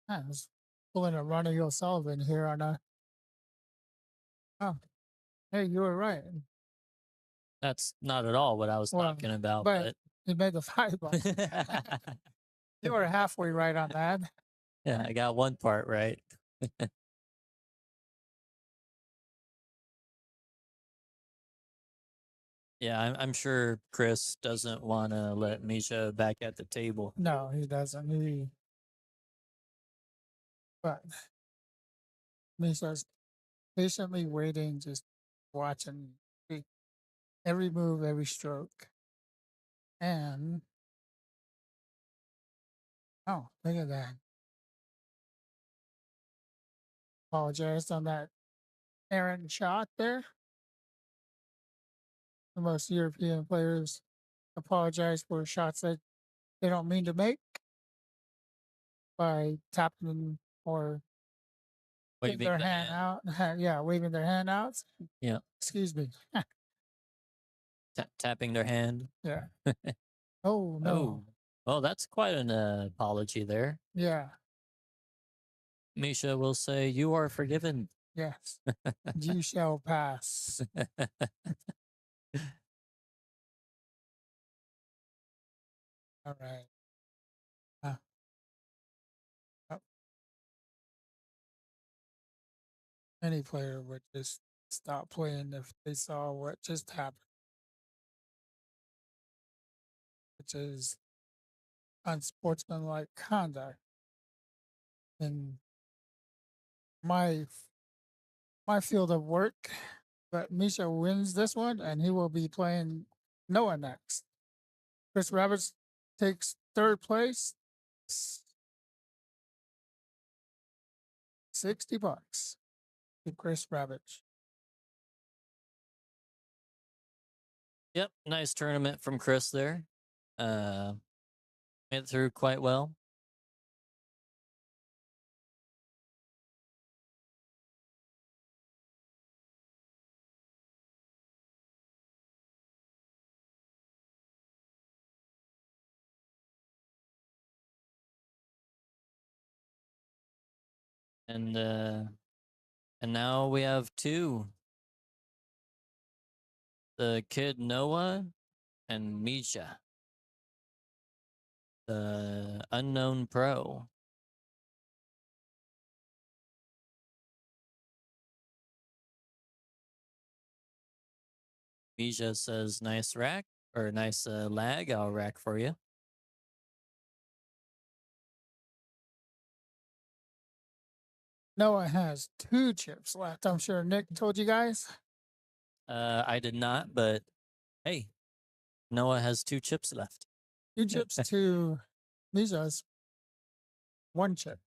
I was pulling a Ronnie O'Sullivan here on a. Oh, hey, you were right. That's not at all what I was Well, talking about, but but he made the 5 ball. You were halfway right on that. yeah, I got one part right. Yeah, I'm sure Chris doesn't want to let Misha back at the table. No, he doesn't. But Misha's patiently waiting, just watching every move, every stroke. And oh, look at that. Apologized on that errant shot there. The most European players apologize for shots that they don't mean to make by tapping them or Waving their the hand hand. out. Yeah, waving their hand out. Yeah. Excuse me. Tapping their hand. Yeah. Oh, no. Oh, well, that's quite an apology there. Yeah. Misha will say, "You are forgiven." Yes. You shall pass. All right. Uh, oh, any player would just stop playing if they saw what just happened, which is unsportsmanlike conduct. In my my field of work, but Misha wins this one, and he will be playing Noah next. Chris Roberts takes third place, $60 to Chris Roberts. Yep, nice tournament from Chris there. Went through quite well. And now we have two. The kid Noah and Misha. The unknown pro. Misha says, nice rack or nice lag. I'll rack for you. Noah has 2 chips left. I'm sure Nick told you guys. I did not, but hey, Noah has 2 chips left. 2 chips to Misha's 1 chip.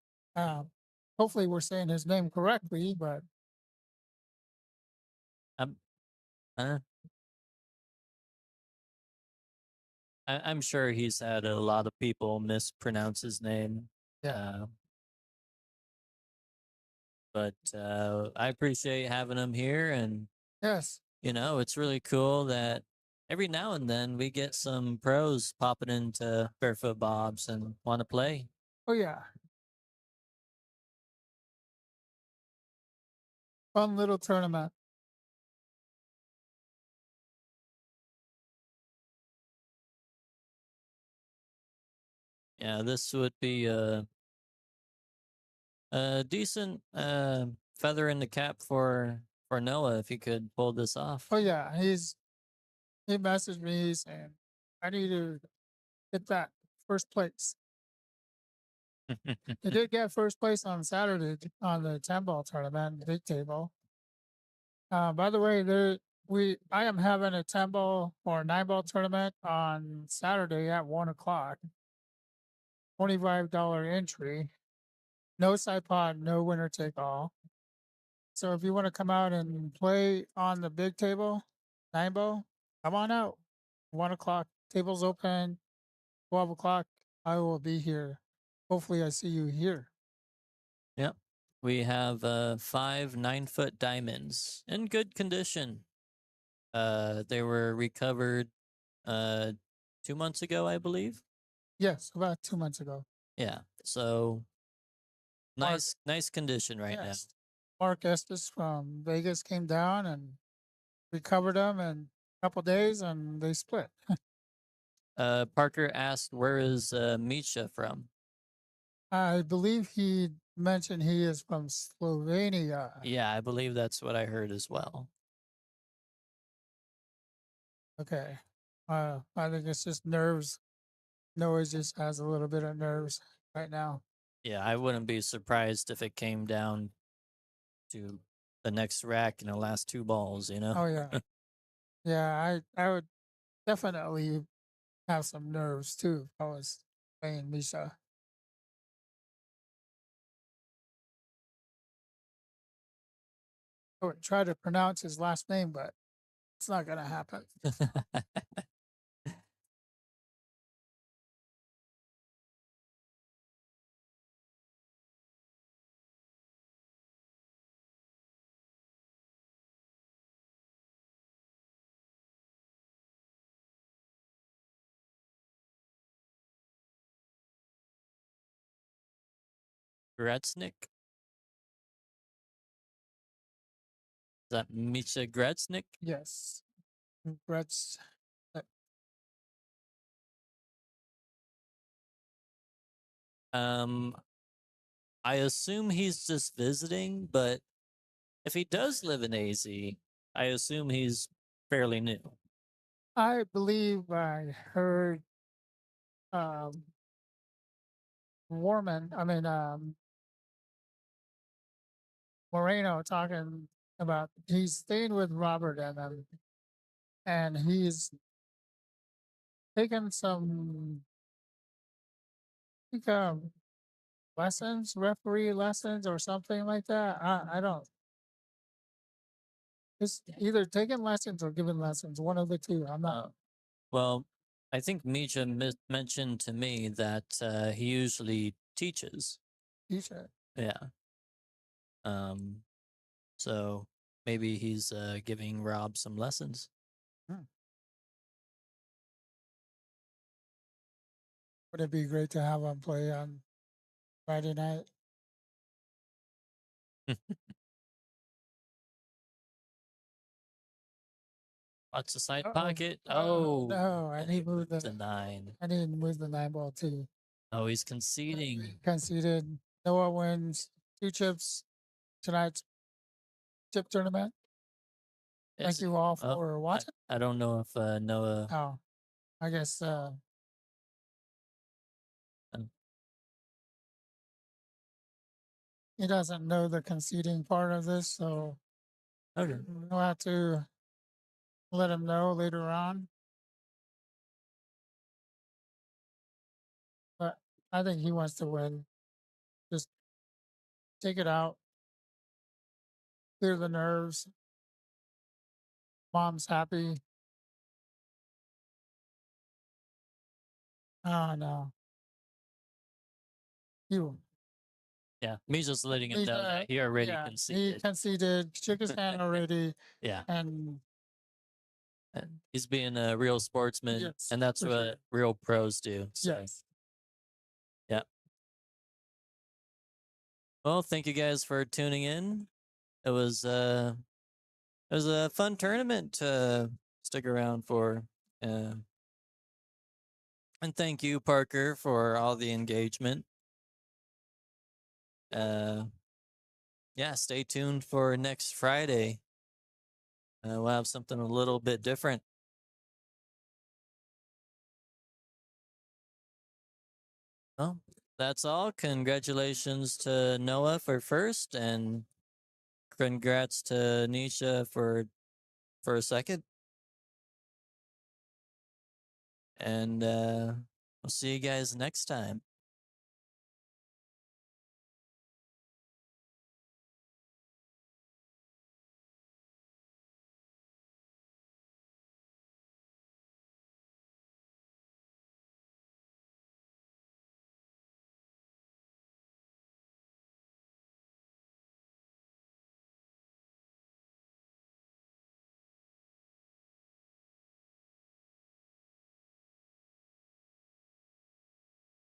Hopefully we're saying his name correctly, but I'm Uh, I'm sure he's had a lot of people mispronounce his name. Yeah. Uh, but I appreciate having him here, and Yes. it's really cool that every now and then we get some pros popping into Barefoot Bobs and want to play. Oh yeah. Fun little tournament. Yeah, this would be a decent feather in the cap for Noah if he could pull this off. Oh yeah. He messaged me saying I need to get that first place. He did get first place on Saturday on the 10 ball tournament, big table. By the way, I am having a 10 ball or 9 ball tournament on Saturday at 1 o'clock. $25 entry. No side pod, no winner take all. So if you want to come out and play on the big table, 9 ball, come on out. 1 o'clock, tables open. 12 o'clock, I will be here. Hopefully, I see you here. Yep. We have 5 9-foot diamonds in good condition. They were recovered uh 2 months ago, I believe. Yes, about 2 months ago. Yeah. So Mark, nice condition right now. yes, Mark Estes from Vegas came down and recovered them in a couple days, and they split. Parker asked, "Where is Misha from?" I believe he mentioned he is from Slovenia. Yeah, I believe that's what I heard as well. Okay. I think it's just nerves. Noah just has a little bit of nerves right now. Yeah, I wouldn't be surprised if it came down to the next rack in the last 2 balls, you know? Oh yeah, yeah. I would definitely have some nerves too if I was playing Misha. I would try to pronounce his last name, but it's not gonna happen. Gretznik? Is that Misha Gretznik? Yes, regrets. Um, I assume he's just visiting, but if he does live in AZ, I assume he's fairly new. I believe I heard um, Moreno talking about he's staying with Robert and he's taken some I think, lessons, referee lessons or something like that. I don't. It's either taking lessons or giving lessons, one of the two. I'm not Well, I think Misha mentioned to me that he usually teaches. teacher. Yeah. Um, so maybe he's giving Rob some lessons. Hmm. Would it be great to have him play on Friday night? Lots of side Uh-oh. pocket. Oh Oh, no! I need to move it's a the 9. I need to move the 9 ball too. Oh, he's conceding. Conceded. Noah wins 2 chips tonight's chip tournament. Thank Is it- you all oh, for watching. I don't know if Noah. Oh, I guess um, he doesn't know the conceding part of this, so okay. we'll have to let him know later on. But I think he wants to win. Just take it out, clear the nerves. Mom's happy. Oh no. You. Yeah, me just letting him He's, know that he already yeah, he conceded. conceded, shook his hand already, Yeah, and and he's being a real sportsman, yes, and that's for what sure. real pros do. So, Yes. yeah. Well, thank you guys for tuning in. It was it was a fun tournament to stick around for. Uh, and thank you, Parker, for all the engagement. Uh, yeah, stay tuned for next Friday. We'll have something a little bit different. Well, that's all. Congratulations to Noah for first, and congrats to Nisha for a second. And we'll see you guys next time.